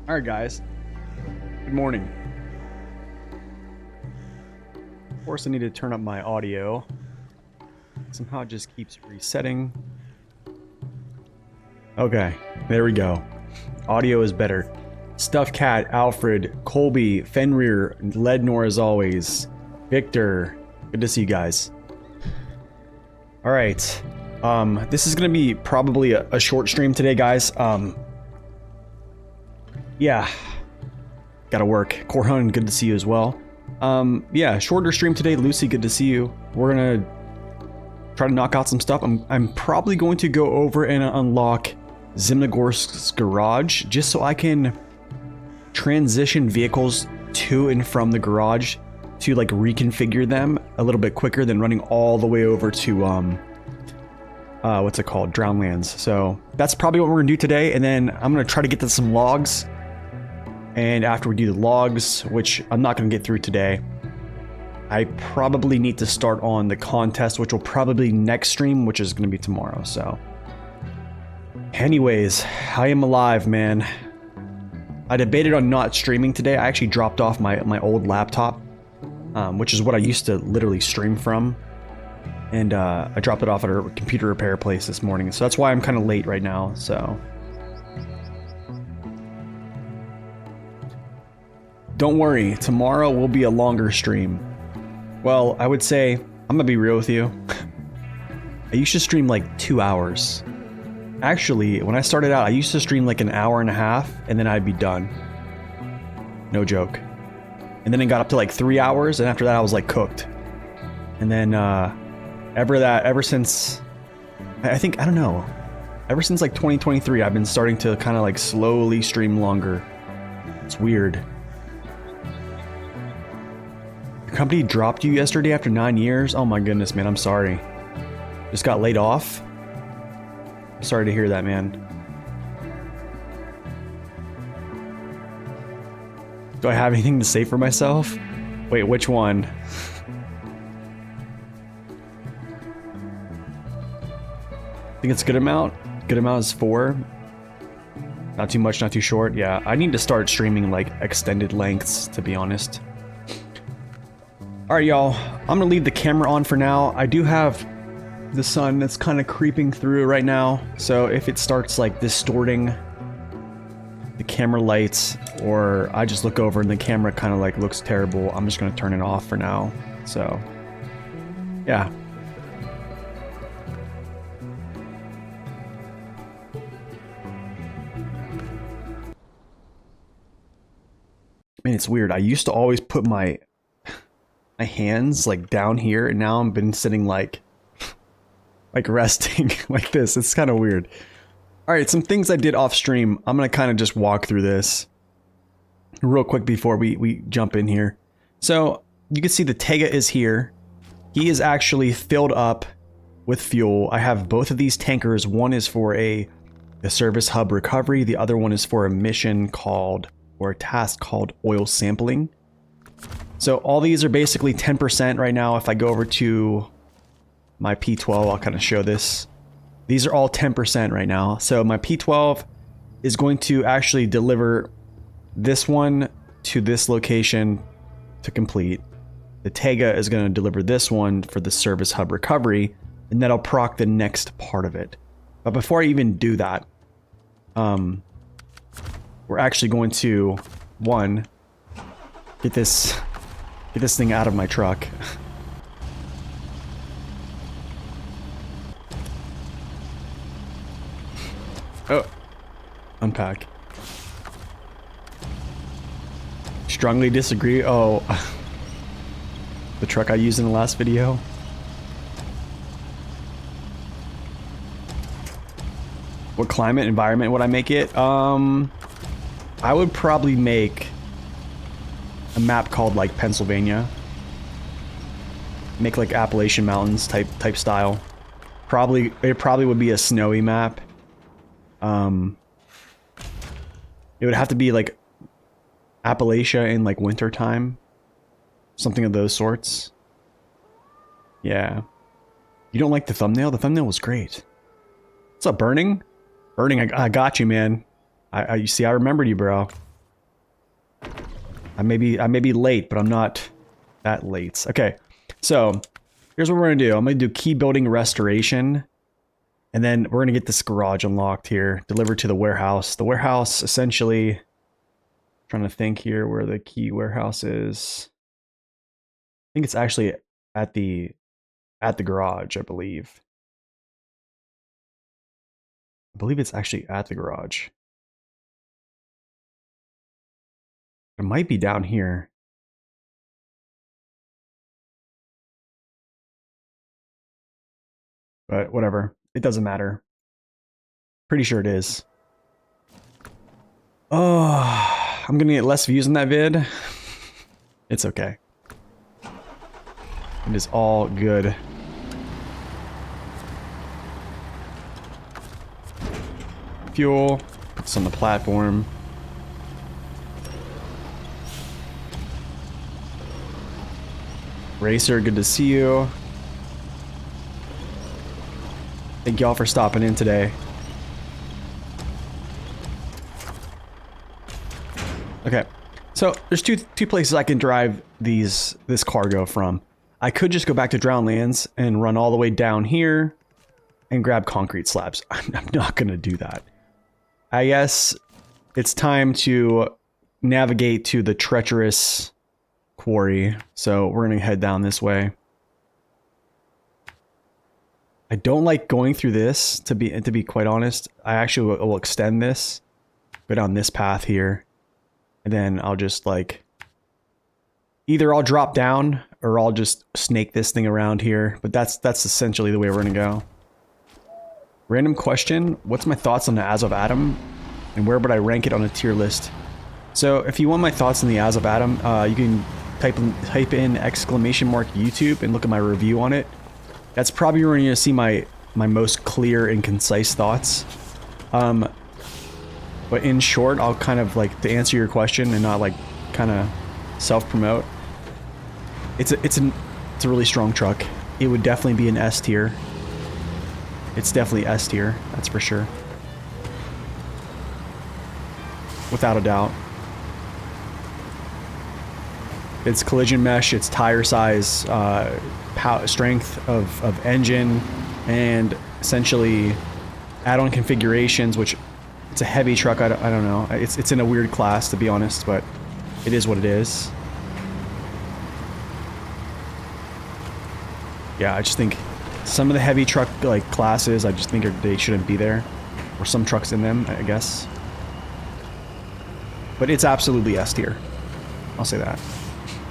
All right, guys. Good morning. Of course, I need to turn up my audio. Somehow it just keeps resetting. Okay, there we go. Audio is better. Stuffed Cat, Alfred, Colby, Fenrir, Lednor as always. Victor, good to see you guys. All right. This is gonna be probably a short stream today, guys. Yeah, gotta work. Korhun, good to see you as well. Yeah, shorter stream today. Lucy, good to see you. We're gonna try to knock out some stuff. I'm probably going to go over and unlock Zimnogorsk's garage just so I can transition vehicles to and from the garage to like reconfigure them a little bit quicker than running all the way over to what's it called, Drownlands. So that's probably what we're gonna do today, and then I'm gonna try to get to some logs. And after we do the logs, which I'm not going to get through today, I probably need to start on the contest, which will probably be next stream, which is going to be tomorrow. So anyways, I am alive, man. I debated on not streaming today. I actually dropped off my old laptop, which is what I used to literally stream from. And I dropped it off at a computer repair place this morning. So that's why I'm kind of late right now. So don't worry, tomorrow will be a longer stream. Well, I would say, I'm gonna be real with you. I used to stream like 2 hours. Actually, when I started out, I used to stream like an hour and a half, and then I'd be done. No joke. And then it got up to like 3 hours, and after that I was like cooked. And then ever since, I think, I don't know, ever since like 2023, I've been starting to kind of like slowly stream longer. It's weird. Your company dropped you yesterday after 9 years? Oh my goodness, man, I'm sorry. Just got laid off? Sorry to hear that, man. Do I have anything to say for myself? Wait, which one? I think it's good amount. Good amount is 4. Not too much, not too short. Yeah, I need to start streaming like extended lengths, to be honest. Alright, y'all. I'm gonna leave the camera on for now. I do have the sun that's kind of creeping through right now, so if it starts like distorting the camera lights, or I just look over and the camera kind of like looks terrible, I'm just gonna turn it off for now. So yeah, And it's weird. I used to always put my hands like down here, and now I've been sitting like resting like this. It's kind of weird. All right, some things I did off stream. I'm gonna kind of just walk through this real quick before we jump in here. So you can see the Tega is here. He is actually filled up with fuel. I have both of these tankers. One is for a service hub recovery. The other one is for a mission called, or a task called oil sampling. So all these are basically 10% right now. If I go over to my P12, I'll kind of show this. These are all 10% right now. So my P12 is going to actually deliver this one to this location to complete. The Tega is going to deliver this one for the service hub recovery, and that'll proc the next part of it. But before I even do that, we're actually going to, one, get this thing out of my truck. Oh, unpack. Strongly disagree. Oh, the truck I used in the last video. What climate environment would I make it? I would probably make a map called like Pennsylvania. Make like Appalachian Mountains type style. It probably would be a snowy map. It would have to be like Appalachia in like winter time. Something of those sorts. Yeah. You don't like the thumbnail? The thumbnail was great. What's up, Burning? Burning, I got you, man. You see, I remembered you, bro. I may be late, but I'm not that late. Okay, so here's what we're gonna do. I'm gonna do key building restoration, and then we're gonna get this garage unlocked here, delivered to the warehouse. The warehouse, essentially, trying to think here where the key warehouse is. I think it's actually at the garage, I believe. I believe it's actually at the garage. It might be down here. But whatever. It doesn't matter. Pretty sure it is. Oh, I'm gonna get less views in that vid. It's okay. It is all good. Fuel. Put this on the platform. Racer, good to see you. Thank y'all for stopping in today. Okay, so there's two places I can drive this cargo from. I could just go back to Drownlands and run all the way down here and grab concrete slabs. I'm not gonna do that. I guess it's time to navigate to the treacherous quarry, so we're gonna head down this way. I don't like going through this, to be quite honest. I actually will extend this, go down this path here, and then I'll just like either I'll drop down or I'll just snake this thing around here. But that's essentially the way we're gonna go. Random question: what's my thoughts on the As of Adam, and where would I rank it on a tier list? So if you want my thoughts on the As of Adam, you can type in !YouTube and look at my review on it. That's probably where you're gonna see my most clear and concise thoughts. But in short, I'll kind of like, to answer your question and not like kind of self-promote. It's a really strong truck. It would definitely be an S tier. It's definitely S tier, that's for sure. Without a doubt. Its collision mesh, its tire size, strength of engine, and essentially add-on configurations, which it's a heavy truck. I don't know. It's in a weird class, to be honest, but it is what it is. Yeah, I just think some of the heavy truck like classes, I just think they shouldn't be there, or some trucks in them, I guess. But it's absolutely S tier. I'll say that.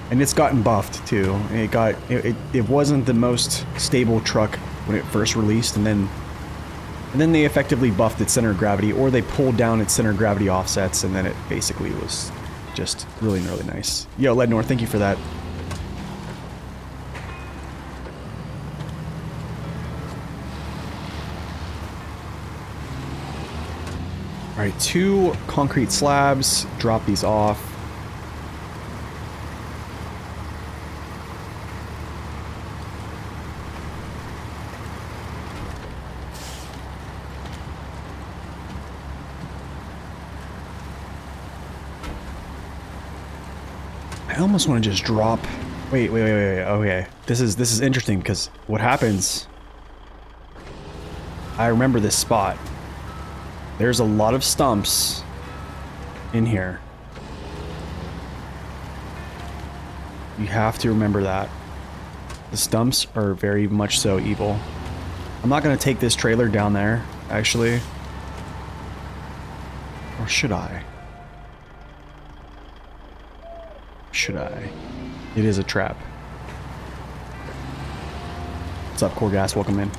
And it's gotten buffed too. It wasn't the most stable truck when it first released, and then they effectively buffed its center of gravity, or they pulled down its center of gravity offsets, and then it basically was just really, really nice. Yo, Lednor, thank you for that. All right, 2 concrete slabs. Drop these off. I almost want to just drop. Wait. Okay, this is interesting because what happens? I remember this spot. There's a lot of stumps in here. You have to remember that. The stumps are very much so evil. I'm not going to take this trailer down there, actually. Or should I? Should I? It is a trap. What's up, Core Gas? Welcome in.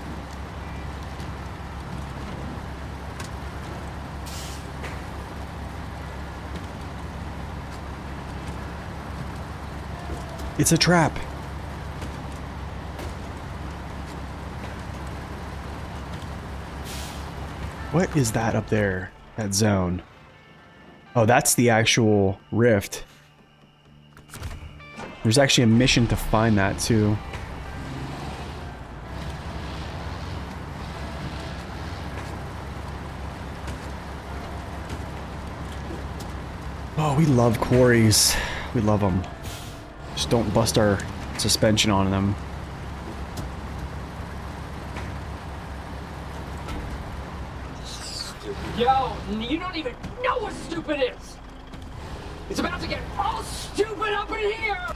It's a trap. What is that up there? That zone. Oh, that's the actual rift. There's actually a mission to find that too. Oh, we love quarries. We love them. Just don't bust our suspension on them. Yo, you don't even know what stupid is! It's about to get all stupid up in here!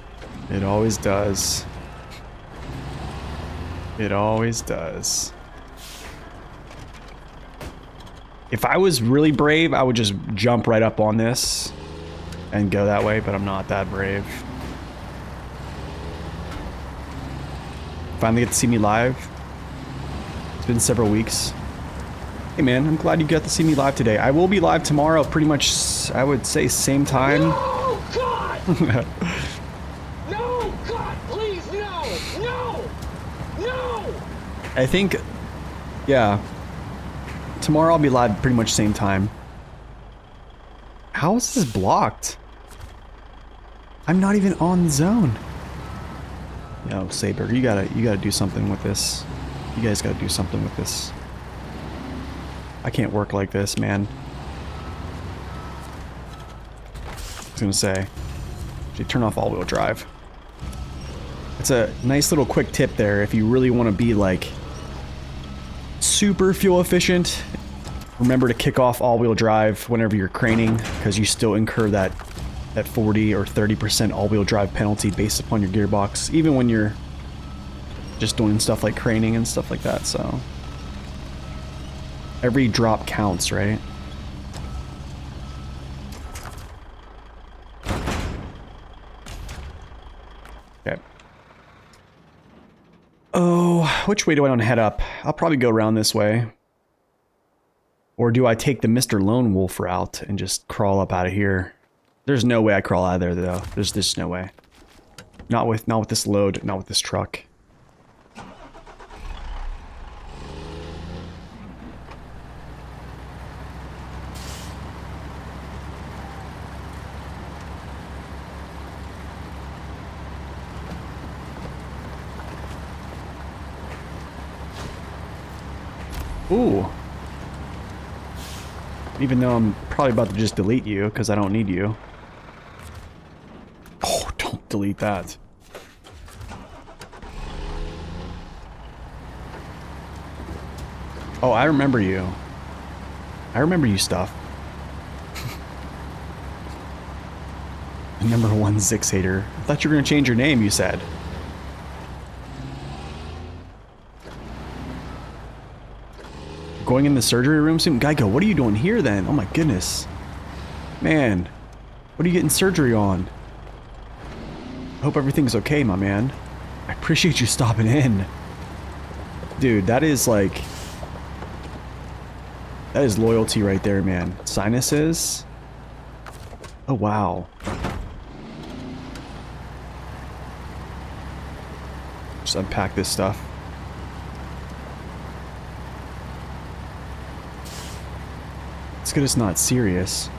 It always does. It always does. If I was really brave, I would just jump right up on this and go that way, but I'm not that brave. Finally get to see me live. It's been several weeks. Hey man, I'm glad you got to see me live today. I will be live tomorrow, pretty much, I would say, same time. No, God! No, God, please, no! No! No! I think, yeah. Tomorrow I'll be live pretty much same time. How is this blocked? I'm not even on zone. Yo, Saber, you gotta do something with this. You guys gotta do something with this. I can't work like this, man. I was gonna say, should turn off all-wheel drive. It's a nice little quick tip there if you really want to be like super fuel efficient. Remember to kick off all-wheel drive whenever you're craning, because you still incur that 40 or 30% all-wheel drive penalty based upon your gearbox, even when you're just doing stuff like craning and stuff like that. So every drop counts, right? Okay. Oh, which way do I want to head up? I'll probably go around this way. Or do I take the Mr. Lone Wolf route and just crawl up out of here? There's no way I crawl out of there, though. There's just no way. Not with this load, not with this truck. Ooh. Even though I'm probably about to just delete you, because I don't need you. Oh, don't delete that. Oh, I remember you. I remember you stuff. The number 1 Zix hater. I thought you were going to change your name, you said. Going in the surgery room soon? Geico, what are you doing here then? Oh my goodness. Man, what are you getting surgery on? Hope everything's okay, my man. I appreciate you stopping in. Dude, that is like... That is loyalty right there, man. Sinuses? Oh, wow. Just unpack this stuff. It's good it's not serious.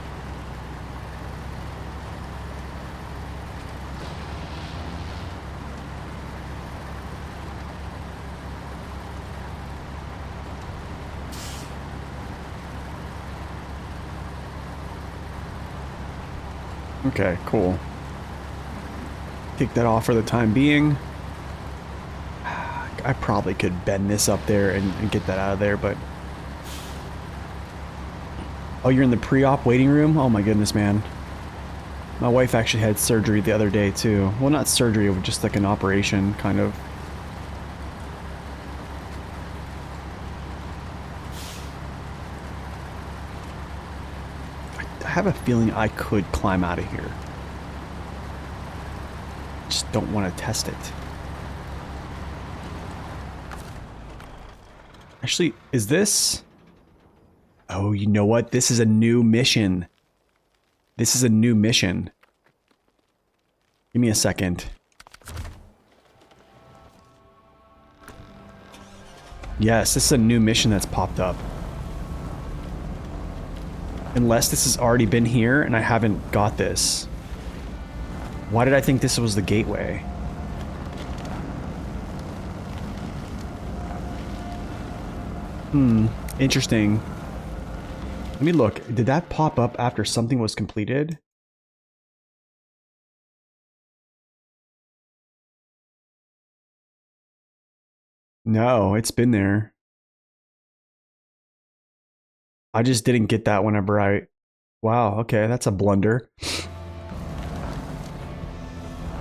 Okay, cool. Take that off for the time being. I probably could bend this up there and get that out of there, but... Oh, you're in the pre-op waiting room? Oh my goodness, man. My wife actually had surgery the other day, too. Well, not surgery, it was just like an operation, kind of. I have a feeling I could climb out of here. Just don't want to test it. Actually, is this... Oh, you know what? This is a new mission. This is a new mission. Give me a second. Yes, this is a new mission that's popped up. Unless this has already been here and I haven't got this. Why did I think this was the gateway? Interesting. Let me look. Did that pop up after something was completed? No, it's been there. I just didn't get that whenever I... Wow, okay, that's a blunder.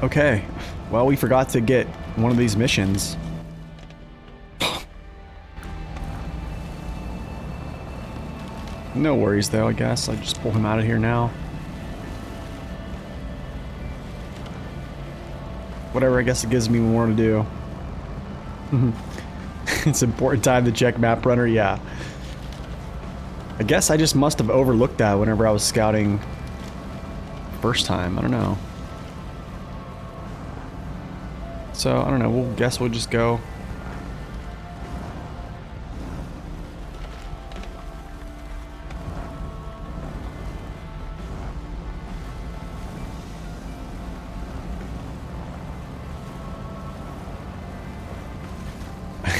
Okay, well, we forgot to get one of these missions. No worries, though, I guess. I'll just pull him out of here now. Whatever, I guess it gives me more to do. It's an important time to check map runner, yeah. I guess I just must have overlooked that whenever I was scouting first time. I don't know. So, I don't know. We'll guess we'll just go.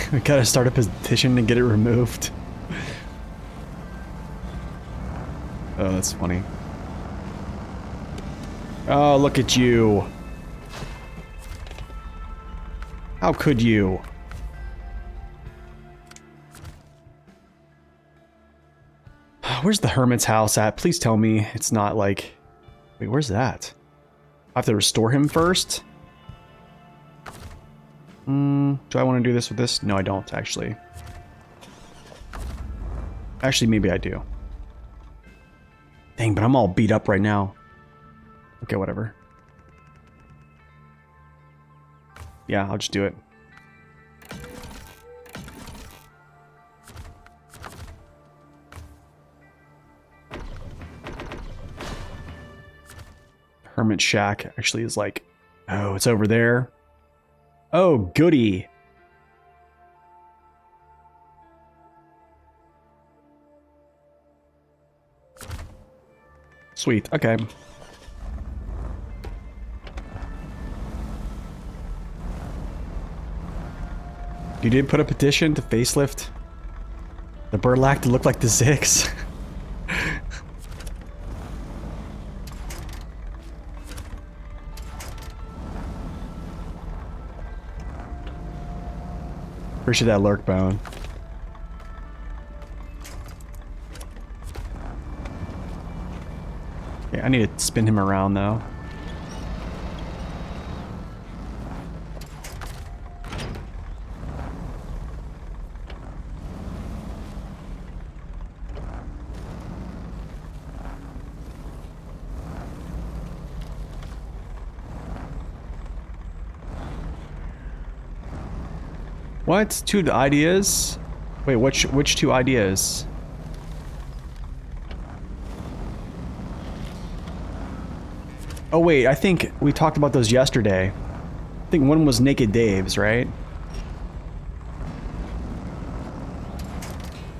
We gotta start a petition to get it removed. Oh, that's funny. Oh, look at you. How could you? Where's the hermit's house at? Please tell me it's not like... Wait, where's that? I have to restore him first? Do I want to do this with this? No, I don't, actually. Actually, maybe I do. Dang, but I'm all beat up right now. Okay, whatever. Yeah, I'll just do it. Hermit Shack actually is like... Oh, it's over there. Oh, goody. Sweet, okay. You did put a petition to facelift the Burlak to look like the Zix. Appreciate that lurk bone. Yeah, I need to spin him around though. What? Two ideas? Wait, which two ideas? Oh wait, I think we talked about those yesterday. I think one was Naked Dave's, right?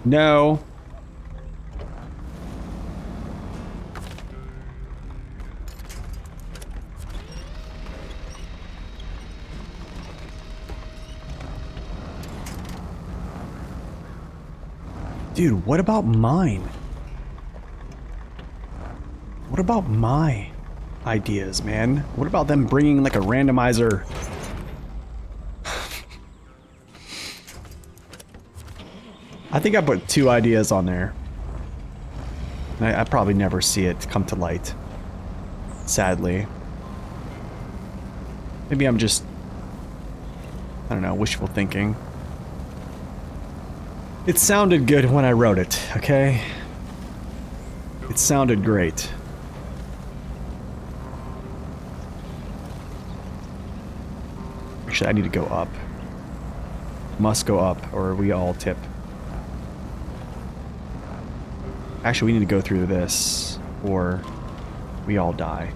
No. Dude, what about mine? What about my ideas, man? What about them bringing like a randomizer? I think I put two ideas on there. I probably never see it come to light. Sadly. Maybe I'm just, I don't know, wishful thinking. It sounded good when I wrote it, okay? It sounded great. Actually, I need to go up. Must go up, or we all tip. Actually, we need to go through this, or we all die.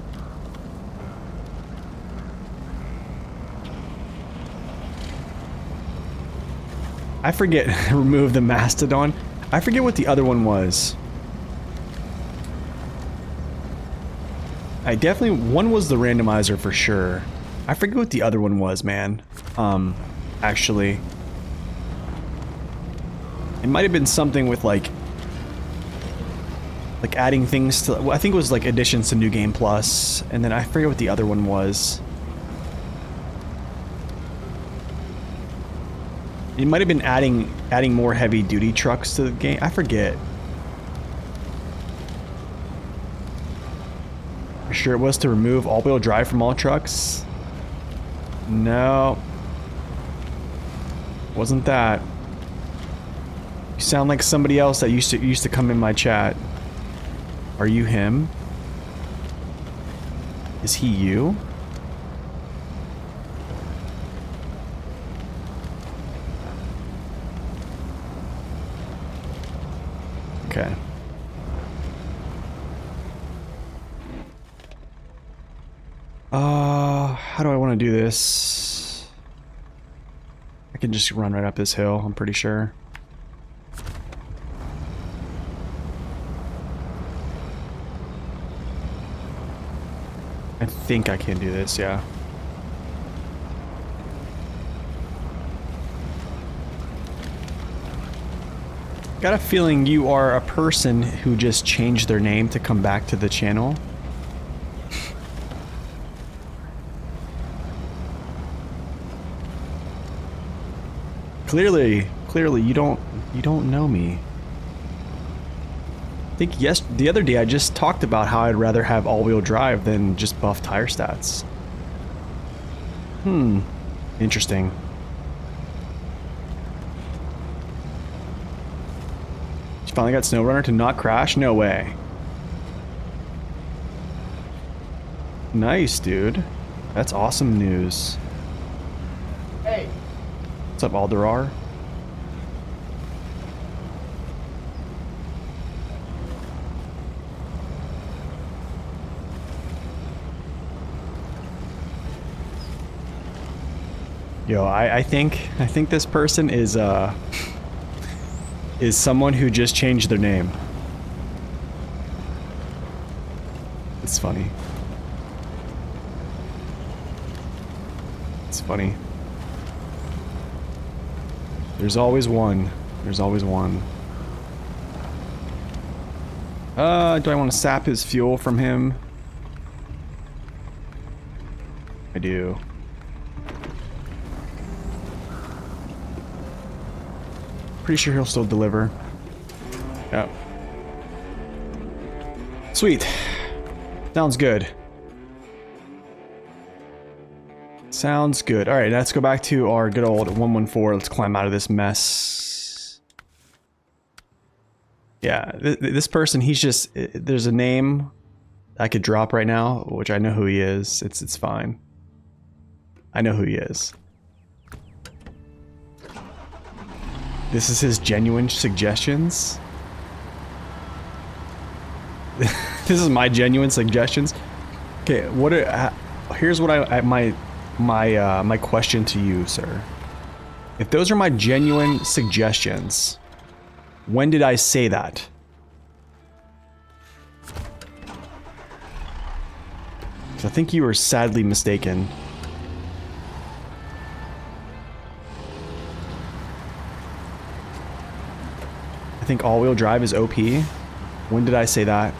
I forget, remove the mastodon. I forget what the other one was. I definitely, one was the randomizer for sure. I forget what the other one was, man. Actually. It might have been something with like adding things to, well, I think it was like additions to New Game Plus, and then I forget what the other one was. It might have been adding more heavy duty trucks to the game. I forget. You sure it was to remove all-wheel drive from all trucks? No. Wasn't that. You sound like somebody else that used to come in my chat. Are you him? Is he you? Okay. How do I want to do this? I can just run right up this hill, I'm pretty sure. I think I can do this, yeah. Got a feeling you are a person who just changed their name to come back to the channel. Clearly you don't know me. I think the other day I just talked about how I'd rather have all-wheel drive than just buff tire stats. Interesting. You finally got SnowRunner to not crash? No way. Nice, dude. That's awesome news. Hey. What's up, Alderar? Yo, I think this person is someone who just changed their name. It's funny. It's funny. There's always one. There's always one. Do I want to sap his fuel from him? I do. Pretty sure he'll still deliver. Yep. Sweet. Sounds good. Sounds good. Alright, let's go back to our good old 114. Let's climb out of this mess. Yeah, this person, he's just... There's a name I could drop right now, which I know who he is. It's fine. I know who he is. This is his genuine suggestions. This is my genuine suggestions. Okay, here's what my question to you, sir. If those are my genuine suggestions, when did I say that? I think you were sadly mistaken. I think all-wheel drive is OP. When did I say that?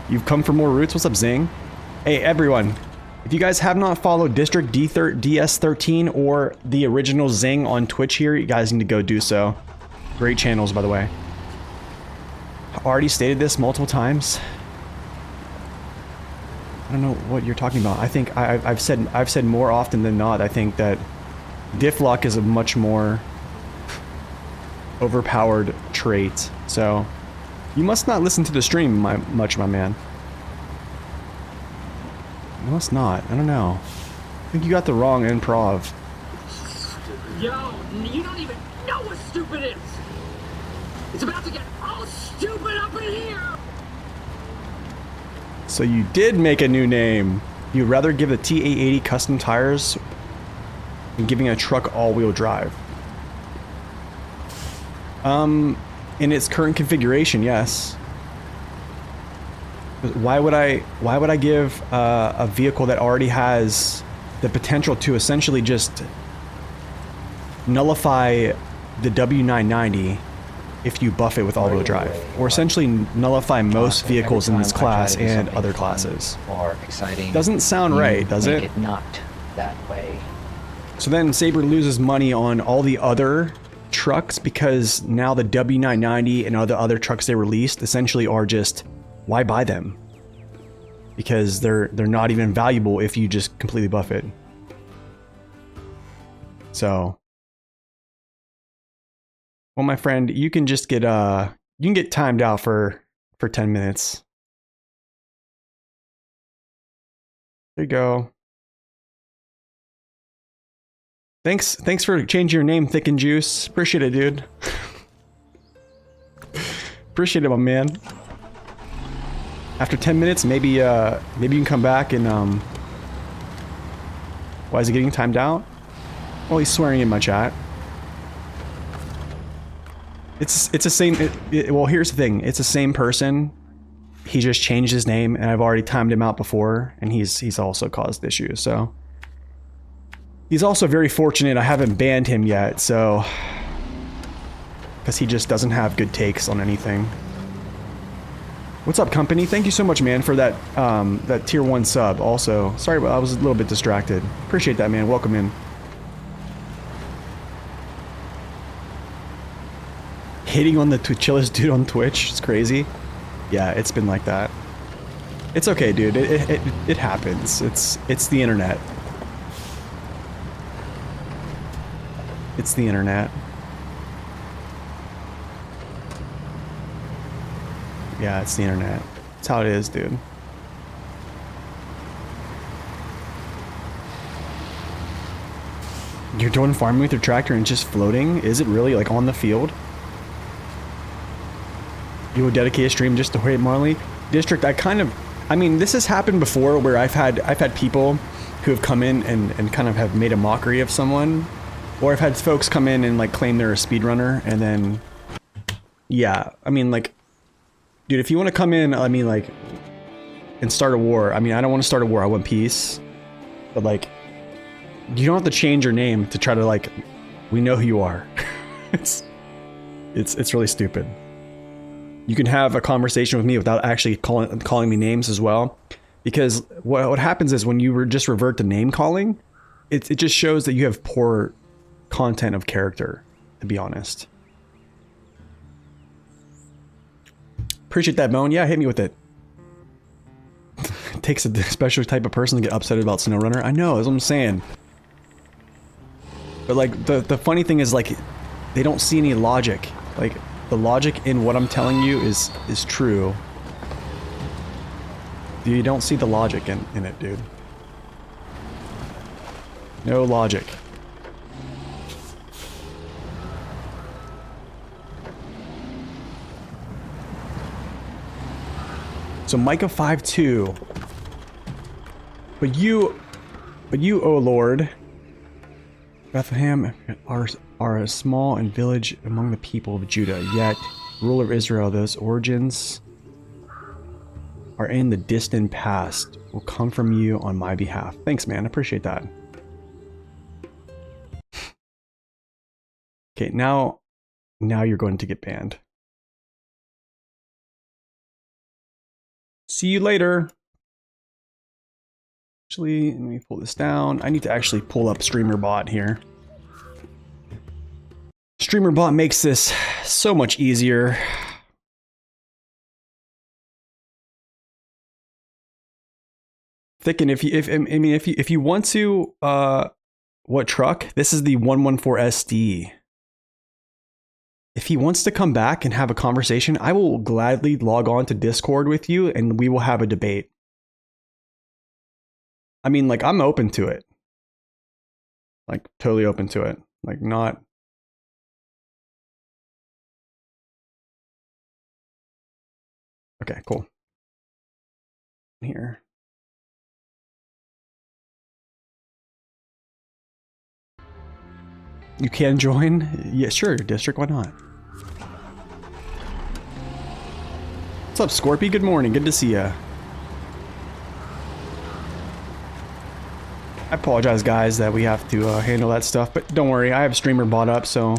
You've come for more roots? What's up, Zing? Hey, everyone. If you guys have not followed District DS13 or the original Zing on Twitch here, you guys need to go do so. Great channels, by the way. I've already stated this multiple times. I don't know what you're talking about. I think I've said more often than not, I think that diff lock is a much more overpowered trait. So you must not listen to the stream much, my man. You must not. I don't know. I think you got the wrong improv. Yo, you don't even know what stupid is. It's about to get all stupid up in here. So you did make a new name. You'd rather give the T880 custom tires than giving a truck all-wheel drive. In its current configuration, yes. But why would I give a vehicle that already has the potential to essentially just nullify the W990 if you buff it with all-wheel drive, or essentially nullify most vehicles in this class and other classes? Or exciting. Doesn't sound right, does it? Make it not that way. So then Saber loses money on all the other trucks because now the W990 and other trucks they released essentially are just, why buy them? Because they're not even valuable if you just completely buff it. So, well, my friend, you can just get you can get timed out for 10 minutes. There you go. Thanks for changing your name, Thick and Juice. Appreciate it, dude. Appreciate it, my man. After 10 minutes, maybe you can come back and why is he getting timed out? Well, he's swearing in my chat. It's the same. Well, here's the thing. It's the same person. He just changed his name, and I've already timed him out before, and he's also caused issues. So he's also very fortunate I haven't banned him yet. So because he just doesn't have good takes on anything. What's up, company? Thank you so much, man, for that that tier 1 sub. Also, sorry, but I was a little bit distracted. Appreciate that, man. Welcome in. Hitting on the chillest dude on Twitch. It's crazy. Yeah, it's been like that. It's okay, dude. It happens. It's the internet. It's the internet. Yeah, it's the internet. It's how it is, dude. You're doing farming with your tractor and just floating? Is it really, like, on the field? You would dedicate a stream just to hit Marley? District, I mean, this has happened before where I've had people who have come in and kind of have made a mockery of someone. Or I've had folks come in and, like, claim they're a speedrunner, and then... Yeah, I mean, like... Dude, if you want to come in, I mean, like... and start a war. I mean, I don't want to start a war, I want peace. But, like... You don't have to change your name to try to, like... We know who you are. It's really stupid. You can have a conversation with me without actually calling me names as well. Because what happens is when you just revert to name calling, it just shows that you have poor content of character, to be honest. Appreciate that, Moan. Yeah, hit me with it. It takes a special type of person to get upset about SnowRunner. I know, that's what I'm saying. But like, the funny thing is, like, they don't see any logic. Like, the logic in what I'm telling you is true. You don't see the logic in it, dude. No logic. So Micah 5:2. But you, O Lord, Bethlehem are a small and village among the people of Judah. Yet, ruler of Israel, those origins are in the distant past. Will come from you on my behalf. Thanks, man. I appreciate that. Okay, now you're going to get banned. See you later. Actually, let me pull this down. I need to actually pull up StreamerBot here. StreamerBot makes this so much easier. Thicken, if you want to, what truck? This is the 114 SD. If he wants to come back and have a conversation, I will gladly log on to Discord with you and we will have a debate. I mean, like, I'm open to it. Like, totally open to it. Like, not... Okay, cool. Here. You can join? Yeah, sure, District, why not? What's up, Scorpy? Good morning, good to see ya. I apologize, guys, that we have to handle that stuff, but don't worry, I have Streamer bought up, so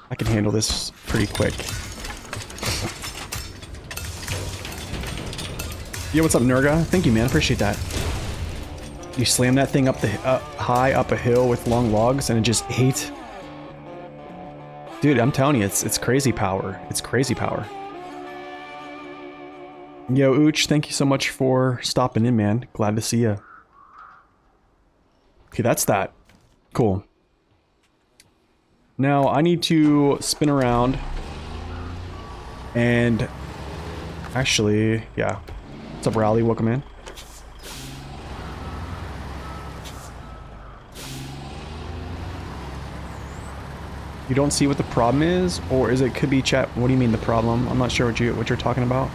I can handle this pretty quick. Yo, what's up, Nurga? Thank you, man. Appreciate that. You slam that thing high up a hill with long logs, and it just ate. Dude, I'm telling you, it's crazy power. It's crazy power. Yo, Ooch, thank you so much for stopping in, man. Glad to see you. Okay, that's that. Cool. Now, I need to spin around. And... actually, yeah. What's up, Rowley? Welcome in. You don't see what the problem is? Or is it could be chat? What do you mean the problem? I'm not sure what you're talking about.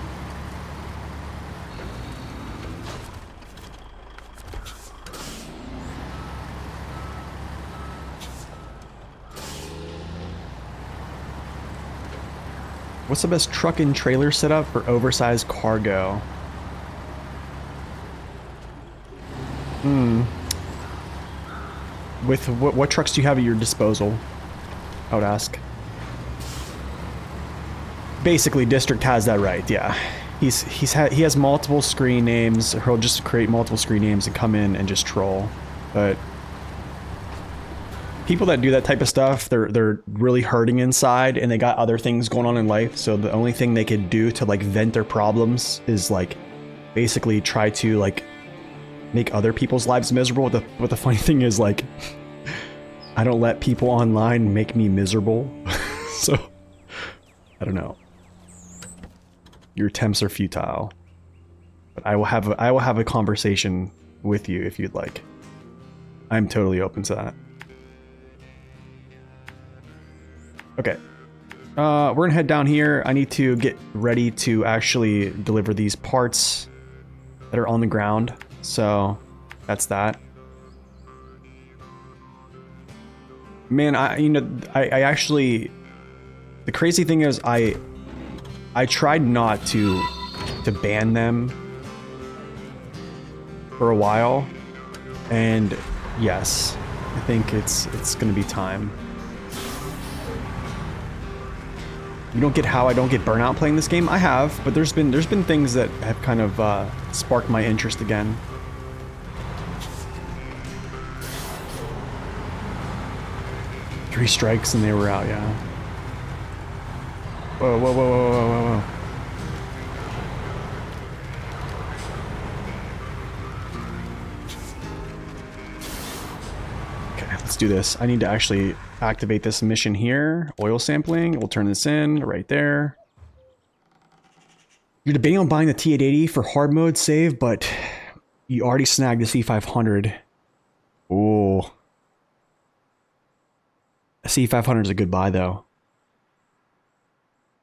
What's the best truck and trailer setup for oversized cargo? With what trucks do you have at your disposal? I would ask. Basically, District has that right. Yeah, he has multiple screen names. Or he'll just create multiple screen names and come in and just troll. But people that do that type of stuff, they're really hurting inside, and they got other things going on in life. So the only thing they could do to like vent their problems is like basically try to like make other people's lives miserable. But the funny thing is, like, I don't let people online make me miserable. So I don't know. Your attempts are futile. But I will have a conversation with you if you'd like. I'm totally open to that. Okay. We're gonna head down here. I need to get ready to actually deliver these parts that are on the ground. So that's that. Man, I actually, the crazy thing is I tried not to ban them for a while, and yes, I think it's gonna be time. You don't get how I don't get burnout playing this game? I have, but there's been things that have kind of sparked my interest again. Three strikes and they were out, yeah. Whoa, whoa, whoa, whoa, whoa, whoa, whoa. Okay, let's do this. I need to actually activate this mission here. Oil sampling. We'll turn this in right there. You're debating on buying the T880 for hard mode save, but you already snagged the C500. Ooh. A C500 is a good buy, though.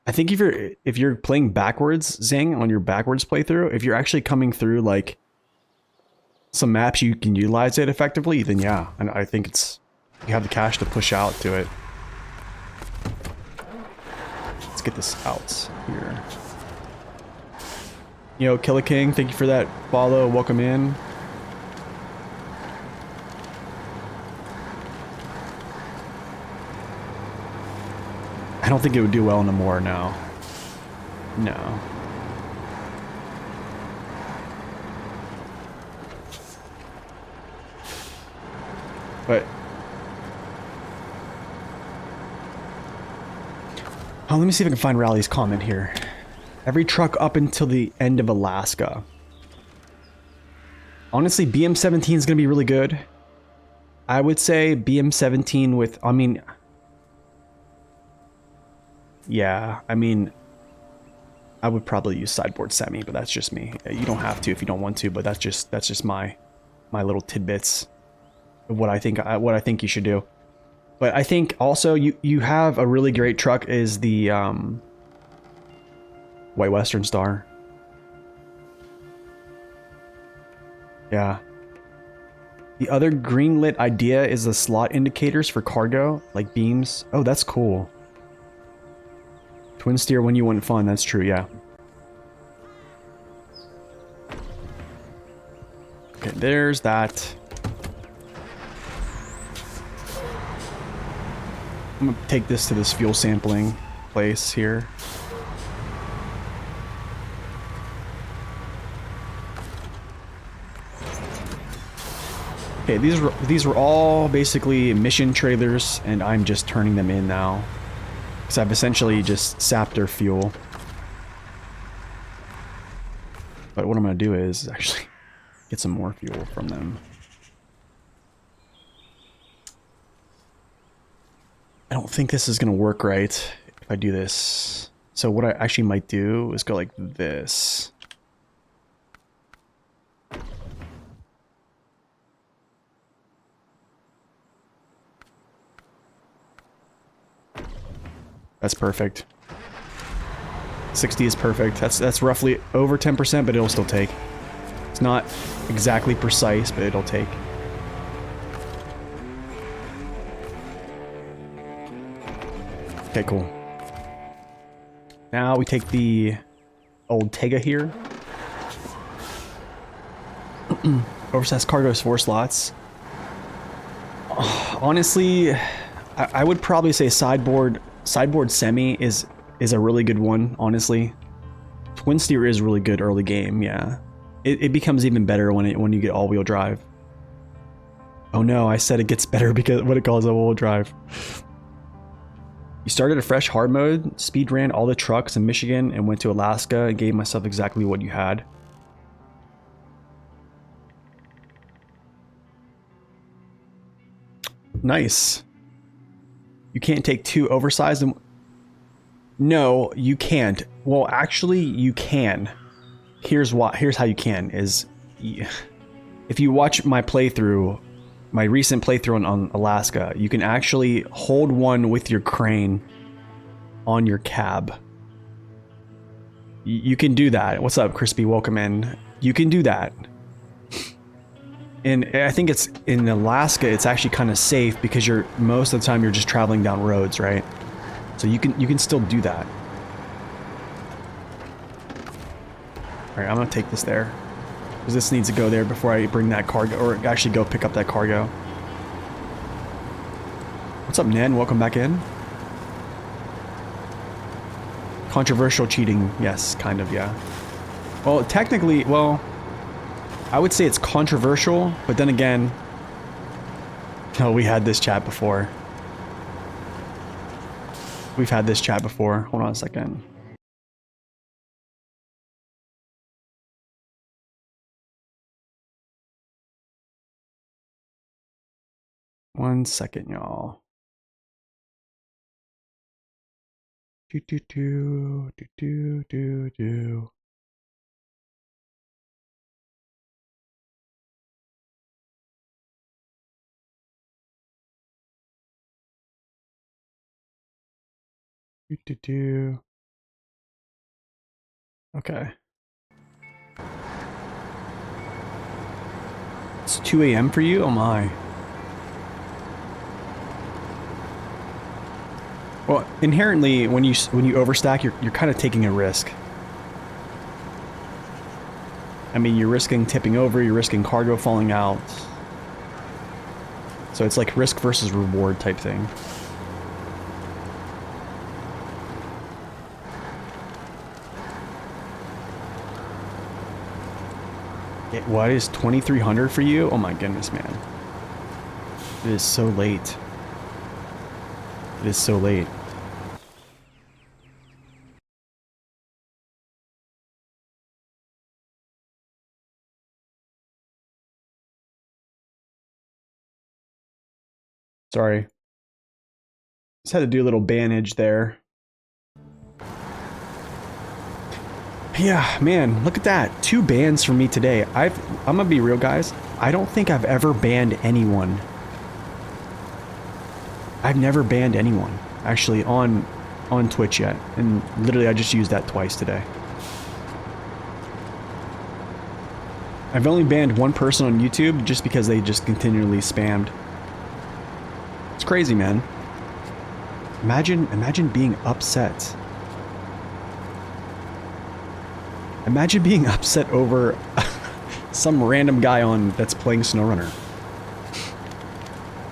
I think if you're playing backwards, Zing, on your backwards playthrough, if you're actually coming through like some maps you can utilize it effectively, then yeah, and I think it's you have the cash to push out to it. Let's get this out here. Yo, Killer King, thank you for that follow. Welcome in. I don't think it would do well anymore now. No. But oh, let me see if I can find Rally's comment here. Every truck up until the end of Alaska. Honestly, BM17 is going to be really good. I would say BM17 with, I mean, yeah, I mean, I would probably use sideboard semi, but that's just me. You don't have to if you don't want to, but that's just my little tidbits of what I think you should do. But I think also you have a really great truck is the White Western Star. Yeah. The other green lit idea is the slot indicators for cargo, like beams. Oh, that's cool. Twin steer when you want fun, that's true, yeah. Okay, there's that. I'm gonna take this to this fuel sampling place here. Okay, these were all basically mission trailers, and I'm just turning them in now. Because I've essentially just sapped their fuel. But what I'm going to do is actually get some more fuel from them. I don't think this is going to work right if I do this. So what I actually might do is go like this. That's perfect. 60 is perfect. That's roughly over 10%, but it'll still take. It's not exactly precise, but it'll take. Okay, cool. Now we take the old Tega here. Oversized cargo is 4 slots. Honestly, I would probably say sideboard semi is a really good one, honestly. Twin steer is really good early game, yeah. It becomes even better when you get all-wheel drive. Oh no, I said it gets better because what it calls all-wheel drive. You started a fresh hard mode, speed ran all the trucks in Michigan, and went to Alaska and gave myself exactly what you had. Nice. You can't take 2 oversized and... No, you can't. Well, actually, you can. Here's how you can, is... If you watch my playthrough, my recent playthrough on Alaska, you can actually hold one with your crane on your cab. You can do that. What's up, Crispy? Welcome in. You can do that. And I think it's in Alaska, it's actually kind of safe because most of the time you're just traveling down roads, right? So you can still do that. All right, I'm gonna take this there because this needs to go there before I bring that cargo, or actually go pick up that cargo. What's up, Nen? Welcome back in. Controversial cheating, yes, kind of, yeah. Well, technically, well, I would say it's controversial, but then again, oh, we had this chat before. We've had this chat before. Hold on a second. One second, y'all. Do do do do do do do. Do do do. Okay. It's 2 a.m. for you? Oh my. Well, inherently, when you overstack, you're kind of taking a risk. I mean, you're risking tipping over, you're risking cargo falling out. So it's like risk versus reward type thing. What is 2300 for you? Oh my goodness, man. It is so late. It is so late. Sorry. Just had to do a little bandage there. Yeah, man, look at that. 2 bans for me today. I'm gonna be real, guys. I don't think I've ever banned anyone. I've never banned anyone, actually, on Twitch yet. And literally, I just used that twice today. I've only banned one person on YouTube just because they just continually spammed. It's crazy, man. Imagine being upset. Imagine being upset over some random guy on that's playing SnowRunner.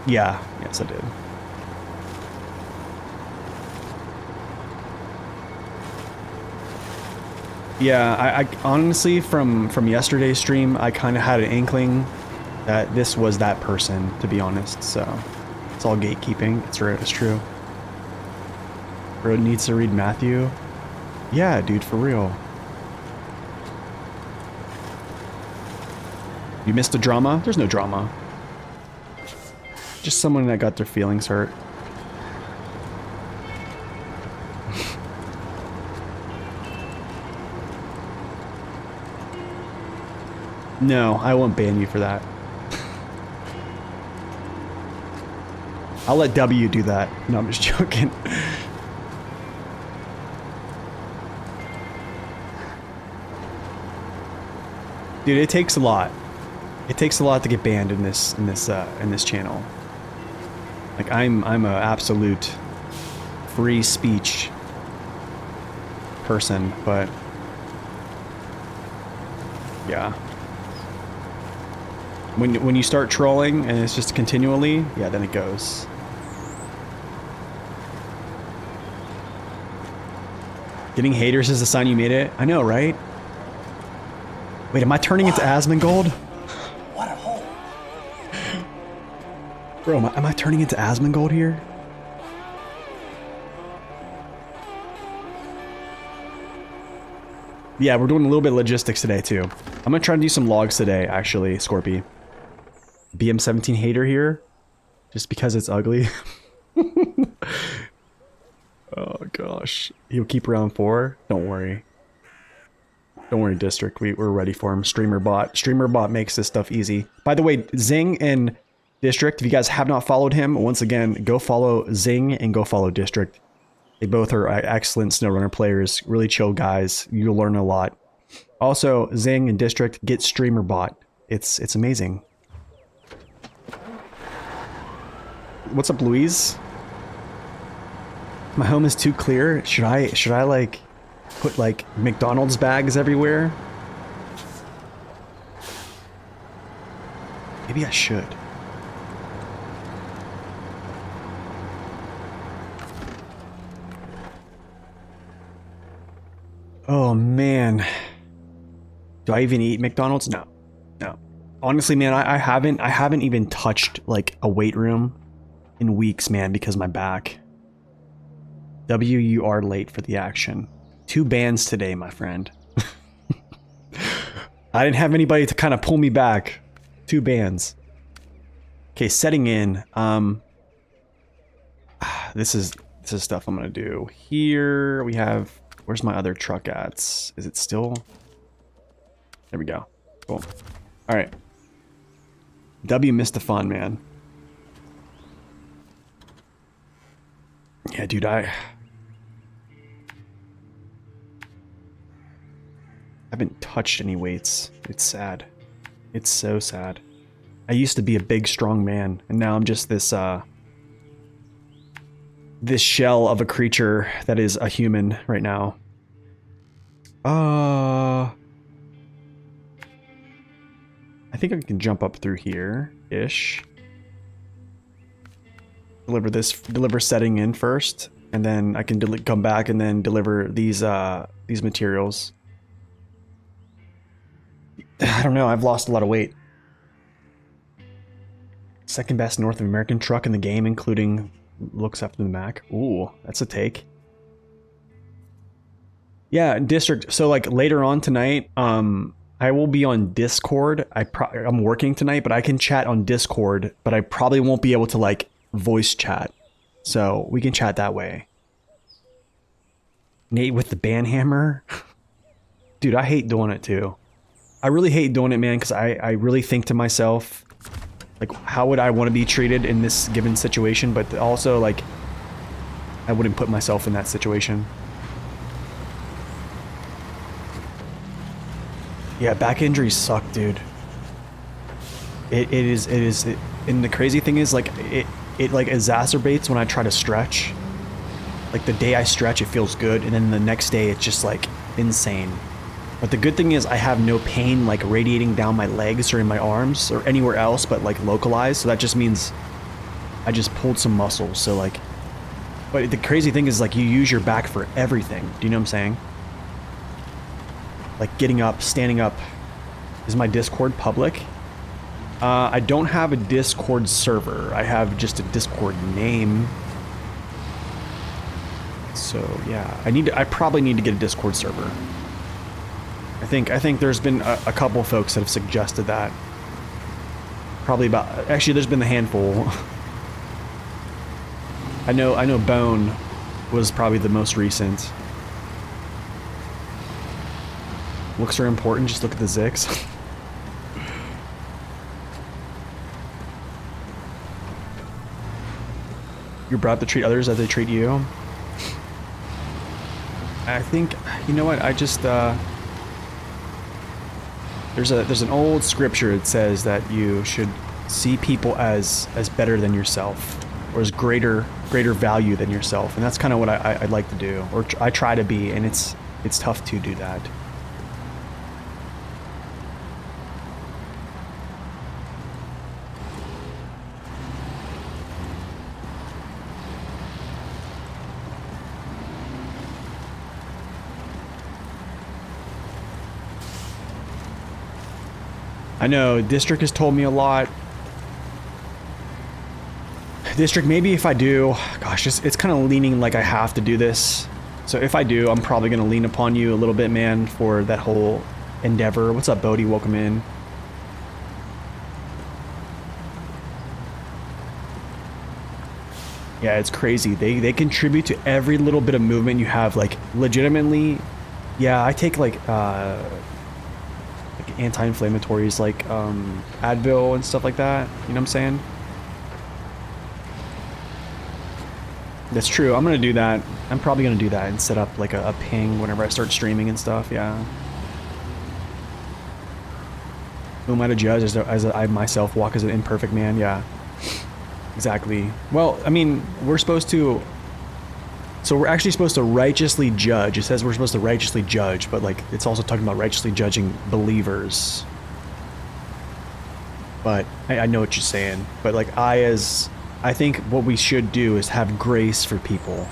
Yeah, yes I did. Yeah, I honestly from yesterday's stream, I kind of had an inkling that this was that person, to be honest. So it's all gatekeeping. It's true. Bro needs to read Matthew. Yeah, dude, for real. You missed the drama? There's no drama. Just someone that got their feelings hurt. No, I won't ban you for that. I'll let W do that. No, I'm just joking. Dude, it takes a lot. It takes a lot to get banned in this channel. Like I'm a absolute free speech person, but yeah. When you start trolling and it's just continually, yeah, then it goes. Getting haters is a sign you made it. I know, right? Wait, am I turning into Asmongold? What a hole. Bro, am I turning into Asmongold here? Yeah, we're doing a little bit of logistics today, too. I'm gonna try to do some logs today, actually, Scorpy. BM17 hater here. Just because it's ugly. Oh, gosh. He'll keep around 4? Don't worry. Don't worry, District. We're ready for him. StreamerBot. StreamerBot makes this stuff easy. By the way, Zing and District, if you guys have not followed him, once again, go follow Zing and go follow District. They both are excellent SnowRunner players. Really chill guys. You'll learn a lot. Also, Zing and District, get StreamerBot. It's amazing. What's up, Louise? My home is too clear. Should I like put like McDonald's bags everywhere? Maybe I should. Oh man. Do I even eat McDonald's? No. No. Honestly, man, I haven't even touched like a weight room in weeks, man, because my back. W, you are late for the action. 2 bans today, my friend. I didn't have anybody to kind of pull me back. 2 bans. Okay, setting in. This is stuff I'm gonna do. Here we have. Where's my other truck at? Is it still? There we go. Cool. All right. W missed the fun, man. Yeah, dude, touched any weights. It's sad. It's so sad. I used to be a big, strong man, and now I'm just this this shell of a creature that is a human right now. I think I can jump up through here-ish. Deliver setting in first, and then I can come back and then deliver these materials. I don't know, I've lost a lot of weight. Second best North American truck in the game, including looks after the Mac. Ooh, that's a take. Yeah, District. So like later on tonight, I will be on Discord. I'm working tonight, but I can chat on Discord, but I probably won't be able to like voice chat. So we can chat that way. Nate with the banhammer. Dude, I hate doing it too. I really hate doing it, man, because I really think to myself, like, how would I want to be treated in this given situation? But also, like, I wouldn't put myself in that situation. Yeah, back injuries suck, dude. It is, and the crazy thing is, like, it like exacerbates when I try to stretch. Like, the day I stretch, it feels good, and then the next day, it's just, like, insane. But the good thing is I have no pain like radiating down my legs or in my arms or anywhere else but like localized. So that just means I just pulled some muscles. So like, but the crazy thing is like you use your back for everything. Do you know what I'm saying? Like getting up, standing up. Is my Discord public? I don't have a Discord server. I have just a Discord name. So yeah, I probably need to get a Discord server. I think there's been a couple folks that have suggested that. Probably actually there's been a handful. I know Bone was probably the most recent. Looks are important, just look at the Zix. You're brought to treat others as they treat you. I think, you know what, I just, There's an old scripture that says that you should see people as better than yourself, or as greater value than yourself, and that's kind of what I'd like to do, or I try to be, and it's tough to do that. I know, District has told me a lot. District, maybe if I do, gosh, it's kind of leaning like I have to do this. So if I do, I'm probably going to lean upon you a little bit, man, for that whole endeavor. What's up, Bodhi? Welcome in. Yeah, it's crazy. They contribute to every little bit of movement you have, like, legitimately. Yeah, I take, like anti-inflammatories like Advil and stuff like that. You know what I'm saying? That's true. I'm gonna do that. I'm probably gonna do that and set up like a ping whenever I start streaming and stuff. Yeah. Who am I to judge as I myself walk as an imperfect man? Yeah. Exactly. Well, I mean, we're supposed to. So we're actually supposed to righteously judge. It says we're supposed to righteously judge, but like it's also talking about righteously judging believers. But I know what you're saying. But like I think what we should do is have grace for people.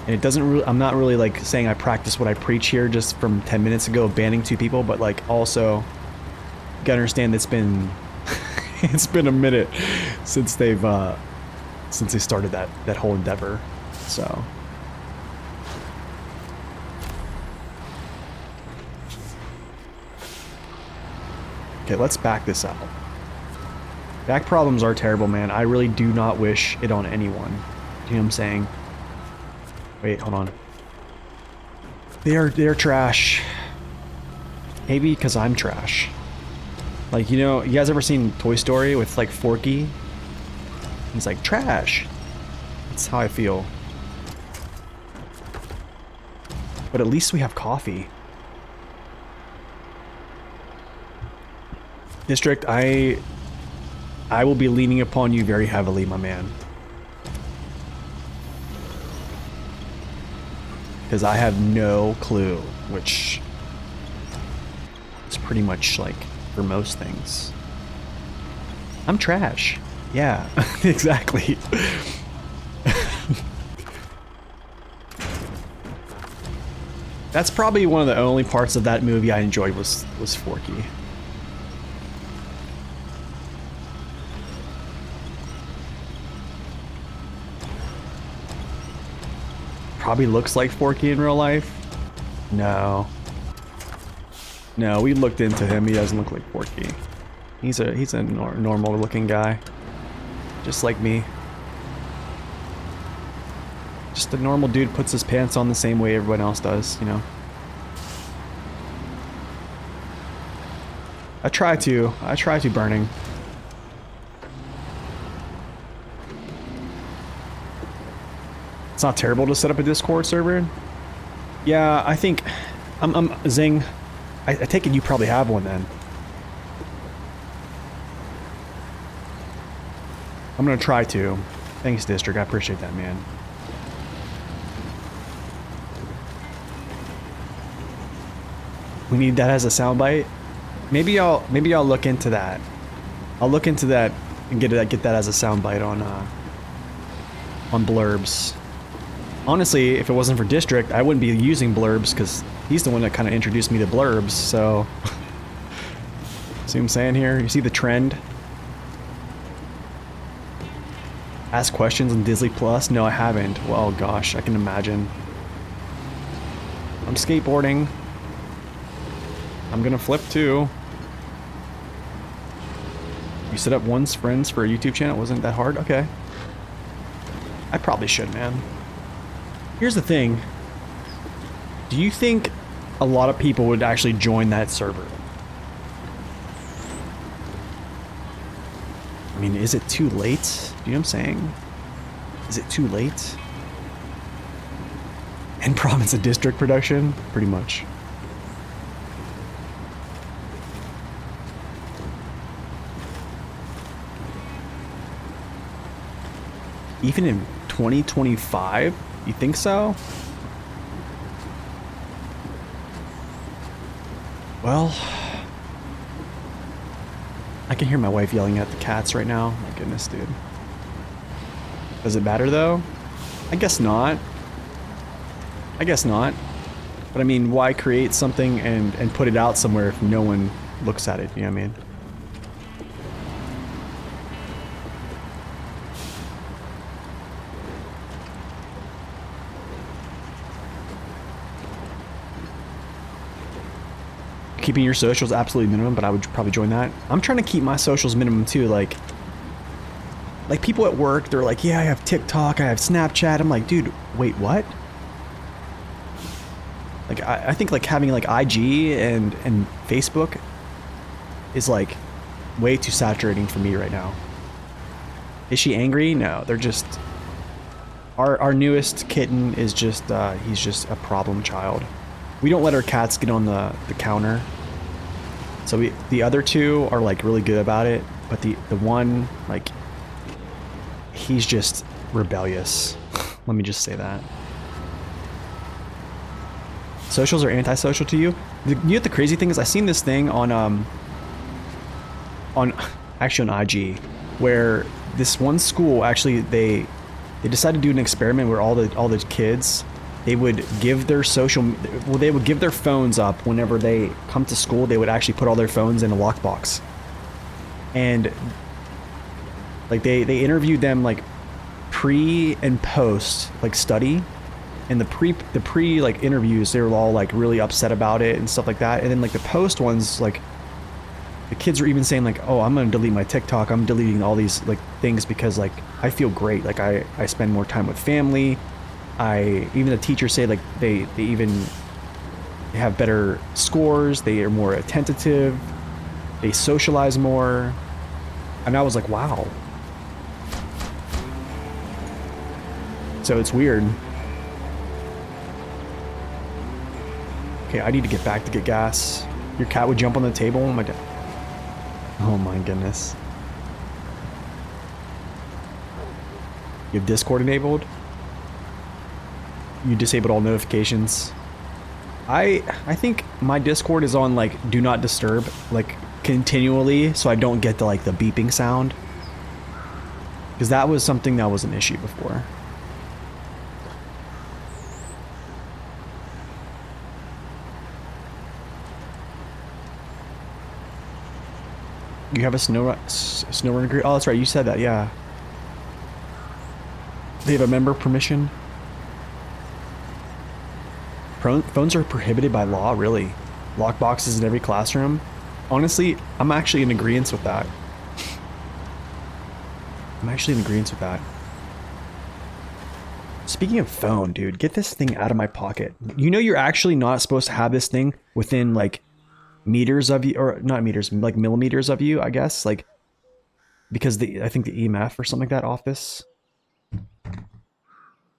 And it doesn't really, I'm not really like saying I practice what I preach here just from 10 minutes ago of banning 2 people, but like also you gotta understand it's been it's been a minute since they started that whole endeavor. So okay, let's back this out. Back problems are terrible, man. I really do not wish it on anyone. You know what I'm saying? Wait, hold on. They're trash. Maybe because I'm trash. Like, you know, you guys ever seen Toy Story with like Forky? He's like trash. That's how I feel. But at least we have coffee. District, I will be leaning upon you very heavily, my man. Because I have no clue, which is pretty much like for most things. I'm trash. Yeah, exactly. That's probably one of the only parts of that movie I enjoyed was Forky. Probably looks like Forky in real life. No. No, we looked into him. He doesn't look like Forky. He's a normal looking guy. Just like me. Just a normal dude puts his pants on the same way everyone else does, you know. I try to Burning. It's not terrible to set up a Discord server. Yeah, I think I'm Zing. I take it you probably have one then. I'm gonna try to. Thanks, District. I appreciate that, man. We need that as a soundbite. Maybe I'll look into that. I'll look into that and get that as a soundbite on Blurbs. Honestly, if it wasn't for District, I wouldn't be using Blurbs because he's the one that kind of introduced me to Blurbs. So, see what I'm saying here? You see the trend? Ask questions on Disney Plus? No, I haven't. Well, gosh, I can imagine. I'm skateboarding. I'm gonna flip too. You set up one's friends for a YouTube channel? Wasn't that hard? Okay. I probably should, man. Here's the thing. Do you think a lot of people would actually join that server? I mean, is it too late? Do you know what I'm saying? Is it too late? And province of district production? Pretty much. Even in 2025? You think so? Well, I can hear my wife yelling at the cats right now. My goodness, dude. Does it matter though? I guess not. I guess not. But I mean, why create something and put it out somewhere if no one looks at it? You know what I mean? Keeping your socials absolutely minimum, but I would probably join that. I'm trying to keep my socials minimum too. Like people at work, they're like, yeah, I have TikTok, I have Snapchat. I'm like, dude, wait, what? Like, I think like having like IG and Facebook is like way too saturating for me right now. Is she angry? No, they're just, our newest kitten is just, he's just a problem child. We don't let our cats get on the counter. So the other two are like really good about it, but the one, like, he's just rebellious. Let me just say that. Socials are antisocial to you? You know what the crazy thing is? I seen this thing on actually on IG, where this one school actually they decided to do an experiment where all the kids, they would give their they would give their phones up whenever they come to school. They would actually put all their phones in a lockbox. And like they interviewed them like pre and post like study. And the pre like interviews, they were all like really upset about it and stuff like that. And then like the post ones, like the kids were even saying like, oh, I'm gonna delete my TikTok. I'm deleting all these like things because like I feel great. Like I spend more time with family. Even the teachers say like they even have better scores, they are more attentive, they socialize more. And I was like, wow. So it's weird. Okay, I need to get back to get gas. Your cat would jump on the table. My dad. Oh my goodness. You have Discord enabled? You disabled all notifications. I think my Discord is on like do not disturb like continually, so I don't get the like the beeping sound. Because that was something that was an issue before. You have a SnowRunner group? Oh, that's right. You said that. Yeah. They have a member permission. Phones are prohibited by law, really. Lock boxes in every classroom. Honestly, I'm actually in agreement with that. Speaking of phone, dude, get this thing out of my pocket. You know you're actually not supposed to have this thing within like meters of you, or not meters, like millimeters of you, I guess, like because I think the EMF or something like that off this.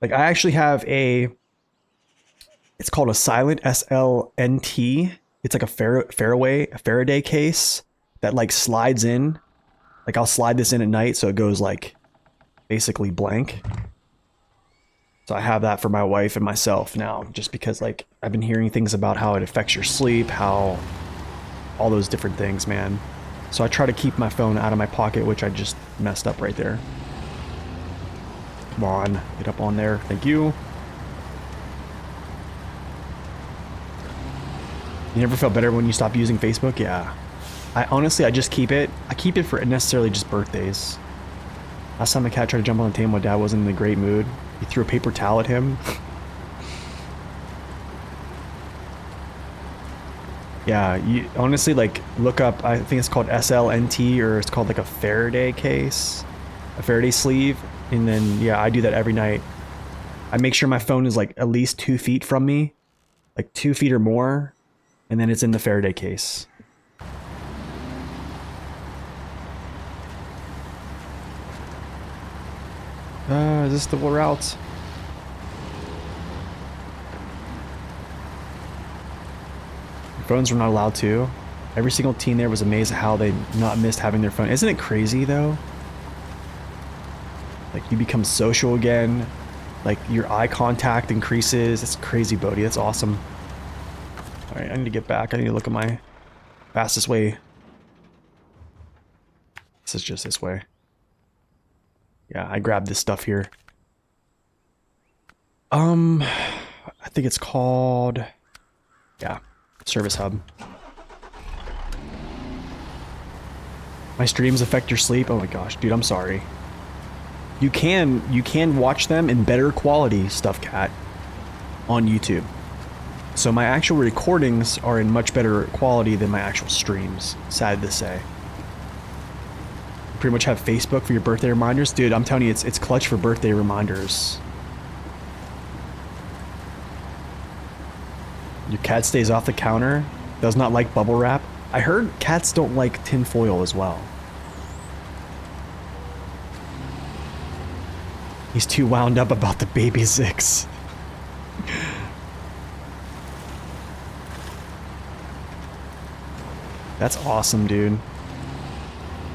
Like I actually have it's called a silent SLNT. It's like a Faraday case that like slides in. Like I'll slide this in at night so it goes like basically blank. So I have that for my wife and myself now, just because like I've been hearing things about how it affects your sleep, how all those different things, man. So I try to keep my phone out of my pocket, which I just messed up right there. Come on, get up on there. Thank you. You never felt better when you stopped using Facebook? Yeah. I just keep it. I keep it for necessarily just birthdays. Last time my cat tried to jump on the table, my dad wasn't in a great mood. He threw a paper towel at him. Yeah, you honestly like look up, I think it's called SLNT, or it's called like a Faraday case, a Faraday sleeve. And then, yeah, I do that every night. I make sure my phone is like at least 2 feet from me, like 2 feet or more. And then it's in the Faraday case. Is this the route? Phones were not allowed to. Every single teen there was amazed at how they not missed having their phone. Isn't it crazy though? Like you become social again. Like your eye contact increases. It's crazy, Bodhi. That's awesome. All right, I need to get back. I need to look at my fastest way. This is just this way. Yeah, I grabbed this stuff here. I think it's called, yeah, Service Hub. My streams affect your sleep? Oh my gosh, dude, I'm sorry. You can watch them in better quality, Stuff Cat, on YouTube. So my actual recordings are in much better quality than my actual streams, sad to say. You pretty much have Facebook for your birthday reminders. Dude, I'm telling you, it's clutch for birthday reminders. Your cat stays off the counter, does not like bubble wrap. I heard cats don't like tin foil as well. He's too wound up about the baby six. That's awesome, dude.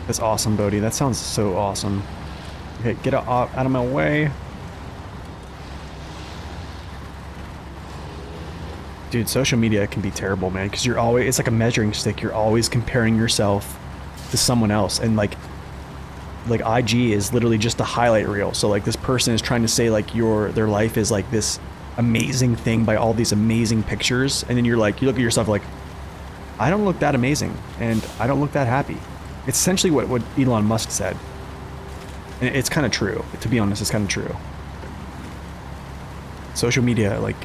That's awesome, Bodhi. That sounds so awesome. Okay, get out of my way. Dude, social media can be terrible, man, because you're always, it's like a measuring stick. You're always comparing yourself to someone else. And like IG is literally just a highlight reel. So like this person is trying to say like their life is like this amazing thing by all these amazing pictures. And then you're like, you look at yourself like, I don't look that amazing and I don't look that happy. It's essentially what Elon Musk said. And it's kind of true. To be honest, it's kind of true. Social media, like,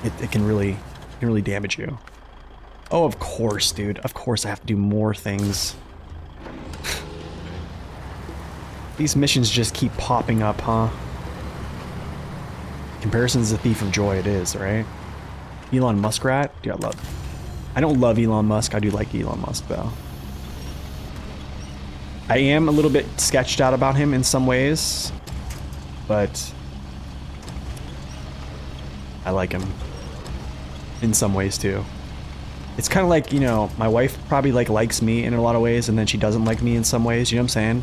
it can really damage you. Oh, of course, dude. Of course I have to do more things. These missions just keep popping up, huh? Comparison's the thief of joy, it is, right? Elon Muskrat? Dude, I don't love Elon Musk. I do like Elon Musk, though. I am a little bit sketched out about him in some ways, but I like him in some ways, too. It's kind of like, you know, my wife probably like likes me in a lot of ways, and then she doesn't like me in some ways. You know what I'm saying?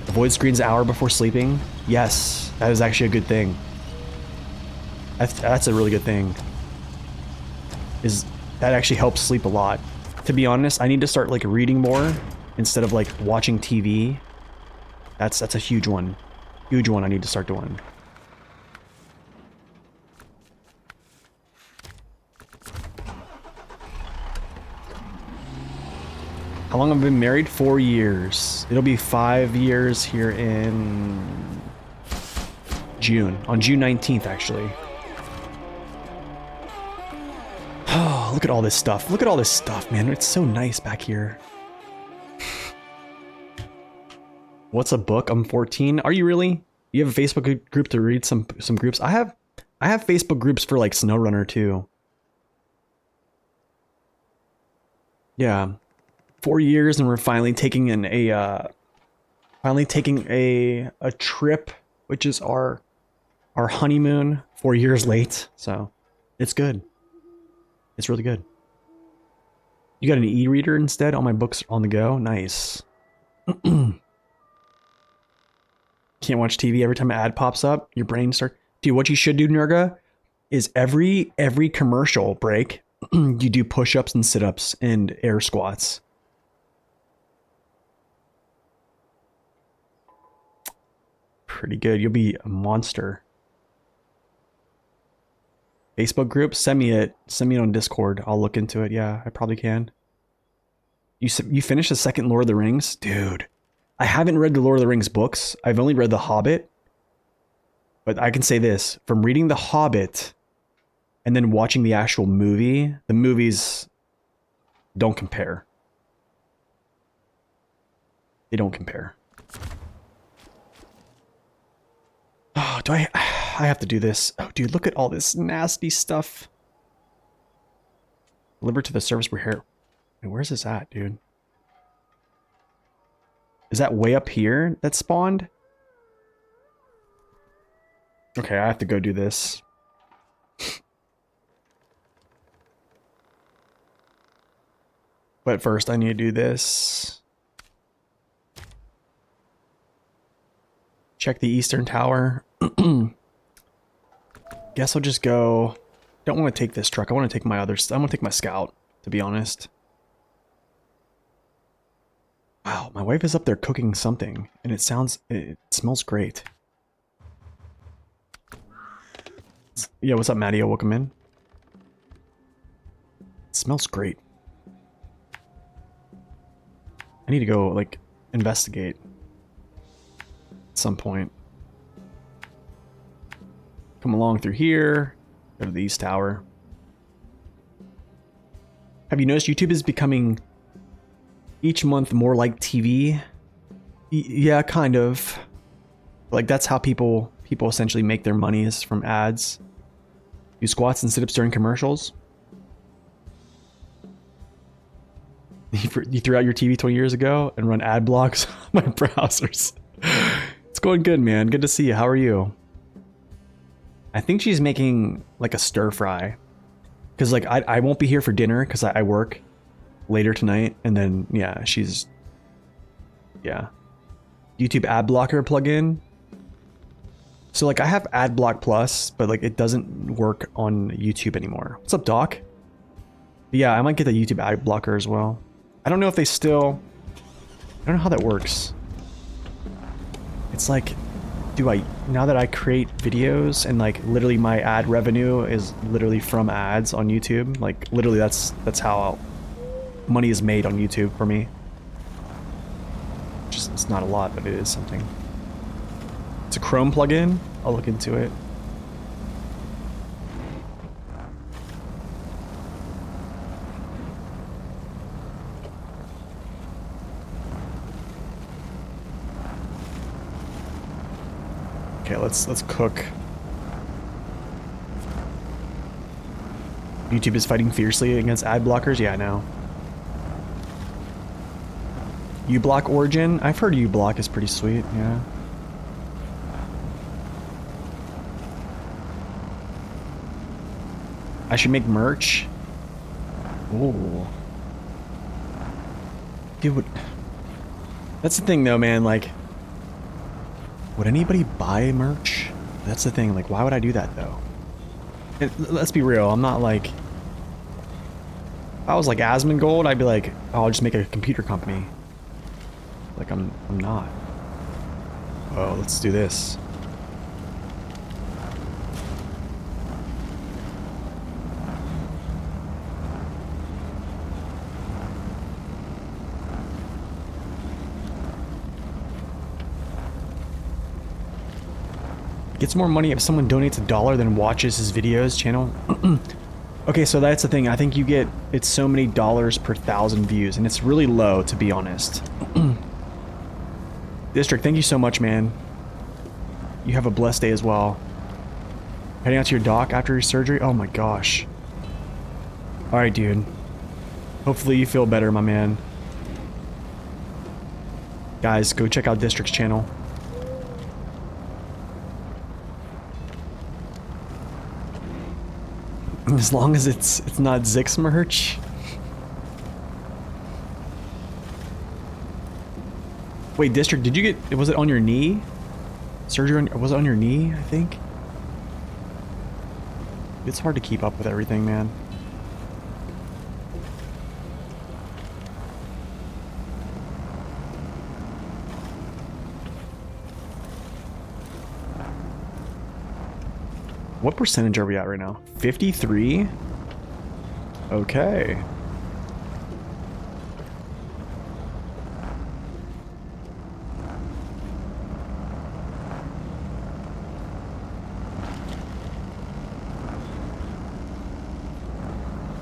Avoid screens an hour before sleeping. Yes, that is actually a good thing. That's a really good thing. That actually helps sleep a lot. To be honest, I need to start like reading more instead of like watching TV. That's a huge one. Huge one I need to start doing. How long have I been married? 4 years. It'll be 5 years here in June. On June 19th, actually. Oh, look at all this stuff. Look at all this stuff, man. It's so nice back here. What's a book? I'm 14. Are you really? You have a Facebook group to read some groups? I have Facebook groups for like SnowRunner too. Yeah. 4 years and we're finally taking a trip, which is our honeymoon 4 years late. So it's good. It's really good. You got an e-reader instead? All my books on the go? Nice. Can't watch TV every time an ad pops up. Your brain starts... Dude, what you should do, Nurga, is every commercial break, you do push-ups and sit-ups and air squats. Pretty good. You'll be a monster. Facebook group? Send me it on Discord. I'll look into it. Yeah, I probably can. You finished the second Lord of the Rings? Dude. I haven't read the Lord of the Rings books. I've only read The Hobbit. But I can say this. From reading The Hobbit and then watching the actual movie, the movies don't compare. They don't compare. Oh, do I have to do this. Oh, dude, look at all this nasty stuff. Deliver to the service repair. Where's this at, dude? Is that way up here that spawned? Okay, I have to go do this. But first I need to do this. Check the eastern tower. Guess I'll just go... Don't want to take this truck. I want to take my other... I want to take my scout, to be honest. Wow, my wife is up there cooking something, and it smells great. Yeah, what's up, Maddie? Welcome in. It smells great. I need to go, like, investigate at some point. Come along through here. Go to the east tower. Have you noticed YouTube is becoming each month more like TV? Yeah, kind of. Like that's how people essentially make their money is from ads. Do squats and sit-ups during commercials. You threw out your TV 20 years ago and run ad blocks on my browsers. It's going good, man. Good to see you. How are you? I think she's making like a stir fry. Because like I won't be here for dinner because I work later tonight. And then, yeah, she's... Yeah. YouTube ad blocker plugin. So like I have AdBlock Plus, but like it doesn't work on YouTube anymore. What's up, Doc? But yeah, I might get the YouTube ad blocker as well. I don't know if they still... I don't know how that works. It's like... now that I create videos and like literally my ad revenue is literally from ads on YouTube, like literally that's how money is made on YouTube for me. Just, it's not a lot, but it is something. It's a Chrome plugin. I'll look into it. Okay, let's cook. YouTube is fighting fiercely against ad blockers. Yeah, I know. uBlock Origin. I've heard uBlock is pretty sweet. Yeah. I should make merch. Ooh. Dude, that's the thing though, man, like, would anybody buy merch? That's the thing, like, why would I do that though? Let's be real, I'm not like, if I was like Asmongold, I'd be like, oh, I'll just make a computer company. Like, I'm not. Oh, let's do this. Gets more money if someone donates $1 than watches his videos channel. Okay, so that's the thing. I think you get, it's so many dollars per 1,000 views, and it's really low, to be honest. District, thank you so much, man. You have a blessed day as well. Heading out to your doc after your surgery? Oh my gosh. Alright, dude. Hopefully you feel better, my man. Guys, go check out District's channel. As long as it's not Zix merch. Wait, District, did you get, was it on your knee? Surgery on, was it on your knee, I think? It's hard to keep up with everything, man. What percentage are we at right now? 53? Okay.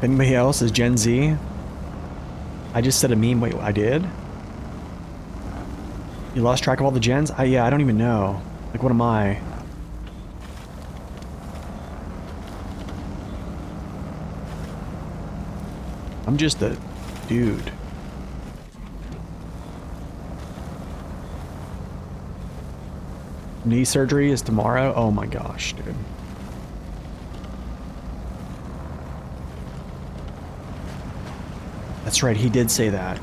Anybody else is Gen Z? I just said a meme. Wait, I did? You lost track of all the gens? Yeah, I don't even know. Like, what am I? I'm just a dude. Knee surgery is tomorrow? Oh my gosh, dude. That's right, he did say that.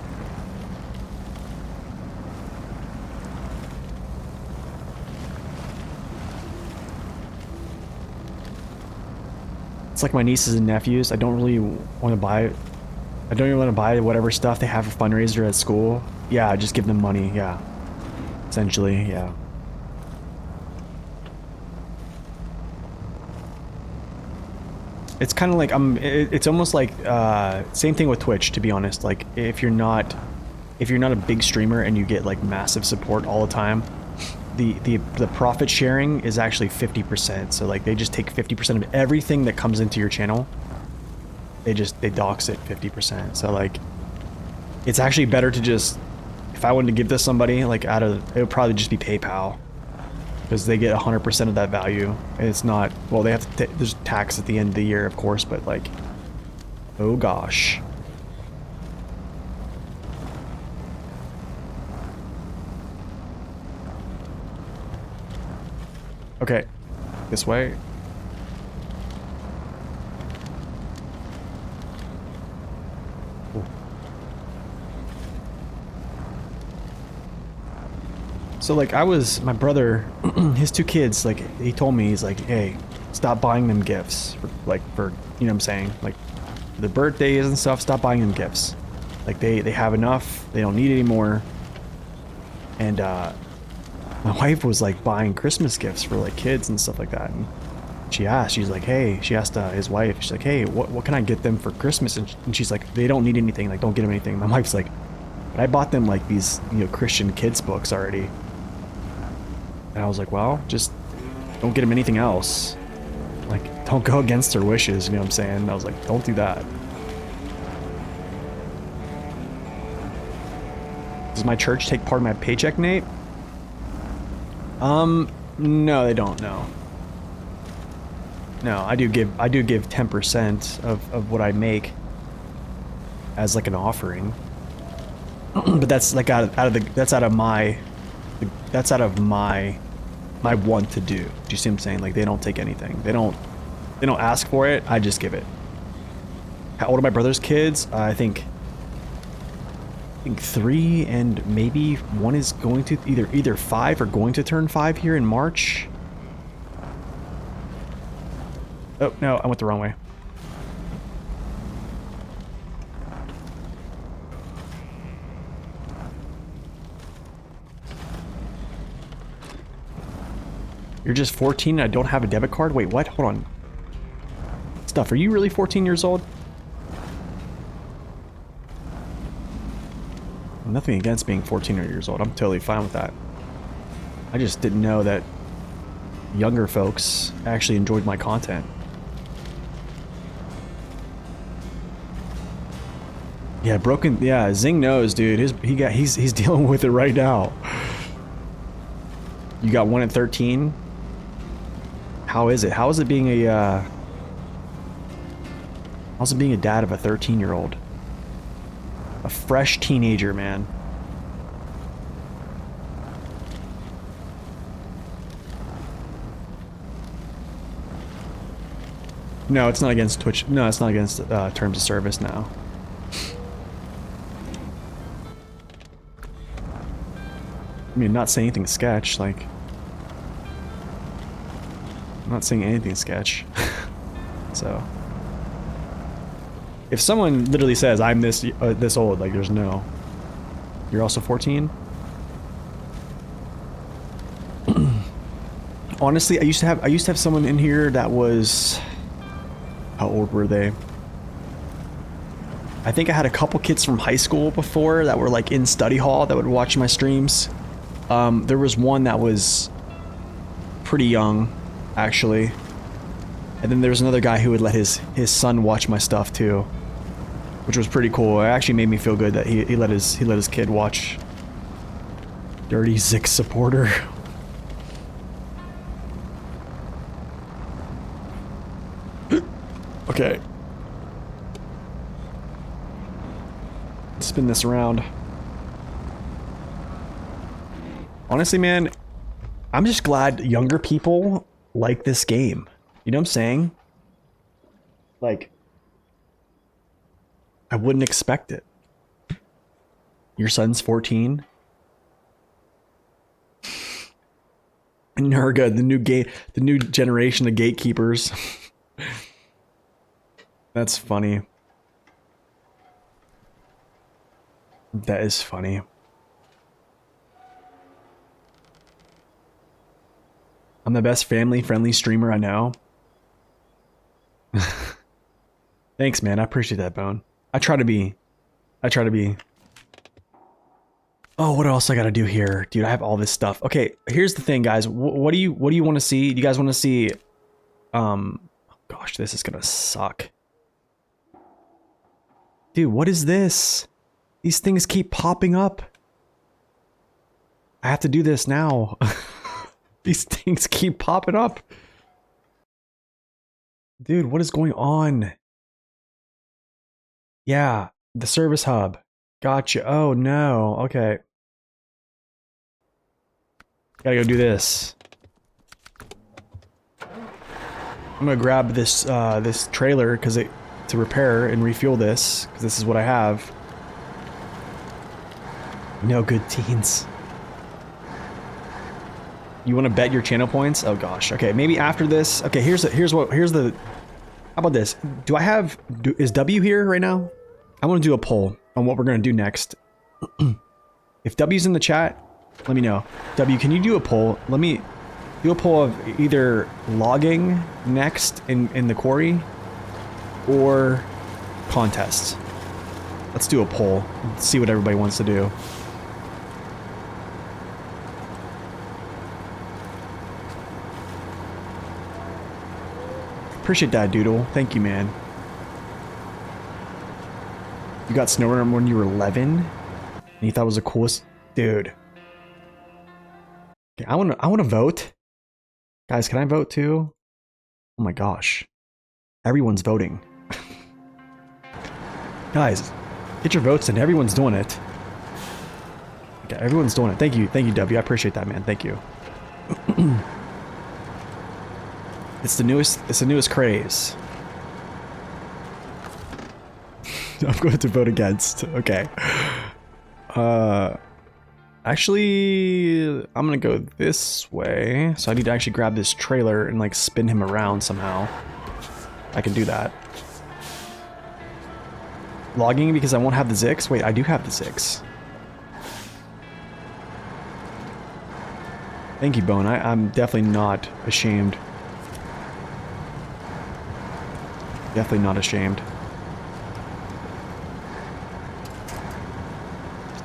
It's like my nieces and nephews. I don't really want to buy it. I don't even want to buy whatever stuff they have for fundraiser at school. Yeah, just give them money, yeah. Essentially, yeah. It's kind of like, it's almost like, same thing with Twitch, to be honest. Like, if you're not a big streamer and you get like massive support all the time, the profit sharing is actually 50%. So like, they just take 50% of everything that comes into your channel. They dox it 50%. So like, it's actually better to just, if I wanted to give this somebody, like it would probably just be PayPal, because they get 100% of that value. And it's not, well, they have to, there's tax at the end of the year, of course, but like, oh gosh. Okay, this way. So like my brother, his two kids, like he told me, he's like, hey, stop buying them gifts for, you know what I'm saying? Like the birthdays and stuff, stop buying them gifts. Like they have enough, they don't need any more. And my wife was like buying Christmas gifts for like kids and stuff like that. And she asked his wife, she's like, hey, what can I get them for Christmas? And she's like, they don't need anything, like don't get them anything. My wife's like, but I bought them like these, you know, Christian kids books already. And I was like, well, just don't get them anything else. Like, don't go against their wishes, you know what I'm saying? And I was like, don't do that. Does my church take part of my paycheck, Nate? No, they don't, no. No, I do give 10% of what I make as like an offering. But that's like that's out of my want to do. Do you see what I'm saying? Like they don't take anything. They don't ask for it. I just give it. How old are my brother's kids? I think 3, and maybe one is going to either 5 or going to turn 5 here in March. Oh no, I went the wrong way. You're just 14 and I don't have a debit card? Wait, what? Hold on. Stuff, are you really 14 years old? Nothing against being 14 years old. I'm totally fine with that. I just didn't know that younger folks actually enjoyed my content. Yeah, broken. Yeah, Zing knows, dude. He's dealing with it right now. You got one at 13. How is it? How is it being a how's it being a dad of a 13-year-old? A fresh teenager, man. No, it's not against Twitch. No, it's not against terms of service now. I mean, not saying anything sketch, like... I'm not saying anything sketch. So... If someone literally says, I'm this old, like, there's no... You're also 14? Honestly, I used to have someone in here that was... How old were they? I think I had a couple kids from high school before that were like in study hall that would watch my streams. There was one that was pretty young, actually. And then there was another guy who would let his son watch my stuff too, which was pretty cool. It actually made me feel good that he let his kid watch. Dirty Zix supporter. Okay. Spin this around. Honestly, man, I'm just glad younger people like this game. You know what I'm saying? Like, I wouldn't expect it. Your son's 14? Nurga, the new generation of gatekeepers. That's funny. That is funny. I'm the best family-friendly streamer I know. Thanks, man. I appreciate that, Bone. I try to be. Oh, what else I gotta do here? Dude, I have all this stuff. Okay, here's the thing, guys. What do you want to see? Do you guys want to see... Gosh, this is gonna suck. Dude, what is this? These things keep popping up. I have to do this now. These things keep popping up. Dude, what is going on? Yeah, the service hub. Gotcha. Oh no. Okay. Gotta go do this. I'm gonna grab this this trailer to repair and refuel this, because this is what I have. No good teens. You want to bet your channel points? Oh gosh. Okay, maybe after this. Okay, here's the. How about this? Is W here right now? I want to do a poll on what we're gonna do next. If W's in the chat, let me know. W, can you do a poll? Let me do a poll of either logging next in the quarry or contests. Let's do a poll and see what everybody wants to do. Appreciate that, Doodle. Thank you, man. You got snowworm when you were 11? And you thought it was the coolest? Dude. Okay, I wanna vote. Guys, can I vote too? Oh my gosh. Everyone's voting. Guys, get your votes in. Everyone's doing it. Okay, everyone's doing it. Thank you, W. I appreciate that, man. Thank you. It's the newest craze. I'm going to vote against. Okay. Actually, I'm gonna go this way. So I need to actually grab this trailer and like spin him around somehow. I can do that. Logging because I won't have the Zix? Wait, I do have the Zix. Thank you, Bone. I'm definitely not ashamed. Definitely not ashamed.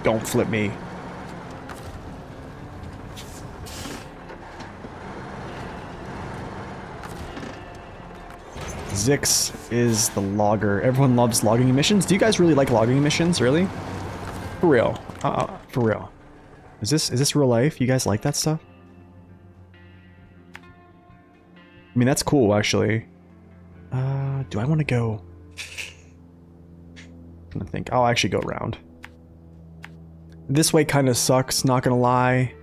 Don't flip me. Zix is the logger. Everyone loves logging emissions. Do you guys really like logging emissions? Really? For real. For real. Is this real life? You guys like that stuff? I mean, that's cool, actually. Do I want to go? I'm gonna think. I'll actually go around. This way kind of sucks, not gonna lie.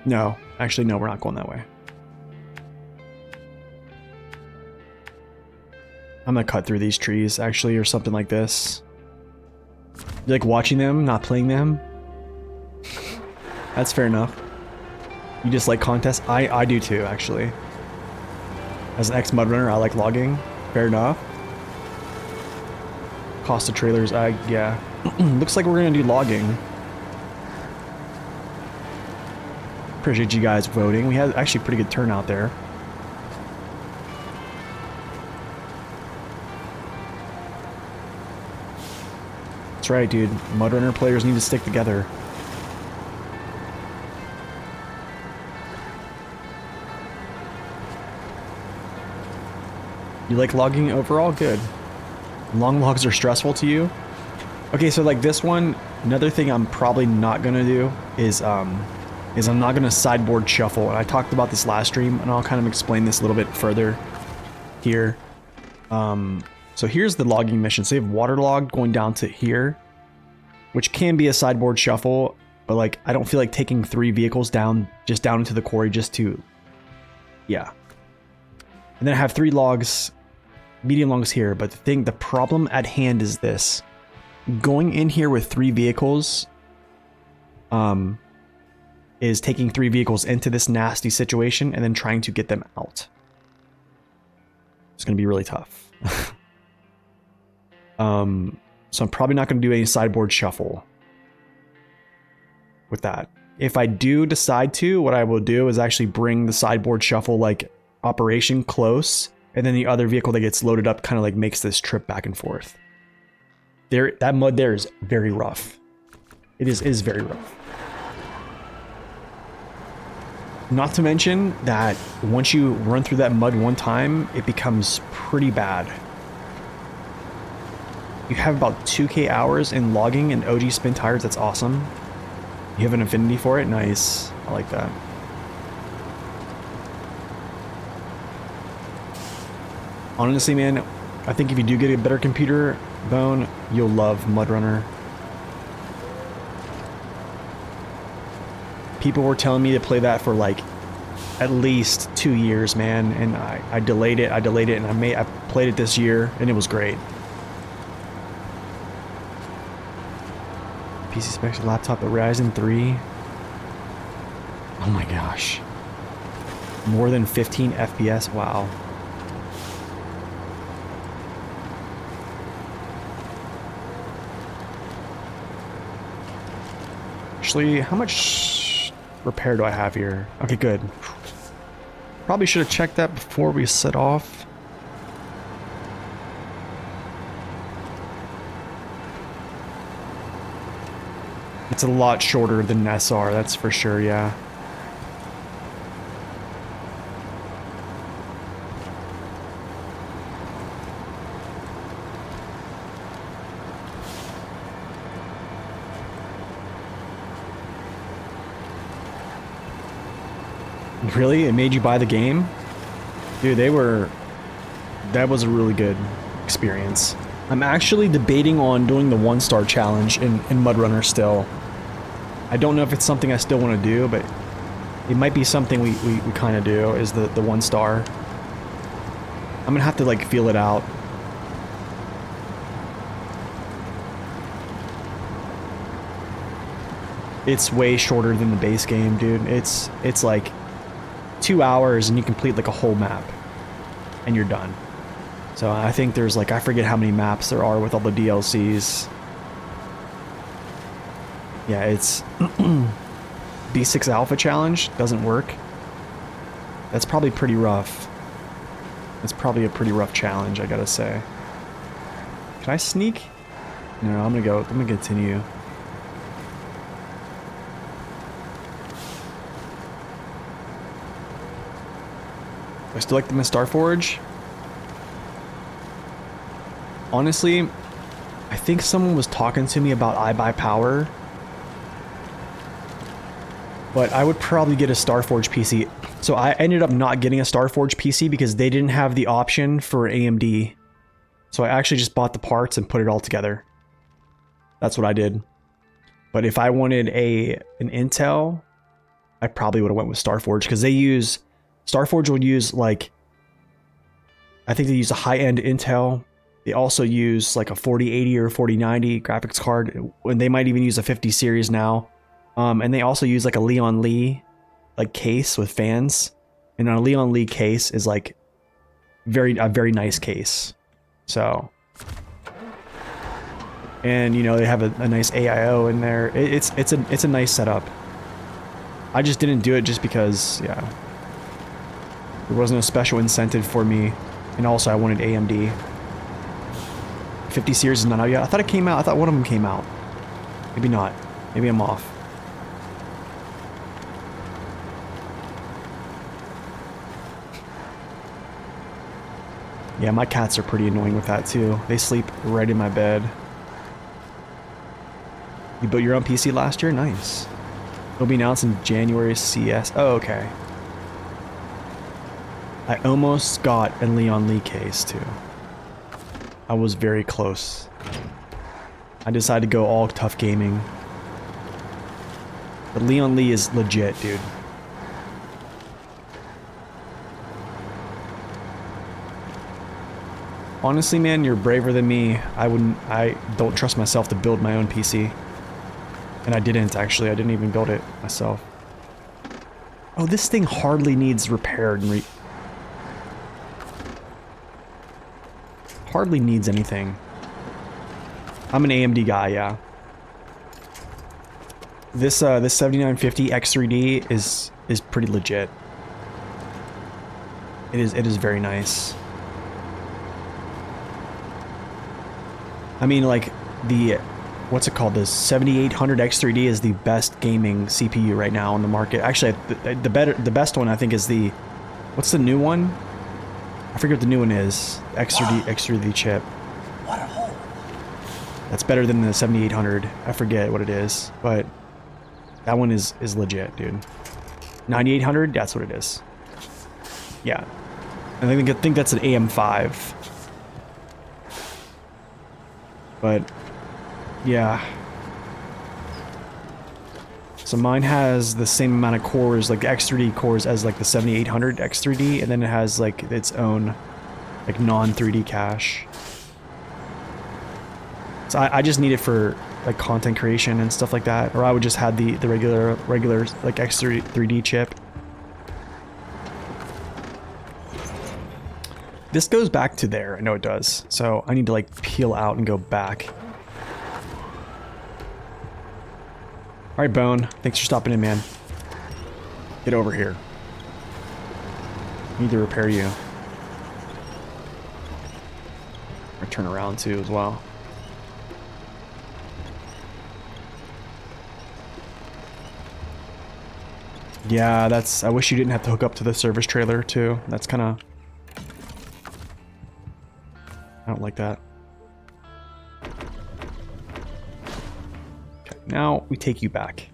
No. Actually, no, we're not going that way. I'm gonna cut through these trees, actually, or something like this. You like watching them, not playing them? That's fair enough. You just like contests? I do too, actually. As an ex-mud runner, I like logging. Fair enough. Cost of trailers, yeah. Looks like we're gonna do logging. Appreciate you guys voting. We had actually pretty good turnout there. That's right, dude. Mud runner players need to stick together. You like logging overall? Good. Long logs are stressful to you? Okay, so like this one, another thing I'm probably not gonna do is I'm not gonna sideboard shuffle. And I talked about this last stream, and I'll kind of explain this a little bit further here. So here's the logging mission. So you have waterlogged going down to here, which can be a sideboard shuffle, but like I don't feel like taking 3 vehicles down into the quarry just to, yeah. And then I have 3 logs, medium logs here, but the problem at hand is this. Going in here with 3 vehicles is taking 3 vehicles into this nasty situation and then trying to get them out. It's going to be really tough. So I'm probably not going to do any sideboard shuffle with that. If I do decide to, what I will do is actually bring the sideboard shuffle like operation close, and then the other vehicle that gets loaded up kind of like makes this trip back and forth. That mud there is very rough. It is very rough. Not to mention that once you run through that mud one time, it becomes pretty bad. You have about 2k hours in logging and OG spin tires. That's awesome. You have an affinity for it? Nice. I like that. Honestly, man, I think if you do get a better computer, Bone, you'll love Mud Runner. People were telling me to play that for like at least 2 years, man, and I delayed it, and I played it this year, and it was great. PC specs laptop, a Ryzen 3. Oh my gosh. More than 15 FPS, wow. Actually, how much repair do I have here? Okay, good. Probably should have checked that before we set off. It's a lot shorter than SR, that's for sure, yeah. Really? It made you buy the game? Dude, that was a really good experience. I'm actually debating on doing the 1-star challenge in Mud Runner still. I don't know if it's something I still want to do, but it might be something we kind of do, is the 1-star. I'm gonna have to like feel it out. It's way shorter than the base game, dude. It's like 2 hours and you complete like a whole map and you're done. So I think there's like, I forget how many maps there are with all the DLCs. Yeah, it's B6 Alpha Challenge doesn't work. That's probably pretty rough. It's probably a pretty rough challenge, I gotta say. Can I sneak? No, I'm gonna continue. I still like them in Starforge. Honestly, I think someone was talking to me about iBuyPower. But I would probably get a Starforge PC. So I ended up not getting a Starforge PC because they didn't have the option for AMD. So I actually just bought the parts and put it all together. That's what I did. But if I wanted an Intel, I probably would have went with Starforge because Starforge would use like, I think they use a high-end Intel. They also use like a 4080 or 4090 graphics card, and they might even use a 50 series now. And they also use like a Leon Lee like case with fans, and a Leon Lee case is like a very nice case. So, and you know they have a nice AIO in there. It's a nice setup. I just didn't do it just because, yeah, there wasn't a special incentive for me, and also I wanted AMD. 50 series is not out yet. I thought it came out. I thought one of them came out. Maybe not. Maybe I'm off. Yeah, my cats are pretty annoying with that too. They sleep right in my bed. You built your own PC last year? Nice. It'll be announced in January CS. Oh, okay. I almost got a Leon Lee case too. I was very close. I decided to go all tough gaming. But Leon Lee is legit, dude. Honestly, man, you're braver than me. I don't trust myself to build my own PC. And I didn't, actually. I didn't even build it myself. Oh, this thing hardly needs repaired and hardly needs anything. I'm an AMD guy, yeah. This 7950 X3D is pretty legit. It is very nice. I mean, like, what's it called? The 7800 X3D is the best gaming CPU right now on the market. Actually, the best one I think is what's the new one? I forget what the new one is. X3D chip. What a hole. That's better than the 7800. I forget what it is, but that one is legit, dude. 9800, that's what it is. Yeah. And I think that's an AM5. But yeah. So mine has the same amount of cores, like the X3D cores, as like the 7800 X3D, and then it has like its own like non-3D cache. So I just need it for like content creation and stuff like that, or I would just have the regular like X3D chip. This goes back to there. I know it does. So I need to like peel out and go back. All right, Bone. Thanks for stopping in, man. Get over here. I need to repair you. Or turn around too as well. Yeah, that's... I wish you didn't have to hook up to the service trailer too. That's kind of... I don't like that. Okay, now we take you back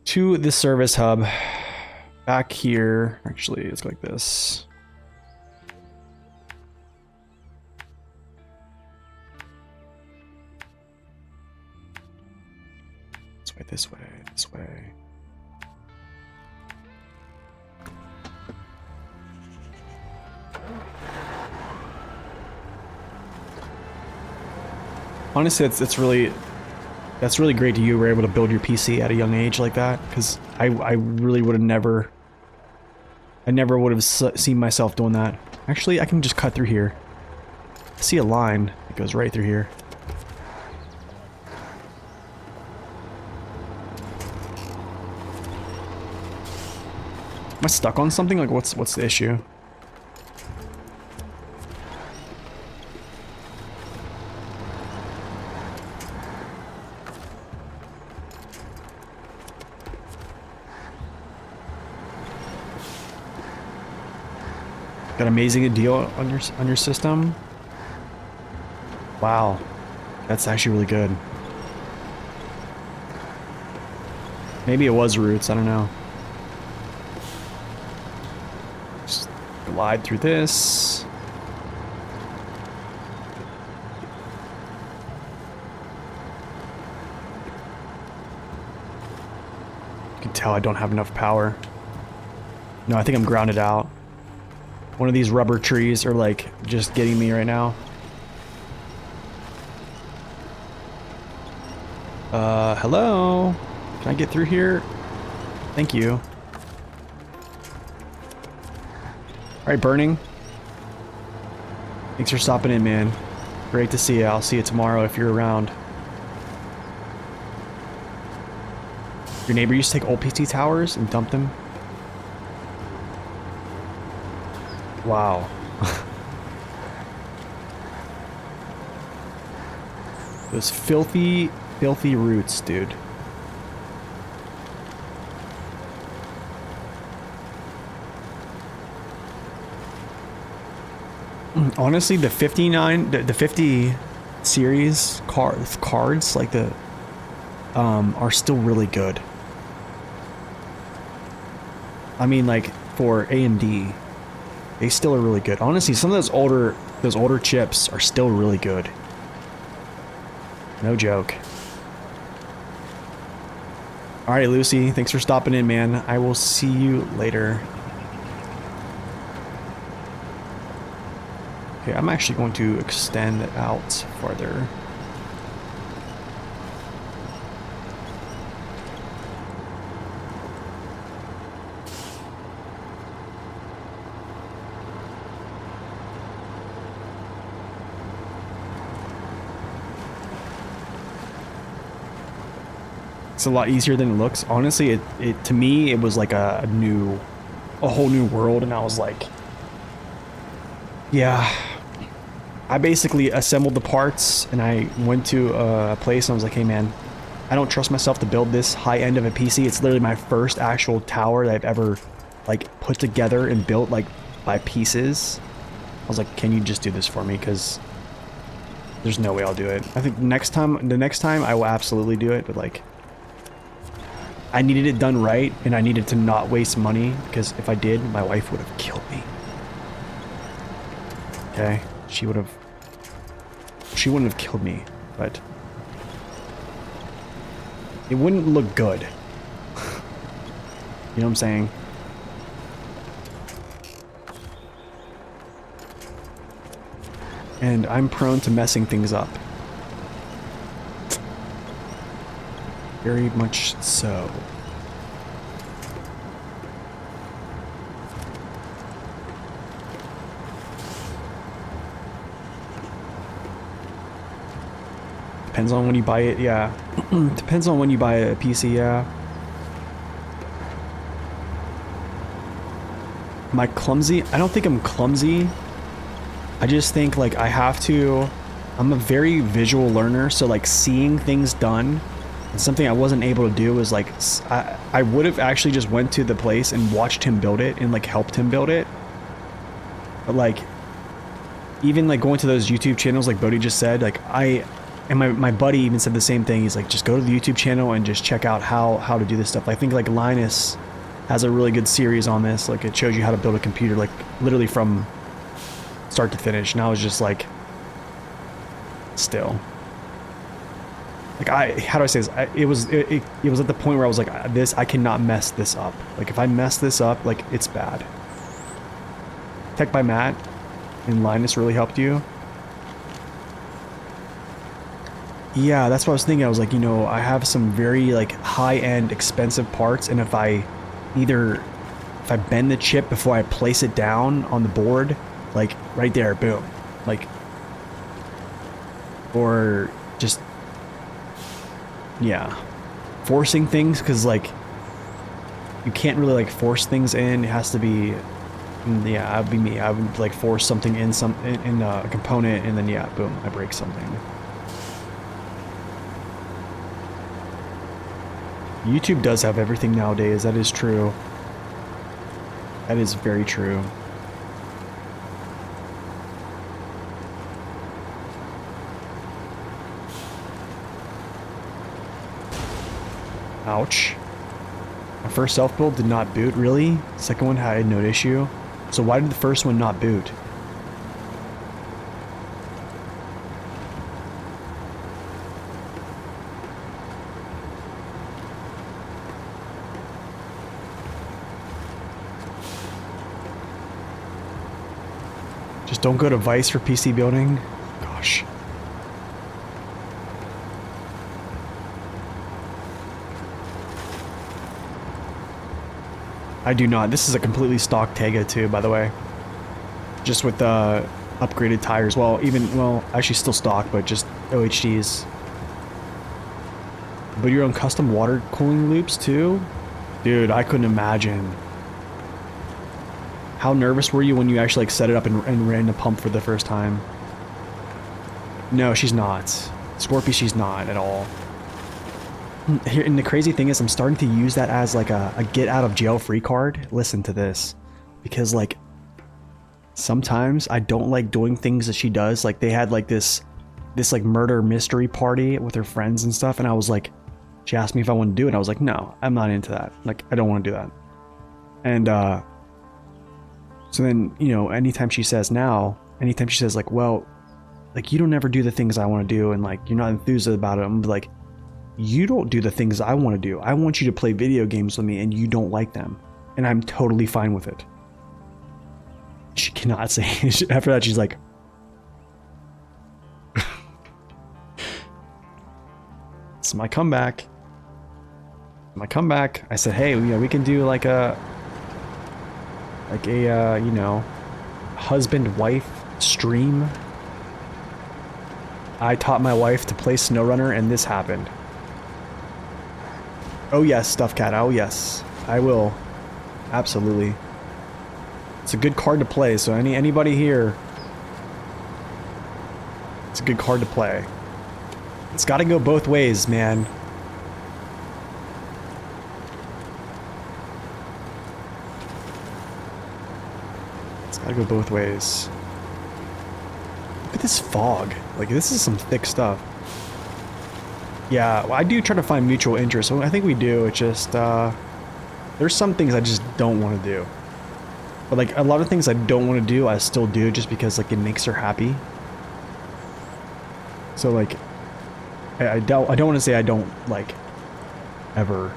to the service hub. Back here. Actually, it's like this. This way, this way. Honestly, it's really... That's really great that you were able to build your PC at a young age like that, because I really would have never... I never would have seen myself doing that. Actually, I can just cut through here. I see a line that goes right through here. Am I stuck on something? Like, what's the issue? Got amazing a deal on your system. Wow, that's actually really good. Maybe it was roots. I don't know. Just glide through this. You can tell I don't have enough power. No, I think I'm grounded out. One of these rubber trees are like just getting me right now. Hello? Can I get through here? Thank you. Alright, Burning. Thanks for stopping in, man. Great to see you. I'll see you tomorrow if you're around. Your neighbor used to take old PT towers and dump them? Wow. Those filthy, filthy roots, dude. Honestly, the 59, the 50 series cards, like the, are still really good. I mean, like, for AMD, they still are really good. Honestly, some of those older chips are still really good. No joke. Alright, Lucy, thanks for stopping in, man. I will see you later. Okay, I'm actually going to extend it out farther. It's a lot easier than it looks. Honestly, it to me, it was like a whole new world, and I was like, yeah. I basically assembled the parts, and I went to a place, and I was like, hey man, I don't trust myself to build this high end of a PC. It's literally my first actual tower that I've ever like put together and built like by pieces. I was like, can you just do this for me? Because there's no way I'll do it. I think the next time I will absolutely do it, but like, I needed it done right, and I needed to not waste money, because if I did, my wife would have killed me. Okay, she wouldn't have killed me, but it wouldn't look good. You know what I'm saying? And I'm prone to messing things up. Very much so. Depends on when you buy it, yeah. Depends on when you buy a PC, yeah. Am I clumsy? I don't think I'm clumsy. I just think like I have to... I'm a very visual learner, so like seeing things done... And something I wasn't able to do was like, I would have actually just went to the place and watched him build it and like helped him build it. But like, even like going to those YouTube channels like Bodhi just said, like and my buddy even said the same thing. He's like, just go to the YouTube channel and just check out how to do this stuff. I think like Linus has a really good series on this. Like it shows you how to build a computer, like literally from start to finish. And I was just like, still. Like how do I say this? It was at the point where I was like, I cannot mess this up. Like if I mess this up, like it's bad. Tech by Matt and Linus really helped you. Yeah, that's what I was thinking. I was like, you know, I have some very like high-end expensive parts, and if I bend the chip before I place it down on the board, like right there, boom. Like, or just, yeah, forcing things, because like you can't really like force things in. It has to be, yeah, that'd be me. I would like force something in in a component, and then yeah, boom, I break something. YouTube does have everything nowadays. That is true. That is very true. Ouch. My first self-build did not boot, really? Second one had no issue. So why did the first one not boot? Just don't go to Vice for PC building? Gosh. I do not. This is a completely stock Tega too, by the way. Just with the upgraded tires. Well, actually still stock, but just OHDs. But your own custom water cooling loops too? Dude, I couldn't imagine. How nervous were you when you actually like set it up and ran the pump for the first time? No, she's not. Scorpy, she's not at all. And the crazy thing is I'm starting to use that as like a get out of jail free card. Listen to this. Because like sometimes I don't like doing things that she does. Like they had like this like murder mystery party with her friends and stuff, and I was like, she asked me if I want to do it, and I was like, no, I'm not into that. Like I don't want to do that. And so then, you know, anytime she says like, well, like you don't ever do the things I want to do, and like you're not enthused about it, I'm like, you don't do the things I want to do. I want you to play video games with me, and you don't like them, and I'm totally fine with it. She cannot say. After that, she's like, it's my comeback. I said, hey, you know, we can do like a you know, husband-wife stream. I taught my wife to play SnowRunner, and this happened. Oh yes, Stuff Cat. Oh yes, I will. Absolutely. It's a good card to play. So anybody here, it's a good card to play. It's got to go both ways, man. It's got to go both ways. Look at this fog. Like this is some thick stuff. Yeah, well, I do try to find mutual interest. So I think we do. It's just, there's some things I just don't want to do. But like a lot of things I don't want to do, I still do just because like it makes her happy. So like, I don't want to say I don't like ever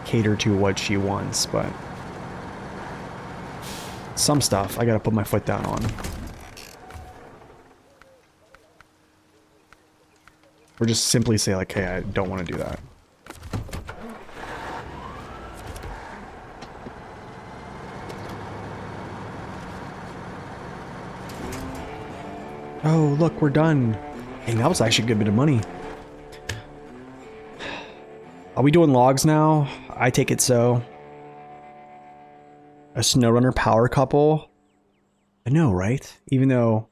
cater to what she wants, but some stuff I gotta put my foot down on. Or just simply say like, hey, I don't want to do that. Oh, look, we're done. Hey, that was actually a good bit of money. Are we doing logs now? I take it so. A SnowRunner power couple? I know, right? Even though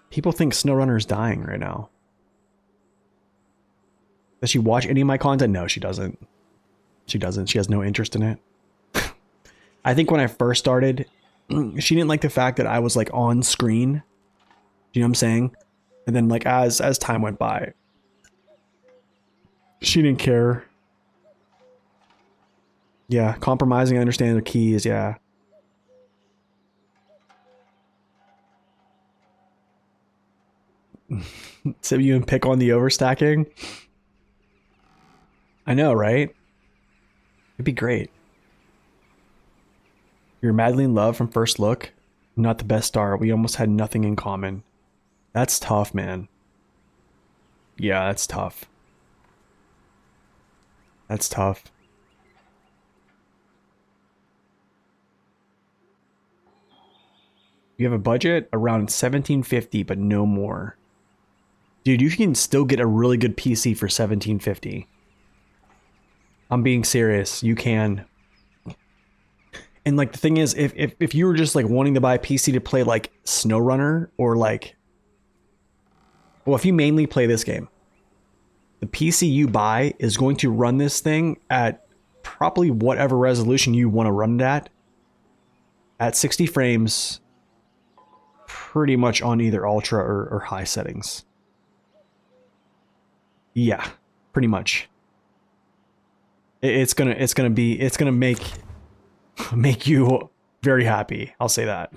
people think SnowRunner is dying right now. Does she watch any of my content? No, she doesn't. She doesn't. She has no interest in it. I think when I first started, she didn't like the fact that I was like on screen. Do you know what I'm saying? And then like as time went by, she didn't care. Yeah, compromising, I understand the keys, yeah. So you can pick on the overstacking? I know, right? It'd be great. You're madly in love from first look. Not the best star. We almost had nothing in common. That's tough, man. Yeah, that's tough. That's tough. You have a budget around 1750, but no more. Dude, you can still get a really good PC for 1750. I'm being serious. You can. And like the thing is, if you were just like wanting to buy a PC to play like SnowRunner or like, well, if you mainly play this game, the PC you buy is going to run this thing at probably whatever resolution you want to run it at 60 frames, pretty much on either ultra or high settings. Yeah, pretty much. It's gonna make you very happy. I'll say that.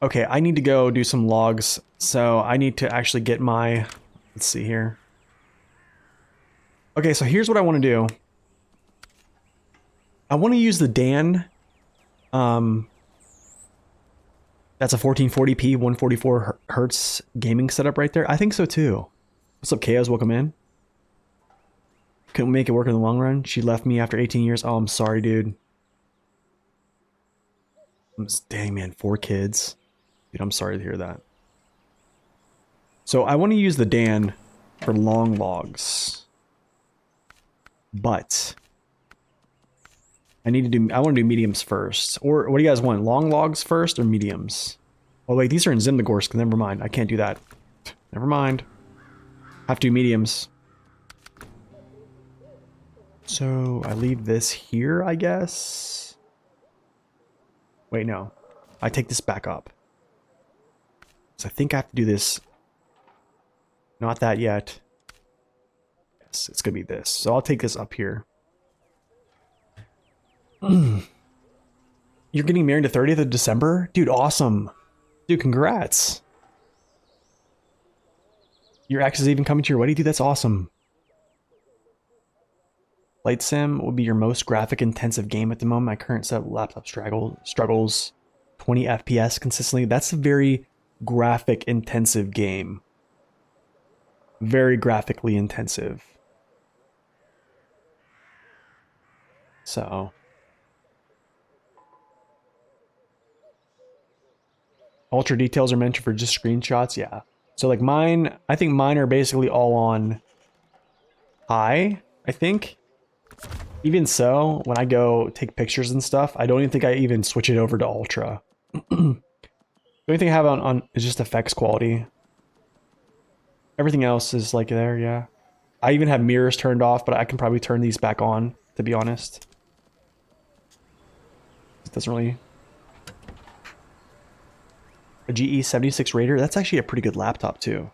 Okay, I need to go do some logs, so I need to actually get my, let's see here. Okay, so here's what I want to do. I want to use the Dan. That's a 1440p, 144 hertz gaming setup right there. I think so too. What's up, Chaos? Welcome in. Couldn't make it work in the long run. She left me after 18 years. Oh, I'm sorry, dude. Dang, man, 4 kids. Dude, I'm sorry to hear that. So I want to use the Dan for long logs. But I want to do mediums first. Or what do you guys want? Long logs first or mediums? Oh wait, these are in Zimnegorsk. Never mind. I can't do that. Never mind. Have to do mediums. So I leave this here, I guess. Wait, no. I take this back up. So I think I have to do this. Not that yet. Yes, it's gonna be this. So I'll take this up here. You're getting married the 30th of December? Dude, awesome. Dude, congrats. Your ex is even coming to your wedding? Dude, that's awesome. Flight Sim would be your most graphic intensive game at the moment. My current set of laptop struggles 20 FPS consistently. That's a very graphic intensive game. Very graphically intensive. So ultra details are meant for just screenshots, yeah. So like mine, I think mine are basically all on high, I think. Even so, when I go take pictures and stuff, I don't even think I even switch it over to ultra. The only thing I have on is just effects quality. Everything else is like there, yeah. I even have mirrors turned off, but I can probably turn these back on, to be honest. It doesn't really... A GE 76 Raider? That's actually a pretty good laptop, too.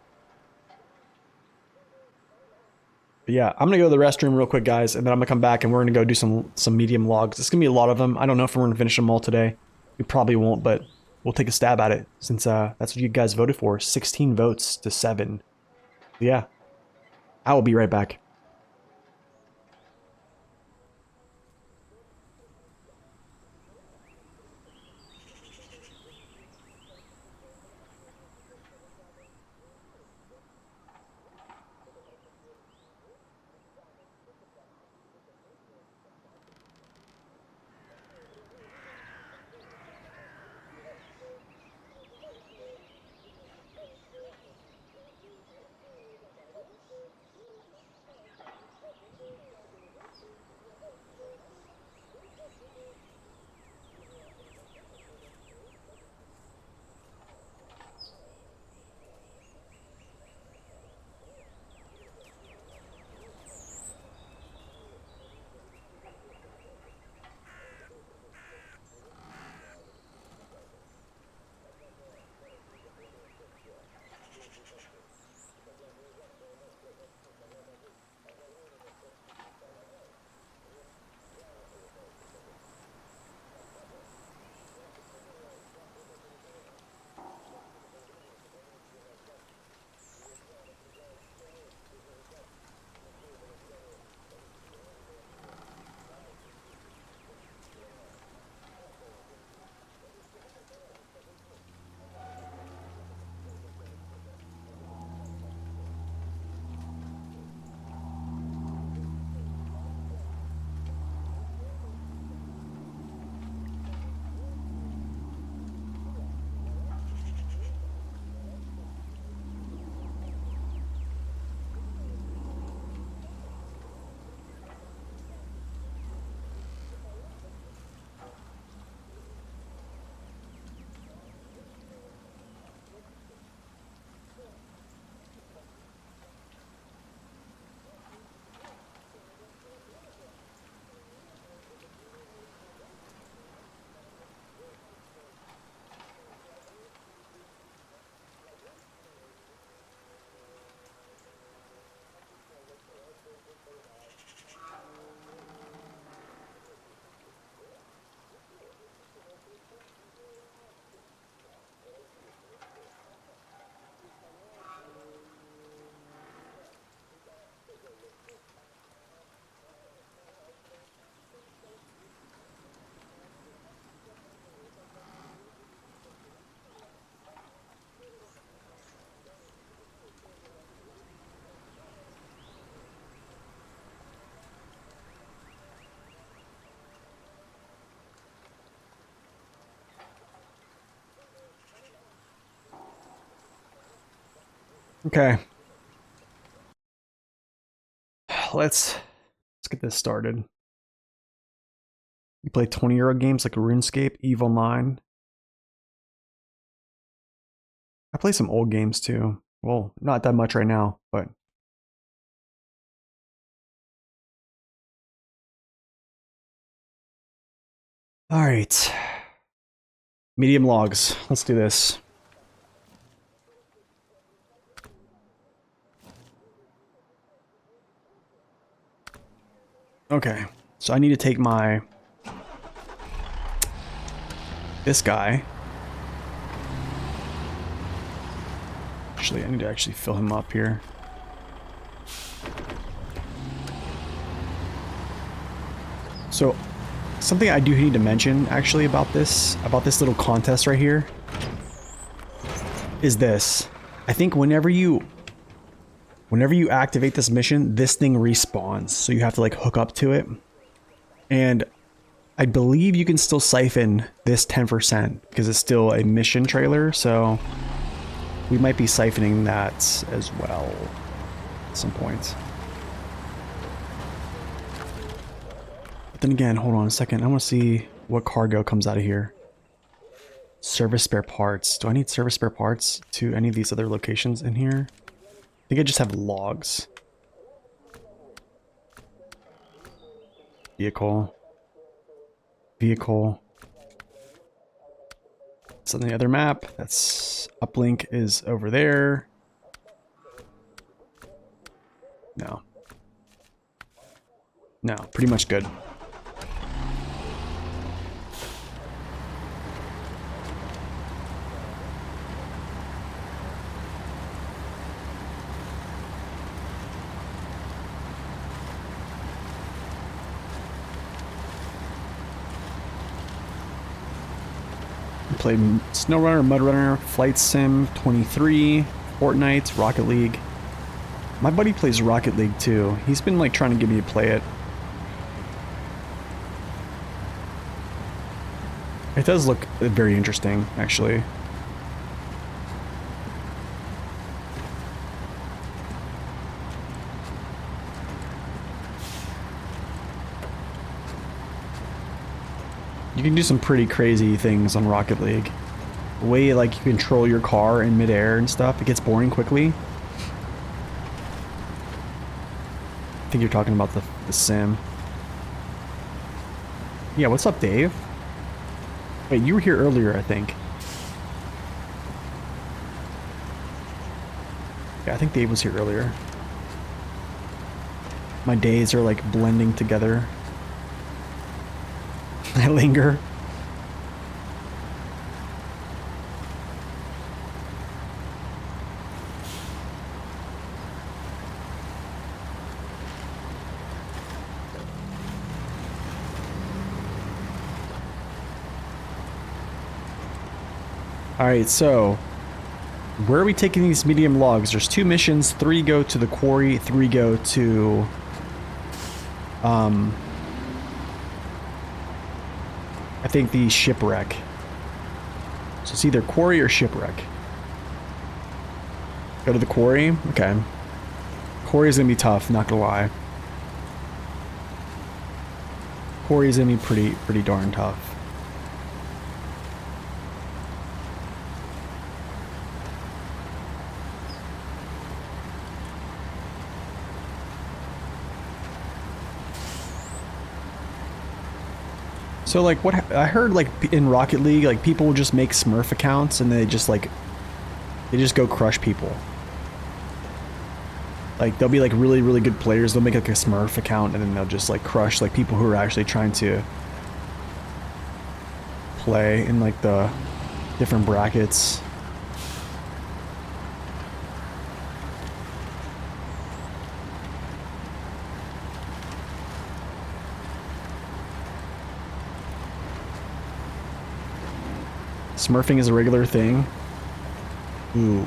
But yeah, I'm gonna go to the restroom real quick, guys, and then I'm gonna come back and we're gonna go do some medium logs. It's gonna be a lot of them. I don't know if we're gonna finish them all today. We probably won't, but we'll take a stab at it since that's what you guys voted for. 16 votes to 7. Yeah, I will be right back. Okay. Let's get this started. You play 20-year-old games like RuneScape, EVE Online. I play some old games too. Well, not that much right now, but all right. Medium logs. Let's do this. Okay. So I need to take this guy. Actually, I need to actually fill him up here. So something I do need to mention actually about this little contest right here is this. I think whenever you activate this mission, this thing respawns. So you have to like hook up to it. And I believe you can still siphon this 10% because it's still a mission trailer. So we might be siphoning that as well at some point. But then again, hold on a second. I want to see what cargo comes out of here. Service spare parts. Do I need service spare parts to any of these other locations in here? I think I just have logs. Vehicle. Vehicle. So on the other map, that's uplink is over there. No. No, pretty much good. Played SnowRunner, MudRunner, Flight Sim 23, Fortnite, Rocket League. My buddy plays Rocket League too. He's been like trying to get me to play it. It does look very interesting, actually. You can do some pretty crazy things on Rocket League. The way like you control your car in midair and stuff, it gets boring quickly. I think you're talking about the sim. Yeah, what's up, Dave? Wait, you were here earlier, I think. Yeah, I think Dave was here earlier. My days are like blending together. I linger. Alright, so where are we taking these medium logs? There's 2 missions, 3 go to the quarry, 3 go to I think the shipwreck. So it's either quarry or shipwreck. Go to the quarry? Okay. Quarry is gonna be tough, not gonna lie. Quarry is gonna be pretty darn tough. So like what I heard like in Rocket League, like people will just make Smurf accounts and they just go crush people. Like they'll be like really good players, they'll make like a Smurf account and then they'll just like crush like people who are actually trying to play in like the different brackets. Smurfing is a regular thing. Ooh.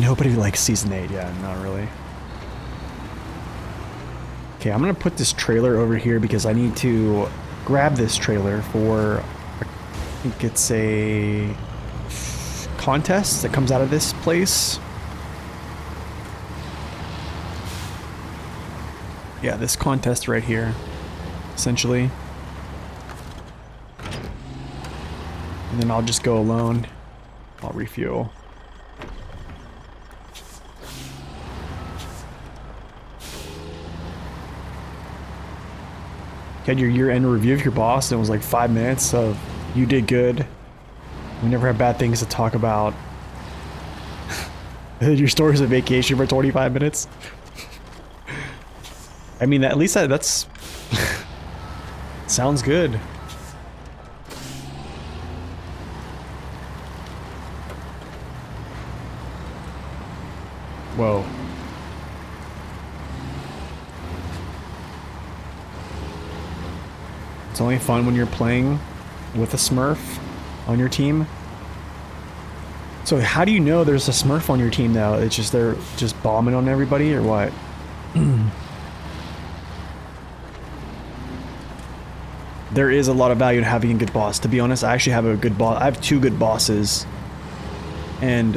Nobody likes Season 8, yeah, not really. Okay, I'm gonna put this trailer over here because I need to grab this trailer for think it's a contest that comes out of this place. Yeah, this contest right here, essentially. And then I'll just go alone. I'll refuel. You had your year-end review of your boss, and it was like 5 minutes, so you did good. We never have bad things to talk about. Your story's a vacation for 25 minutes. I mean, at least that's sounds good. Whoa. It's only fun when you're playing with a Smurf on your team. So how do you know there's a Smurf on your team though? It's just they're just bombing on everybody or what? There is a lot of value in having a good boss. To be honest, I actually have a good boss. I have 2 good bosses. And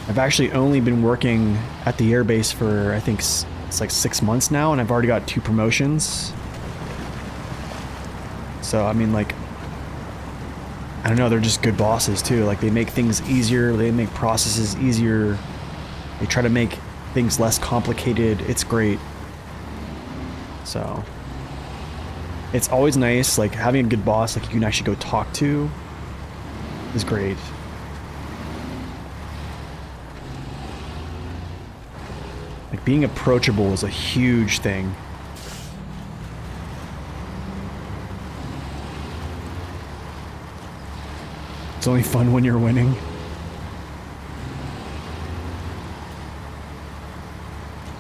I've actually only been working at the airbase for, I think it's like 6 months now, and I've already got 2 promotions. So, I mean, like, I don't know, they're just good bosses too. Like, they make things easier, they make processes easier. They try to make things less complicated. It's great. So, it's always nice, like, having a good boss, like, you can actually go talk to is great. Like, being approachable is a huge thing. It's only fun when you're winning.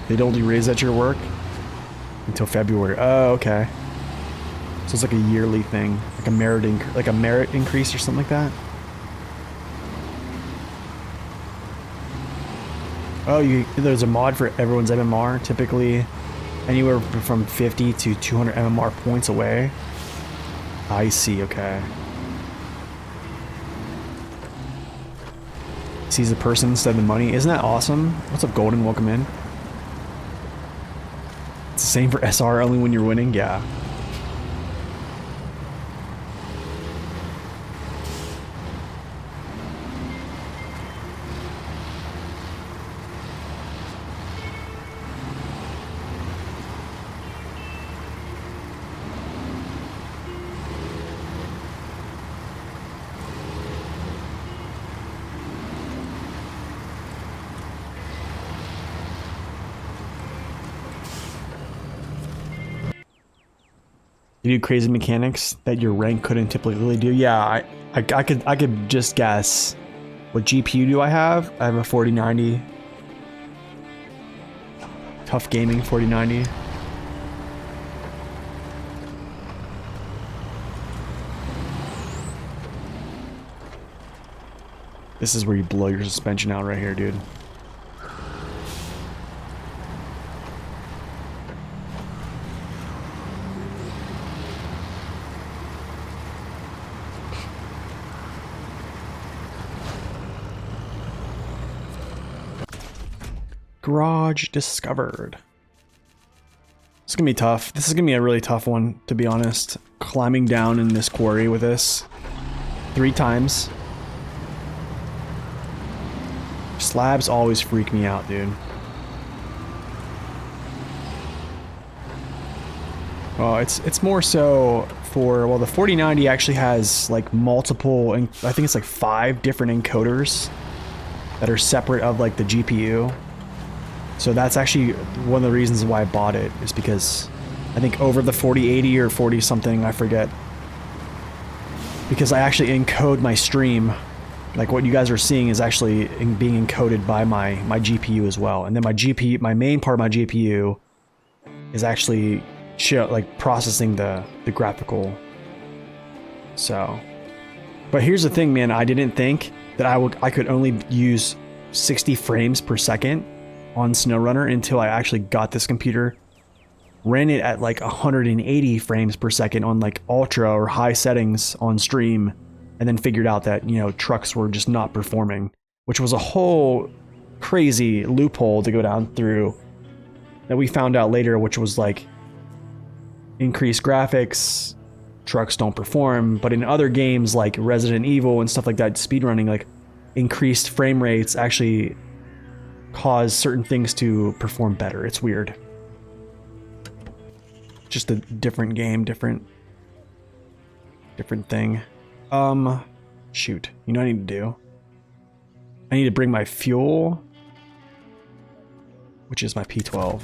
They'd only raise at your work until February. Oh, okay. So it's like a yearly thing, like a merit increase or something like that. Oh, there's a mod for everyone's MMR, typically anywhere from 50 to 200 MMR points away. I see, okay. Sees the person instead of the money. Isn't that awesome? What's up, Golden? Welcome in. It's the same for SR, only when you're winning? Yeah. You do crazy mechanics that your rank couldn't typically do. Yeah, I could just guess. What GPU do I have? I have a 4090. Tough Gaming 4090. This is where you blow your suspension out right here, dude. Garage discovered. It's gonna be tough. This is gonna be a really tough one, to be honest. Climbing down in this quarry with this 3 times. Slabs always freak me out, dude. Well, it's more so for, well, the 4090 actually has like multiple, and I think it's like 5 different encoders that are separate of like the GPU. So that's actually one of the reasons why I bought it, is because I think over the 4080 or 40 something, I forget. Because I actually encode my stream. Like what you guys are seeing is actually being encoded by my GPU as well. And then my main part of my GPU is actually like processing the graphical. So, but here's the thing, man, I didn't think that I could only use 60 frames per second on SnowRunner until I actually got this computer ran it at like 180 frames per second on like ultra or high settings on stream, and then figured out that, you know, trucks were just not performing, which was a whole crazy loophole to go down through that we found out later, which was like increased graphics, trucks don't perform. But in other games like Resident Evil and stuff like that, speedrunning, like increased frame rates actually cause certain things to perform better. It's weird. Just a different game, different thing. Shoot. You know what I need to do? I need to bring my fuel, which is my P12.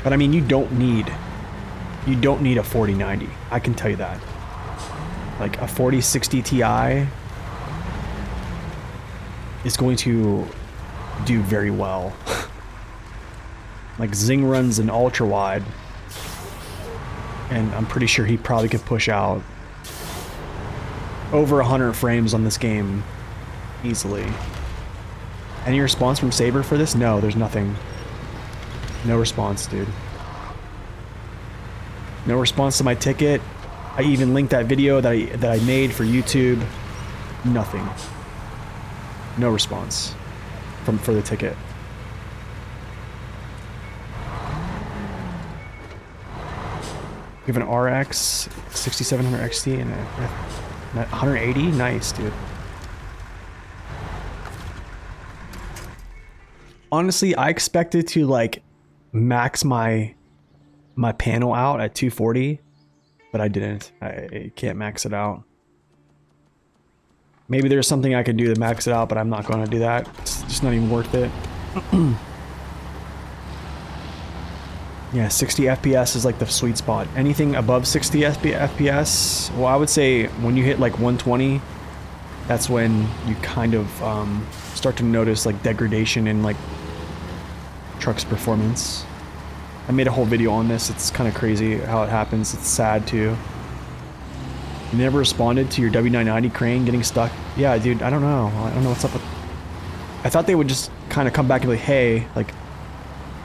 But I mean, you don't need a 4090. I can tell you that. Like a 4060 Ti is going to do very well. Like Zing runs an ultra wide, and I'm pretty sure he probably could push out over 100 frames on this game easily. Any response from Saber for this? No, there's nothing. No response, dude. No response to my ticket. I even linked that video that I made for YouTube. Nothing. No response for the ticket. We have an RX 6700 XT and a 180. Nice, dude. Honestly, I expected to like max my panel out at 240, but I didn't. I can't max it out. Maybe there's something I could do to max it out, but I'm not going to do that. It's just not even worth it. Yeah, 60 FPS is like the sweet spot. Anything above 60 FPS, well, I would say when you hit like 120, that's when you kind of start to notice like degradation in like truck's performance. I made a whole video on this. It's kind of crazy how it happens. It's sad too. You never responded to your W990 crane getting stuck? Yeah, dude, I don't know. I don't know what's up with... I thought they would just kind of come back and be like, hey, like,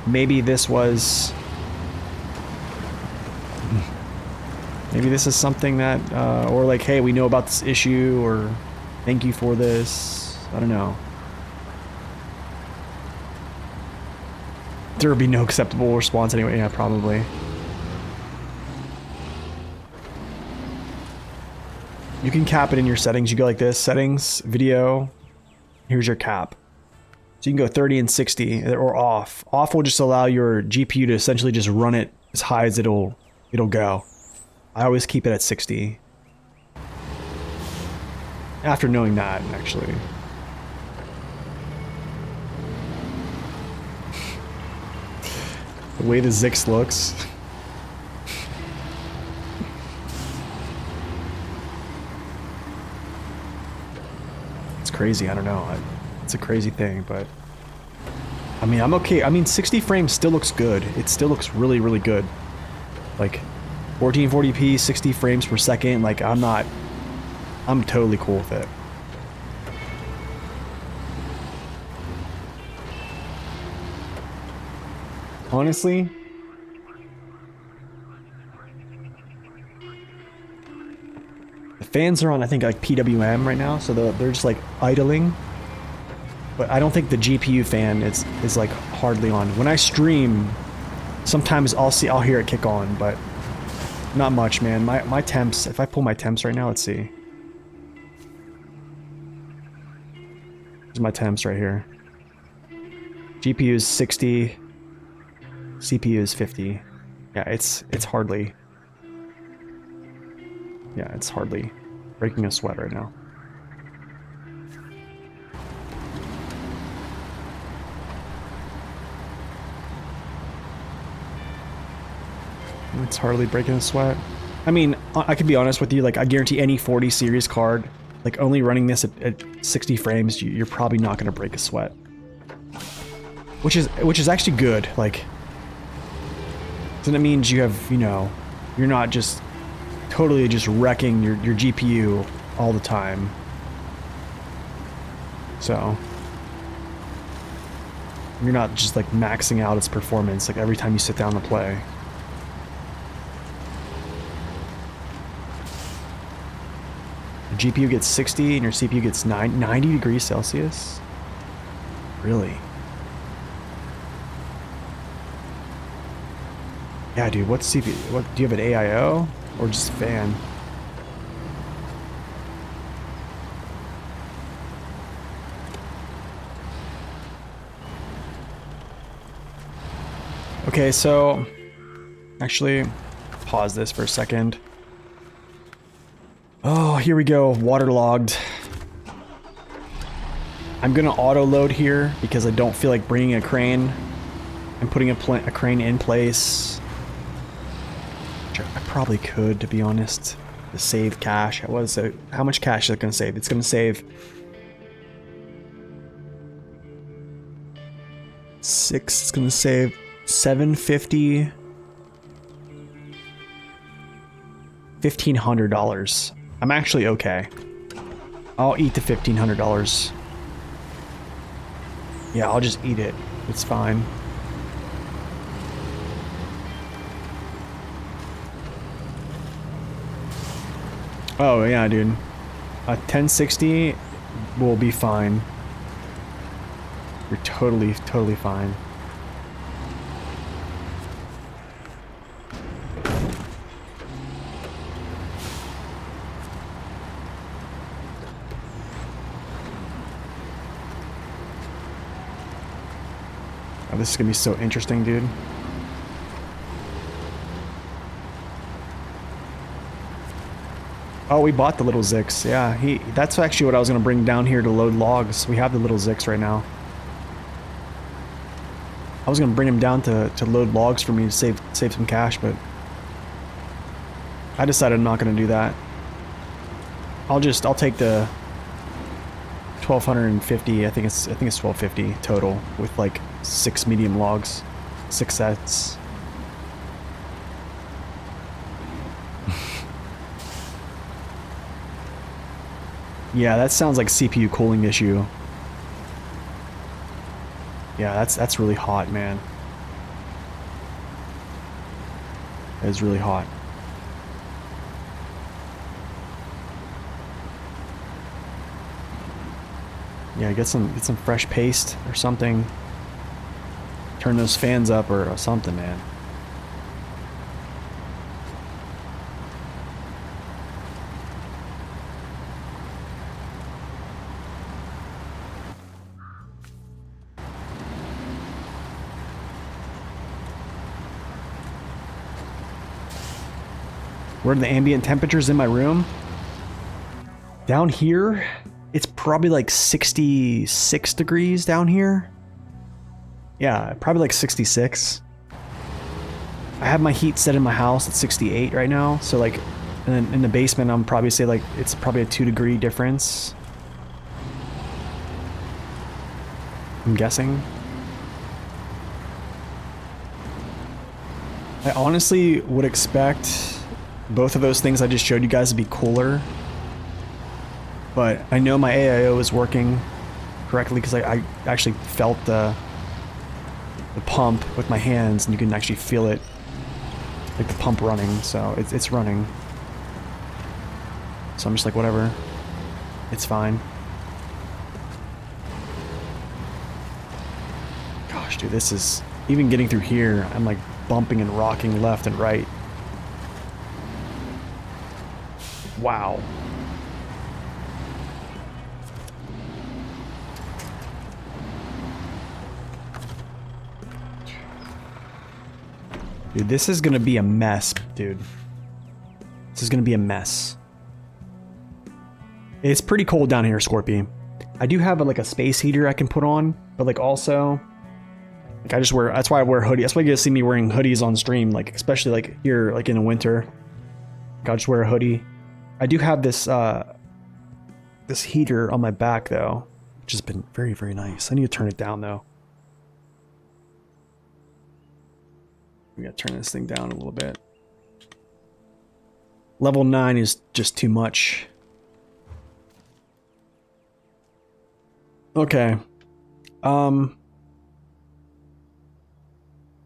maybe this was... Maybe this is something that, or like, hey, we know about this issue, or thank you for this. I don't know. There would be no acceptable response anyway. Yeah, probably. You can cap it in your settings. You go like this, settings, video, here's your cap. So you can go 30 and 60 or off. Off will just allow your GPU to essentially just run it as high as it'll go. I always keep it at 60. After knowing that, actually. The way the Zix looks. It's crazy, I don't know. It's a crazy thing, but... I mean, I'm okay. I mean, 60 frames still looks good. It still looks really, really good. Like, 1440p, 60 frames per second, like, I'm totally cool with it. Honestly, the fans are on, I think, like PWM right now, so they're just like idling. But I don't think the GPU fan is like hardly on. When I stream, sometimes I'll hear it kick on, but not much, man. My temps, if I pull my temps right now, let's see. Here's my temps right here. GPU is 60. CPU is 50. Yeah, it's hardly... Yeah, it's hardly breaking a sweat right now. It's hardly breaking a sweat. I mean, I could be honest with you, like, I guarantee any 40 series card, like, only running this at 60 frames, you're probably not going to break a sweat. Which is actually good, like... Then it means you have, you know, you're not just totally just wrecking your GPU all the time. So you're not just like maxing out its performance like every time you sit down to play. Your GPU gets 60 and your CPU gets 90 degrees Celsius? Really? Yeah, dude, what's CPU? What do you have, an AIO or just a fan? Okay, so actually pause this for a second. Oh, here we go, waterlogged. I'm gonna auto load here because I don't feel like bringing a crane and putting a crane in place. I probably could, to be honest, to save cash. How much cash is it gonna save? It's gonna save 6. It's gonna save 750, $1,500. I'm actually okay. I'll eat the $1,500. Yeah, I'll just eat it. It's fine. Oh yeah, dude. A 1060 will be fine. You're totally fine. Oh, this is gonna be so interesting, dude. Oh, we bought the little Zix. Yeah, that's actually what I was gonna bring down here to load logs. We have the little Zix right now. I was gonna bring him down to load logs for me to save some cash, but I decided I'm not gonna do that. I'll take the 1,250. I think it's 1,250 total with like 6 medium logs, 6 sets. Yeah, that sounds like CPU cooling issue. Yeah, that's really hot, man. That is really hot. Yeah, get some fresh paste or something. Turn those fans up or something, man. What are the ambient temperatures in my room? Down here, it's probably like 66 degrees down here. Yeah, probably like 66. I have my heat set in my house at 68 right now. So like, and then in the basement, I'm probably say like, it's probably a 2-degree difference. I'm guessing. I honestly would expect both of those things I just showed you guys to be cooler. But I know my AIO is working correctly because I actually felt the pump with my hands, and you can actually feel it, like the pump running. So it's running. So I'm just like, whatever, it's fine. Gosh, dude, this is, even getting through here, I'm like bumping and rocking left and right. Wow. Dude, this is gonna be a mess, dude. This is gonna be a mess. It's pretty cold down here, Scorpy. I do have like a space heater I can put on, but like also, like I just wear, that's why I wear hoodie. That's why you guys see me wearing hoodies on stream, like especially like here, like in the winter. Like, I'll just wear a hoodie. I do have this this heater on my back though, which has been very, very nice. I need to turn it down though. We gotta turn this thing down a little bit. Level 9 is just too much. Okay.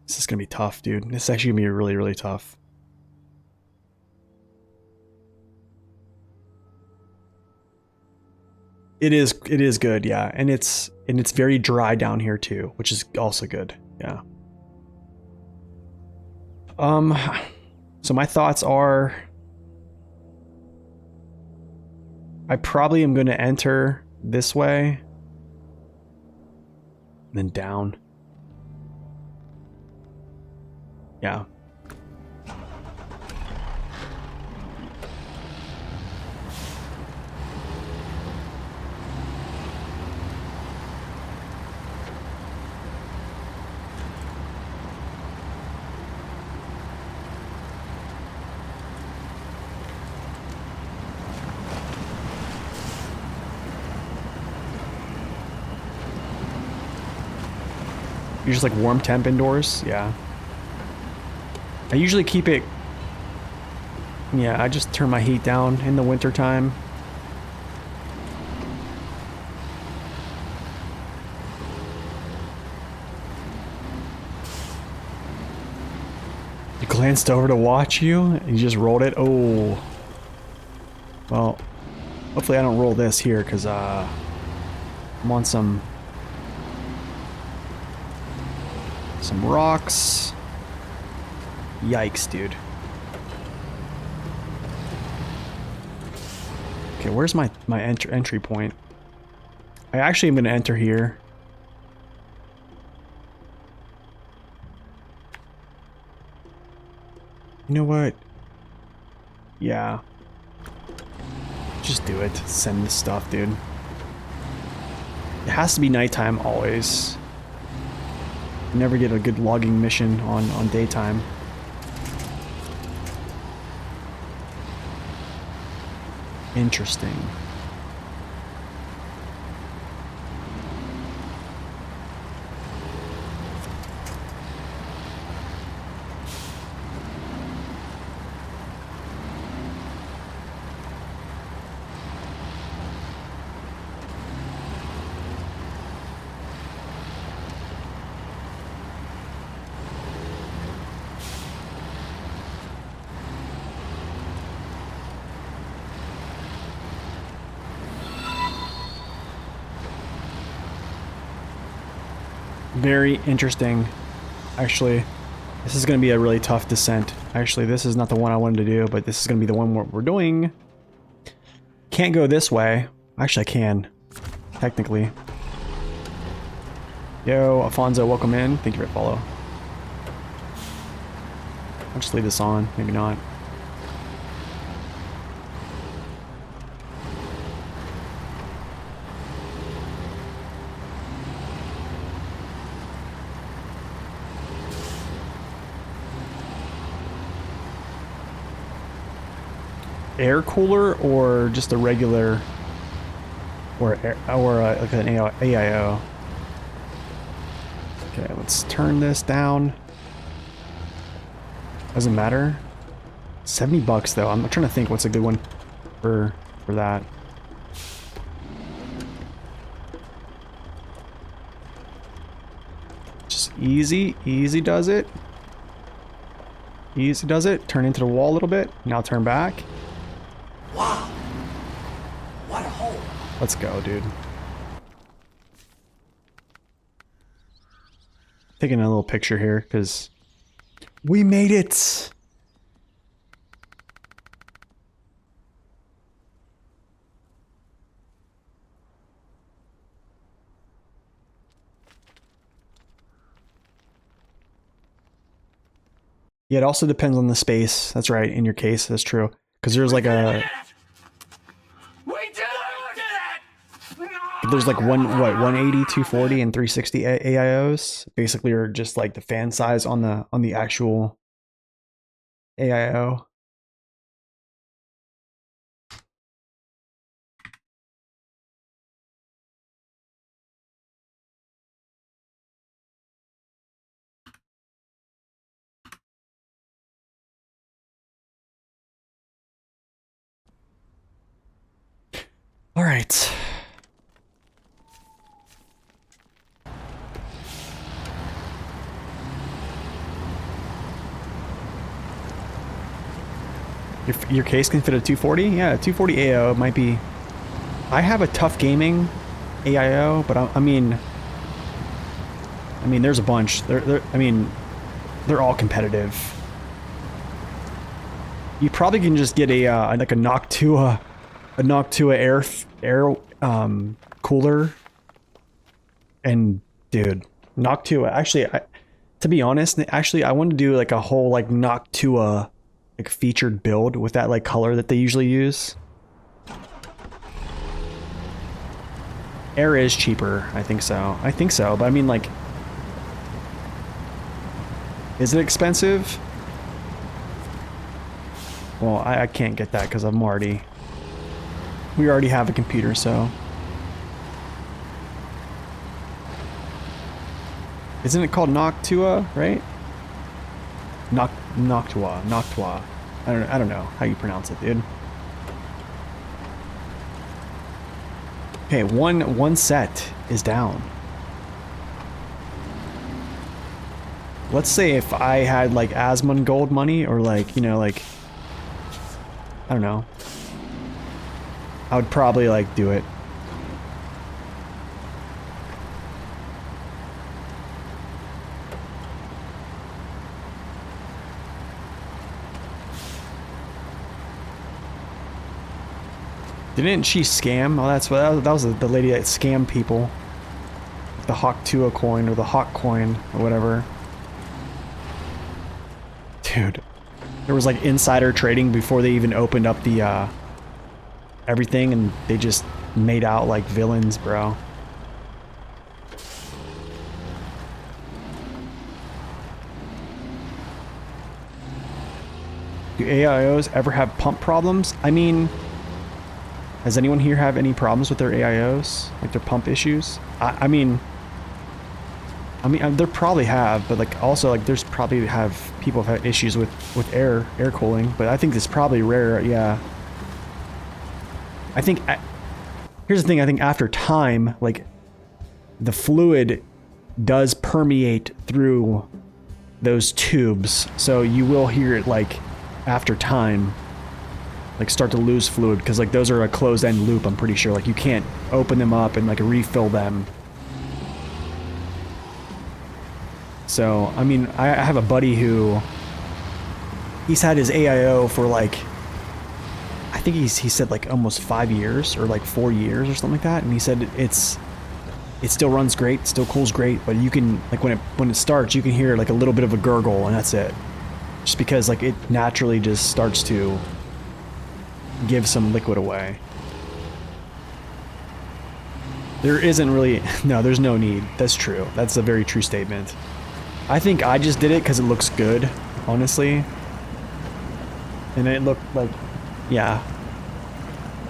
This is gonna be tough, dude. This is actually gonna be really, really tough. It is good, yeah. And it's very dry down here too, which is also good. Yeah. So my thoughts are I probably am going to enter this way and then down. Yeah. You're just like warm temp indoors? Yeah. I usually keep it... Yeah, I just turn my heat down in the winter time. You glanced over to watch you, and you just rolled it? Oh. Well, hopefully I don't roll this here, because I'm on some rocks. Yikes, dude. Okay, where's my entry point? I actually am going to enter here. You know what? Yeah. Just do it. Send this stuff, dude. It has to be nighttime always. You never get a good logging mission on daytime. Interesting. Very interesting. Actually, this is going to be a really tough descent. Actually, this is not the one I wanted to do, but this is going to be the one we're doing. Can't go this way. Actually, I can. Technically. Yo, Alfonso, welcome in. Thank you for the follow. I'll just leave this on. Maybe not. Air cooler or just a regular or like an AIO. Okay, let's turn this down. Doesn't matter. 70 bucks though. I'm trying to think what's a good one for that. Just easy does it. Easy does it. Turn into the wall a little bit. Now turn back. Wow. What a hole. Let's go, dude. Taking a little picture here because we made it. Yeah, it also depends on the space. That's right. In your case, that's true. Because there's like a... There's like 180, 240, and 360 AIOs. Basically, are just like the fan size on the actual AIO. All right. Your case can fit a 240? Yeah, 240 AIO might be... I have a tough gaming AIO, but I mean, there's a bunch. I mean, they're all competitive. You probably can just get a like a Noctua air cooler. And dude, Noctua. Actually, to be honest, I want to do like a whole like Noctua like featured build with that like color that they usually use. Air is cheaper, I think so. But I mean, like, is it expensive? Well, I can't get that because we already have a computer, so. Isn't it called Noctua, right? Noctua. I don't know how you pronounce it, dude. Okay, one set is down. Let's say if I had like Asmongold money or like, you know, like, I don't know. I would probably like do it. Didn't she scam? Oh, that's what that was the lady that scammed people. The Hawk Tua coin or the Hawk coin or whatever. Dude, there was like insider trading before they even opened up the everything, and they just made out like villains, bro. Do AIOs ever have pump problems? I mean, does anyone here have any problems with their AIOs? Like their pump issues? I mean, they probably have, but like also like there's probably people have had issues with air cooling, but I think it's probably rare. Yeah. I think here's the thing. I think after time, like the fluid does permeate through those tubes, so you will hear it like after time. Like start to lose fluid because like those are a closed-end loop. I'm pretty sure like you can't open them up and like refill them. So I mean, I have a buddy who he's had his AIO for like I think he said like almost 5 years or like 4 years or something like that, and he said it still runs great, still cools great, but you can like when it starts you can hear like a little bit of a gurgle and that's it, just because like it naturally just starts to give some liquid away. There isn't really... No, there's no need. That's true. That's a very true statement. I think I just did it because it looks good, honestly. And it looked like... Yeah.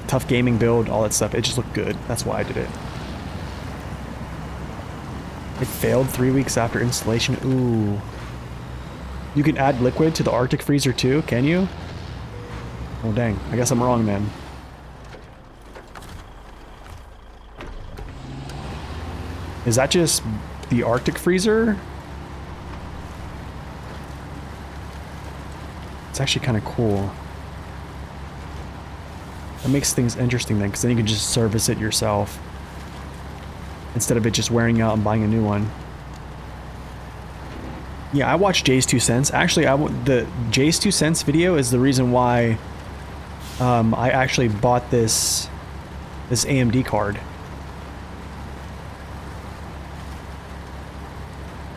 Tough gaming build, all that stuff. It just looked good. That's why I did it. It failed 3 weeks after installation. Ooh. You can add liquid to the Arctic freezer too, can you? Oh dang, I guess I'm wrong then. Is that just the Arctic freezer? It's actually kind of cool. That makes things interesting then, because then you can just service it yourself instead of it just wearing out and buying a new one. Yeah, I watched Jay's 2 cents. Actually, the Jay's 2 cents video is the reason why I actually bought this AMD card.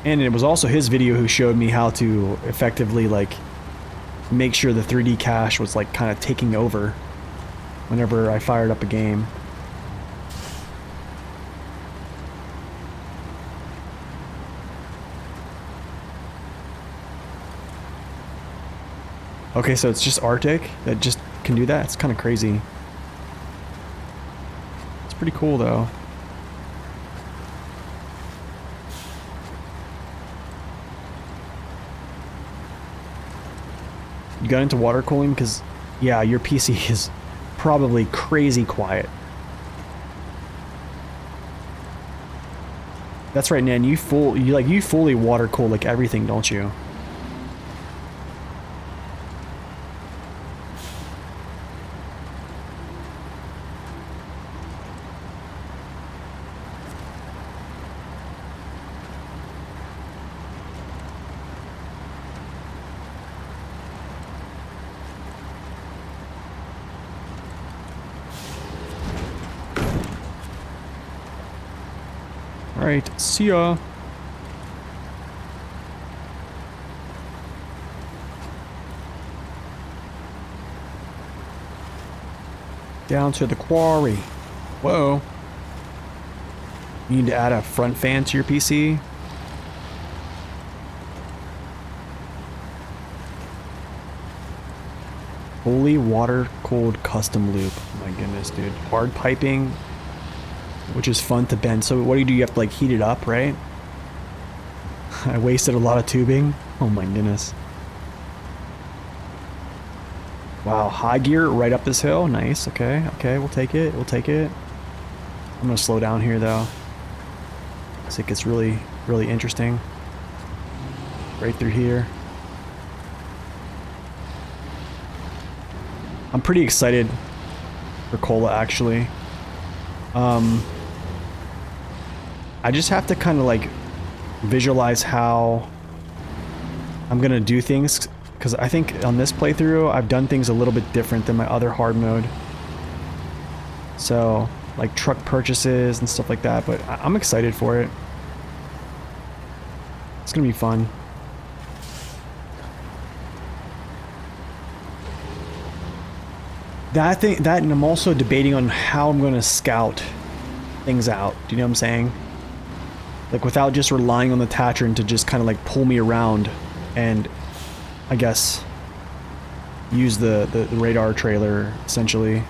And it was also his video who showed me how to effectively like make sure the 3D cache was like kind of taking over whenever I fired up a game. Okay, so it's just Arctic that just can do that? It's kind of crazy. It's pretty cool though. You got into water cooling because, yeah, your PC is probably crazy quiet. That's right, Nan. You fully water cool like everything, don't you? Alright, see ya. Down to the quarry. Whoa. You need to add a front fan to your PC. Fully water-cooled custom loop. Oh my goodness, dude. Hard piping, which is fun to bend. So what do? You have to like heat it up, right? I wasted a lot of tubing. Oh my goodness. Wow, high gear right up this hill. Nice. Okay, okay, we'll take it. We'll take it. I'm gonna slow down here though. It gets really, really interesting. Right through here. I'm pretty excited for Cola actually. I just have to kind of like visualize how I'm gonna do things, because I think on this playthrough I've done things a little bit different than my other hard mode. So like truck purchases and stuff like that, but I'm excited for it. It's gonna be fun. That and I'm also debating on how I'm gonna scout things out. Do you know what I'm saying? Like without just relying on the Tatron to just kind of like pull me around and I guess use the radar trailer essentially.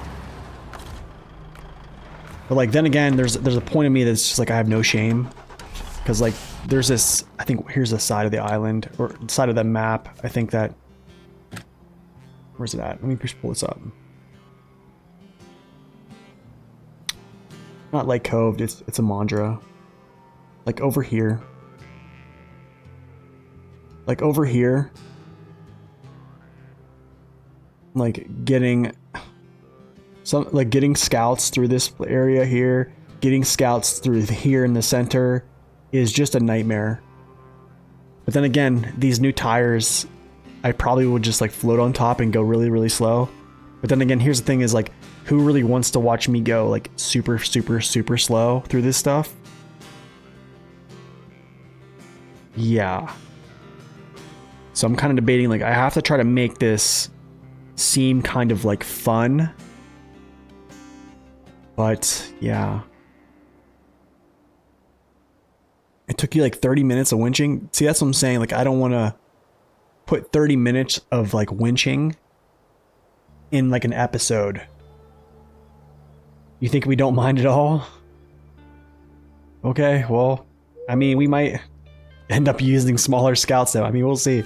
But like then again, there's a point of me that's just like I have no shame, because like there's this, I think here's the side of the island or side of the map. I think that, where's it at? Let me just pull this up. Not Lake Cove, it's a Mondra. Like over here. Like over here. Like getting getting scouts through this area here, getting scouts through here in the center is just a nightmare. But then again, these new tires, I probably would just like float on top and go really, really slow. But then again, here's the thing is like, who really wants to watch me go like super, super, super slow through this stuff? Yeah. So I'm kind of debating, like I have to try to make this seem kind of like fun. But yeah. It took you like 30 minutes of winching. See, that's what I'm saying. Like I don't want to put 30 minutes of like winching in like an episode. You think we don't mind at all? Okay, well, I mean, we might end up using smaller scouts though. I mean, we'll see.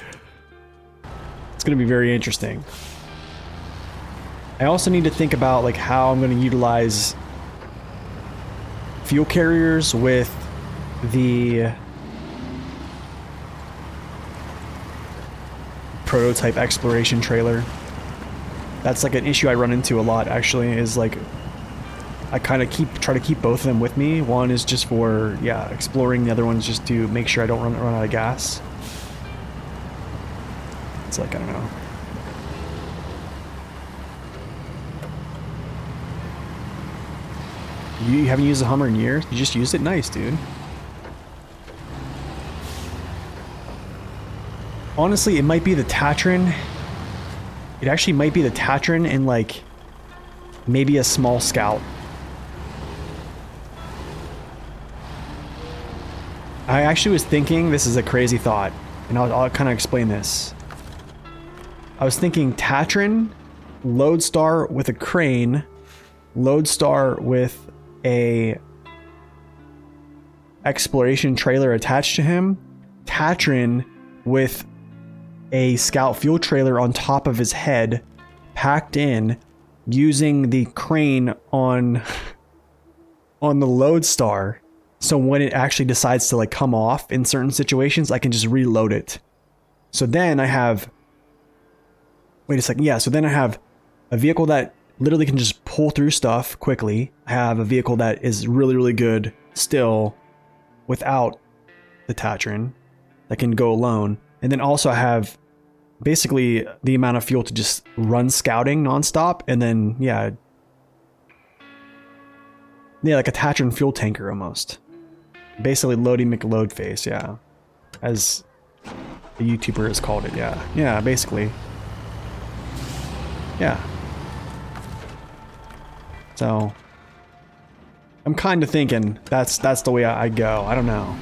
It's going to be very interesting. I also need to think about like how I'm going to utilize fuel carriers with the prototype exploration trailer. That's like an issue I run into a lot actually, is like I kind of try to keep both of them with me. One is just for, yeah, exploring. The other one's just to make sure I don't run out of gas. It's like, I don't know. You haven't used a Hummer in years? You just used it? Nice, dude. Honestly, it might be the Tatron. It actually might be the Tatron and like maybe a small Scout. I actually was thinking, this is a crazy thought, and I'll kind of explain this. I was thinking Tatron, Lodestar with a crane, Lodestar with a exploration trailer attached to him, Tatron with a Scout fuel trailer on top of his head, packed in, using the crane on the Lodestar. So when it actually decides to like come off in certain situations, I can just reload it. So then I have, wait a second, yeah, so then I have a vehicle that literally can just pull through stuff quickly. I have a vehicle that is really, really good still without the Tatron that can go alone. And then also I have basically the amount of fuel to just run scouting nonstop. And then, yeah, like a Tatron fuel tanker almost. Basically, Loading McLoad face, yeah. As the YouTuber has called it, yeah. Yeah, basically. Yeah. So, I'm kind of thinking that's the way I go. I don't know.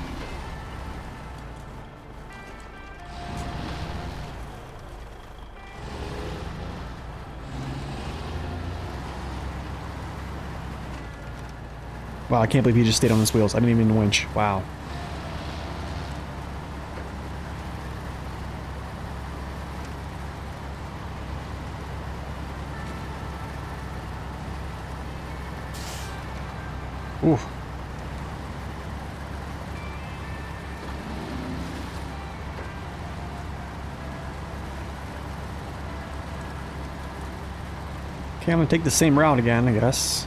Wow, I can't believe he just stayed on his wheels. I didn't even winch. Wow. Ooh. Okay, I'm gonna take the same route again, I guess.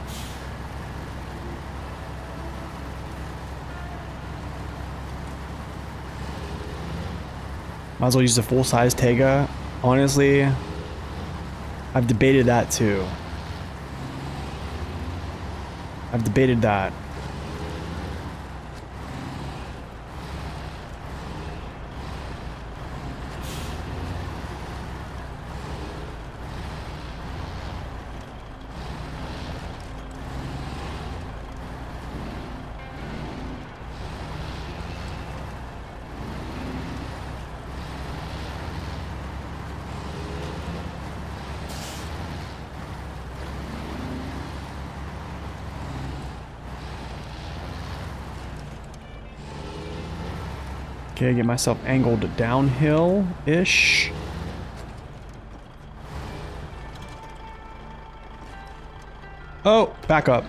Might as well use the full-size Tega. Honestly, I've debated that too. I've debated that. Okay, get myself angled downhill-ish. Oh, back up.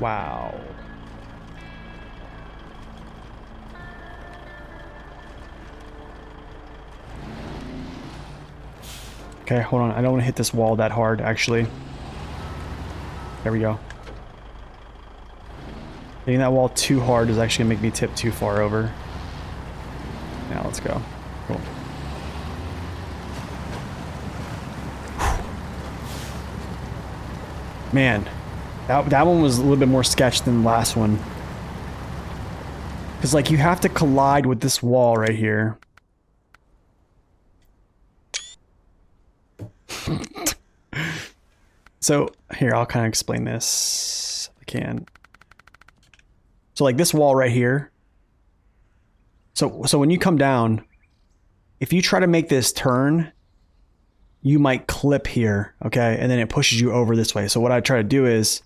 Wow. Okay, hold on. I don't want to hit this wall that hard, actually. There we go. Hitting that wall too hard is actually going to make me tip too far over. Now let's go. Cool. Man, that one was a little bit more sketch than the last one. Because, like, you have to collide with this wall right here. So, here, I'll kind of explain this if I can. So like this wall right here. So when you come down, if you try to make this turn, you might clip here, okay? And then it pushes you over this way. So what I try to do is,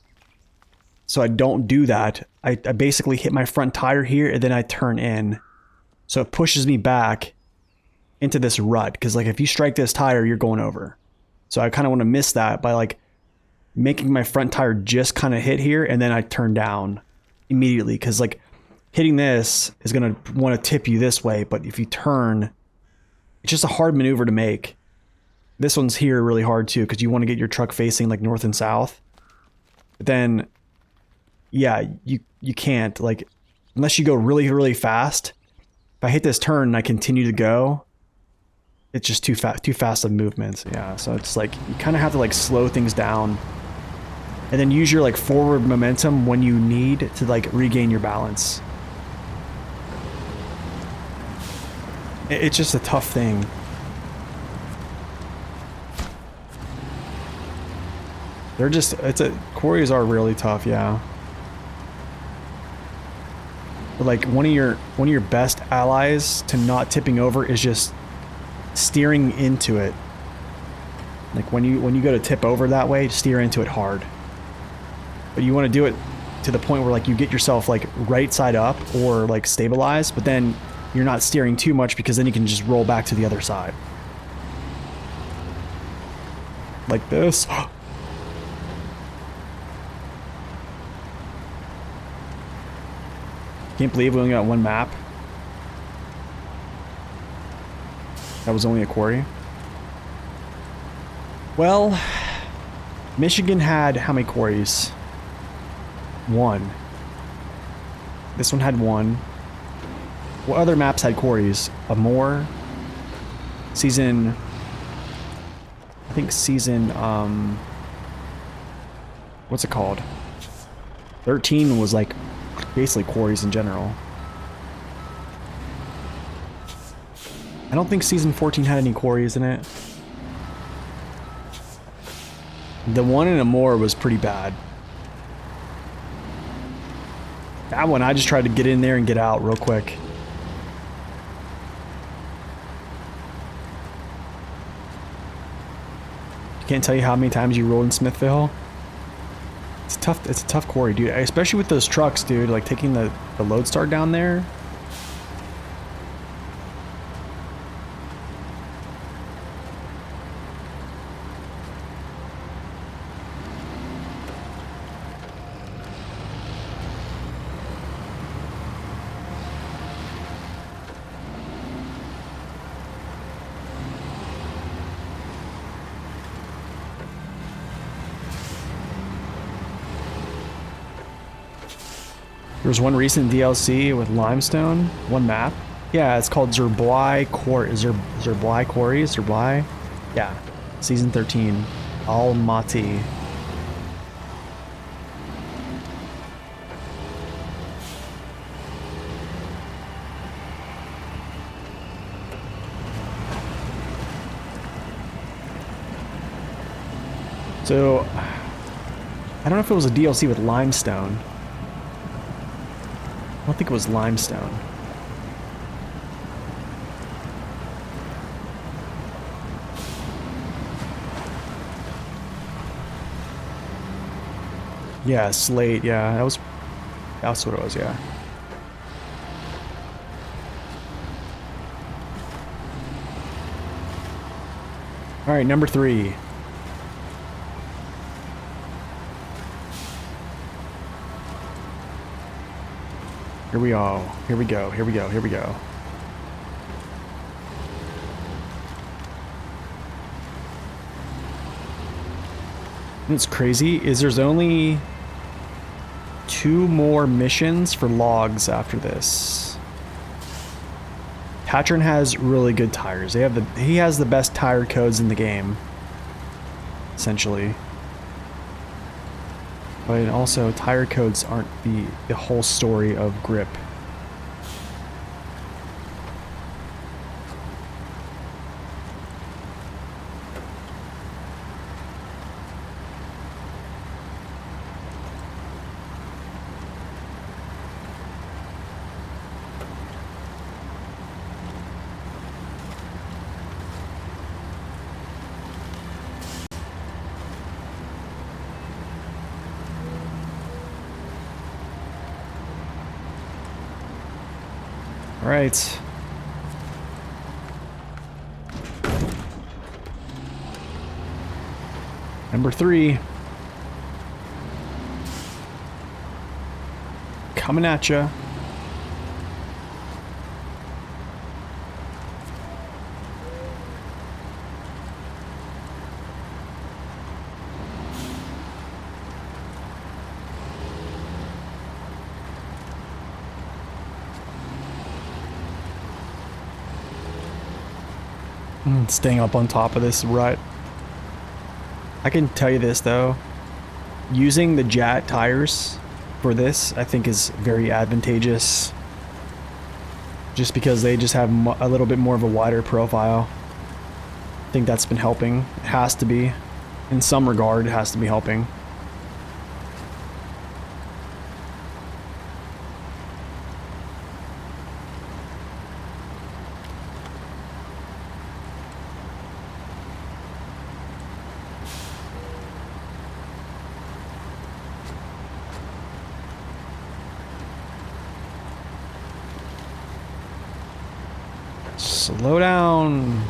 so I don't do that, I basically hit my front tire here and then I turn in. So it pushes me back into this rut. Because like if you strike this tire, you're going over. So I kind of want to miss that by like making my front tire just kind of hit here and then I turn down immediately, because like hitting this is going to want to tip you this way, but if you turn, it's just a hard maneuver to make. This one's here really hard too, because you want to get your truck facing like north and south. But then, yeah, you can't, like, unless you go really, really fast. If I hit this turn and I continue to go, it's just too fast of movement. Yeah, so it's like you kind of have to like slow things down. And then use your like forward momentum when you need to like regain your balance. It's just a tough thing. They're just, quarries are really tough, yeah. But like one of your best allies to not tipping over is just steering into it. Like when you go to tip over that way, steer into it hard. But you want to do it to the point where like you get yourself like right side up or like stabilized, but then you're not steering too much, because then you can just roll back to the other side. Like this. Can't believe we only got one map. That was only a quarry. Well, Michigan had how many quarries? One. This one had one. What other maps had quarries? Amore? Season... I think season, what's it called? 13 was like basically quarries in general. I don't think season 14 had any quarries in it. The one in Amore was pretty bad. That one, I just tried to get in there and get out real quick. Can't tell you how many times you rolled in Smithville. It's a tough quarry, dude. Especially with those trucks, dude. Like taking the Lodestar down there. There's one recent DLC with limestone, one map. Yeah, it's called Zerblai Quarry. Zerblai Quarry? Zerblai? Yeah, season 13. Almaty. So, I don't know if it was a DLC with limestone. I don't think it was limestone. Yeah, slate. Yeah, that's what it was. Yeah. All right, number 3. Here we go. Here we go. Here we go. Here we go. What's crazy is there's only 2 more missions for logs after this. Patron has really good tires. He has the best tire codes in the game, essentially. But also, tire codes aren't the whole story of grip. All right. Number 3. Coming at ya. Staying up on top of this rut. I can tell you this though, using the Jat tires for this I think is very advantageous, just because they just have a little bit more of a wider profile. I think that's been helping. It has to be. In some regard, it has to be helping. Slow down.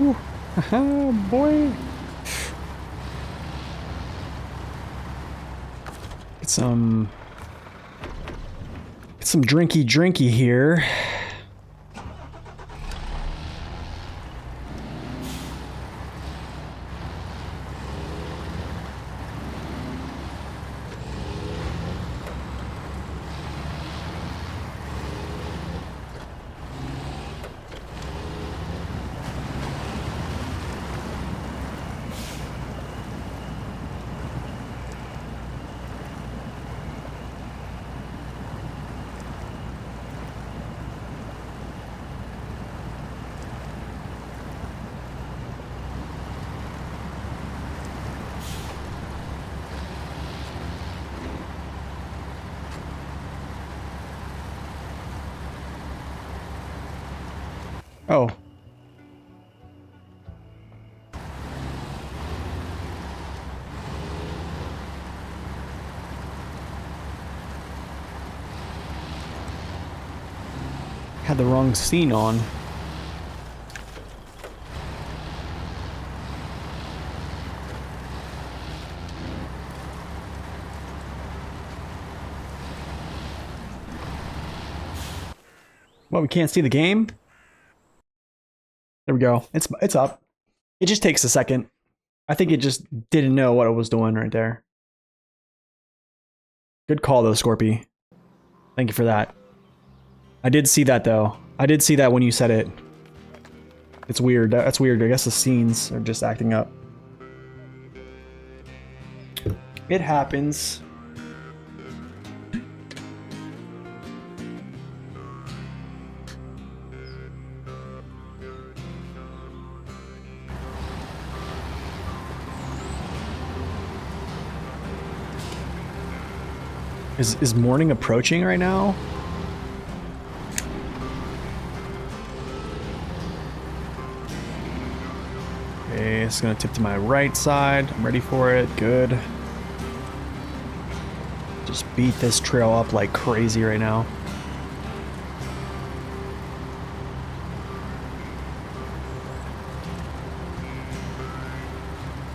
Oh boy. Get some drinky here. Oh. Had the wrong scene on. Well, we can't see the game? There we go. It's up. It just takes a second. I think it just didn't know what it was doing right there. Good call though, Scorpy. Thank you for that. I did see that though. I did see that when you said it. It's weird. That's weird. I guess the scenes are just acting up. It happens. Is morning approaching right now? Okay, it's gonna tip to my right side. I'm ready for it. Good. Just beat this trail up like crazy right now.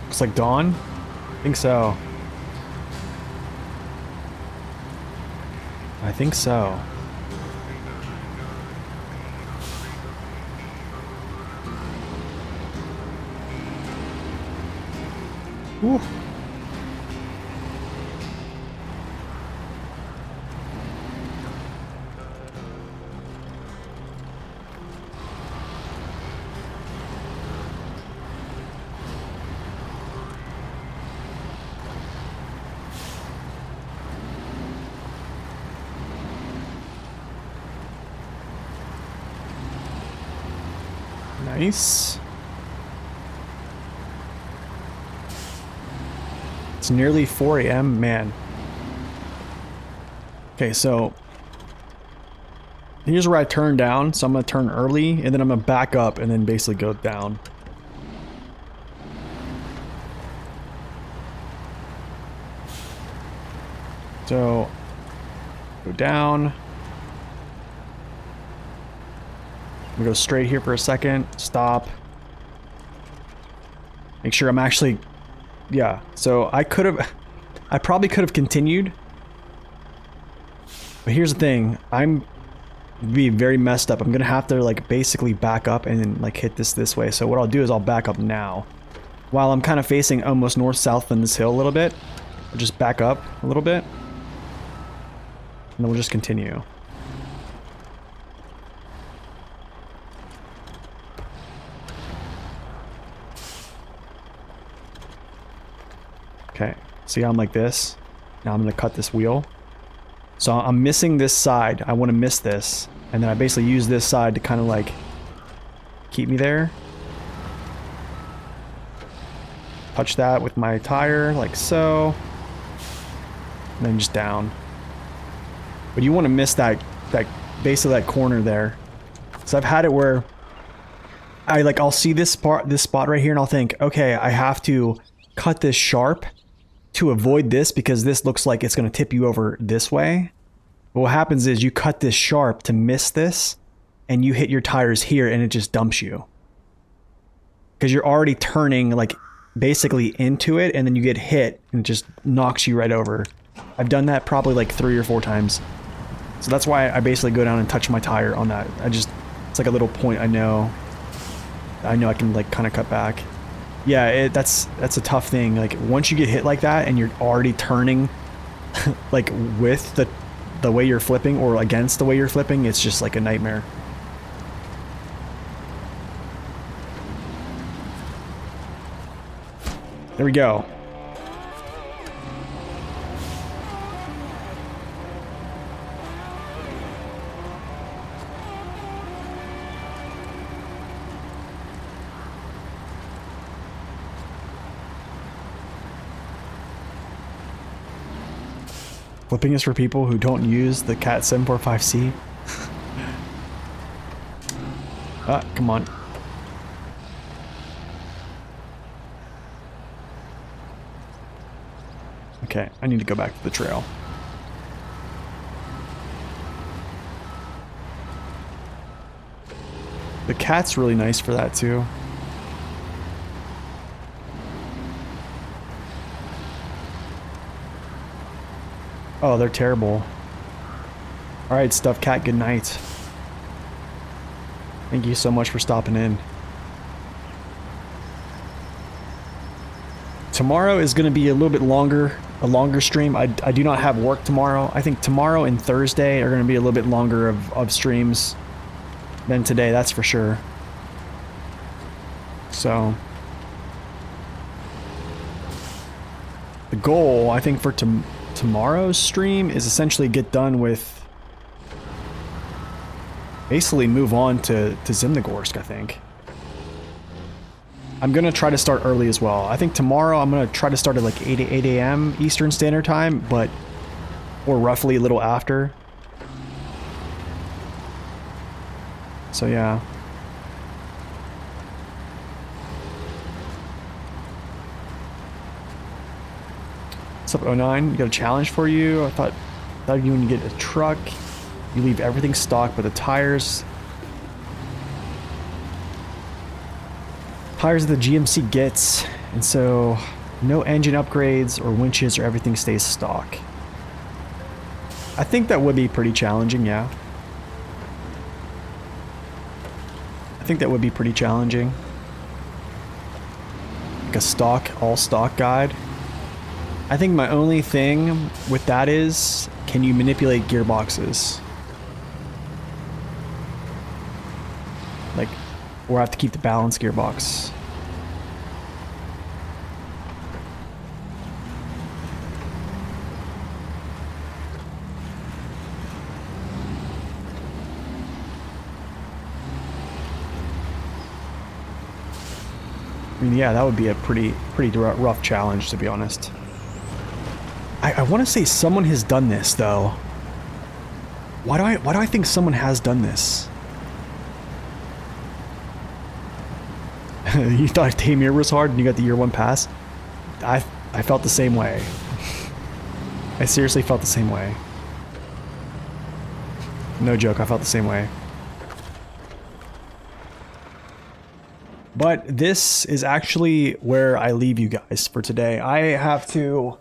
Looks like dawn? I think so. I think so. Whew. Nice. It's nearly 4 a.m. Man. Okay, so here's where I turn down. So I'm going to turn early, and then I'm going to back up and then basically go down. So, go down. I'm gonna go straight here for a second. Stop. Make sure I'm actually... Yeah, so I probably could have continued. But here's the thing. I'm be very messed up. I'm gonna have to like basically back up and then like hit this way. So what I'll do is I'll back up now. While I'm kind of facing almost north-south on this hill a little bit. I'll just back up a little bit. And then we'll just continue. Okay, see how I'm like this? Now I'm gonna cut this wheel. So I'm missing this side. I want to miss this. And then I basically use this side to kind of like keep me there. Touch that with my tire like so. And then just down. But you want to miss that base of that corner there. So I've had it where I'll see this spot right here and I'll think, okay, I have to cut this sharp to avoid this because this looks like it's going to tip you over this way. But what happens is you cut this sharp to miss this and you hit your tires here and it just dumps you. because you're already turning like basically into it, and then you get hit and it just knocks you right over. I've done that probably like 3 or 4 times. So that's why I basically go down and touch my tire on that. It's like a little point I know I can like kind of cut back. Yeah, that's a tough thing. Like once you get hit like that and you're already turning like with the way you're flipping or against the way you're flipping, it's just like a nightmare. There we go. Flipping is for people who don't use the Cat 745C. Ah, come on. Okay, I need to go back to the trail. The Cat's really nice for that too. Oh, they're terrible. Alright, Stuffed Cat, good night. Thank you so much for stopping in. Tomorrow is going to be a little bit longer, a longer stream. I do not have work tomorrow. I think tomorrow and Thursday are going to be a little bit longer of streams than today, that's for sure. So the goal, I think, for tomorrow's stream is essentially get done with, basically move on to Zimnogorsk, I think. I'm gonna try to start early as well. I think tomorrow I'm gonna try to start at like 8 a.m. Eastern Standard Time, or roughly a little after. So yeah. What's up, 09? We got a challenge for you. I thought you when you get a truck, you leave everything stock but the tires. Tires that the GMC gets, and so no engine upgrades or winches or everything stays stock. I think that would be pretty challenging, yeah. I think that would be pretty challenging. Like a all stock guide. I think my only thing with that is, can you manipulate gearboxes? Like, or I have to keep the balanced gearbox. I mean, yeah, that would be a pretty rough challenge, to be honest. I want to say someone has done this, though. Why do I think someone has done this? You thought Tamir was hard and you got the year 1 pass? I felt the same way. I seriously felt the same way. No joke, I felt the same way. But this is actually where I leave you guys for today. I have to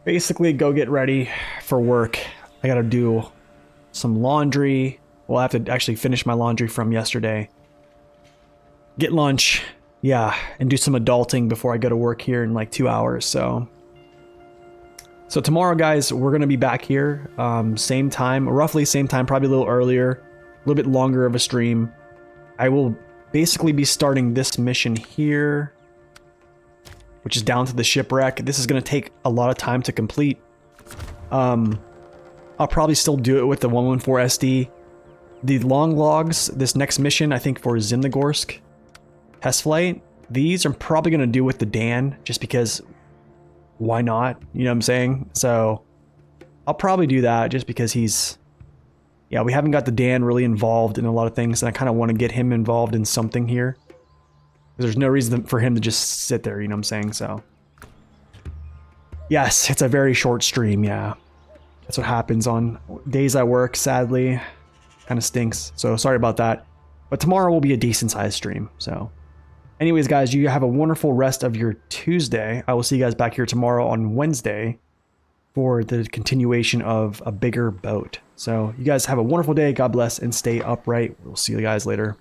basically go get ready for work. I gotta do some laundry. Well, I have to actually finish my laundry from yesterday. Get lunch, yeah, and do some adulting before I go to work here in like 2 hours. So tomorrow, guys, we're gonna be back here, same time, roughly same time, probably a little earlier, a little bit longer of a stream. I will basically be starting this mission here, which is down to the shipwreck. This is gonna take a lot of time to complete. I'll probably still do it with the 114 SD. The long logs, this next mission, I think for Zimnogorsk test flight, these I'm probably gonna do with the Dan, just because why not? You know what I'm saying? So I'll probably do that just because yeah, we haven't got the Dan really involved in a lot of things, and I kind of want to get him involved in something here. There's no reason for him to just sit there, you know what I'm saying? So yes, it's a very short stream, yeah. That's what happens on days I work, sadly. Kind of stinks, so sorry about that. But tomorrow will be a decent sized stream, so Anyways, guys, you have a wonderful rest of your Tuesday. I will see you guys back here tomorrow on Wednesday for the continuation of A Bigger Boat. So you guys have a wonderful day. God bless and stay upright. We'll see you guys later.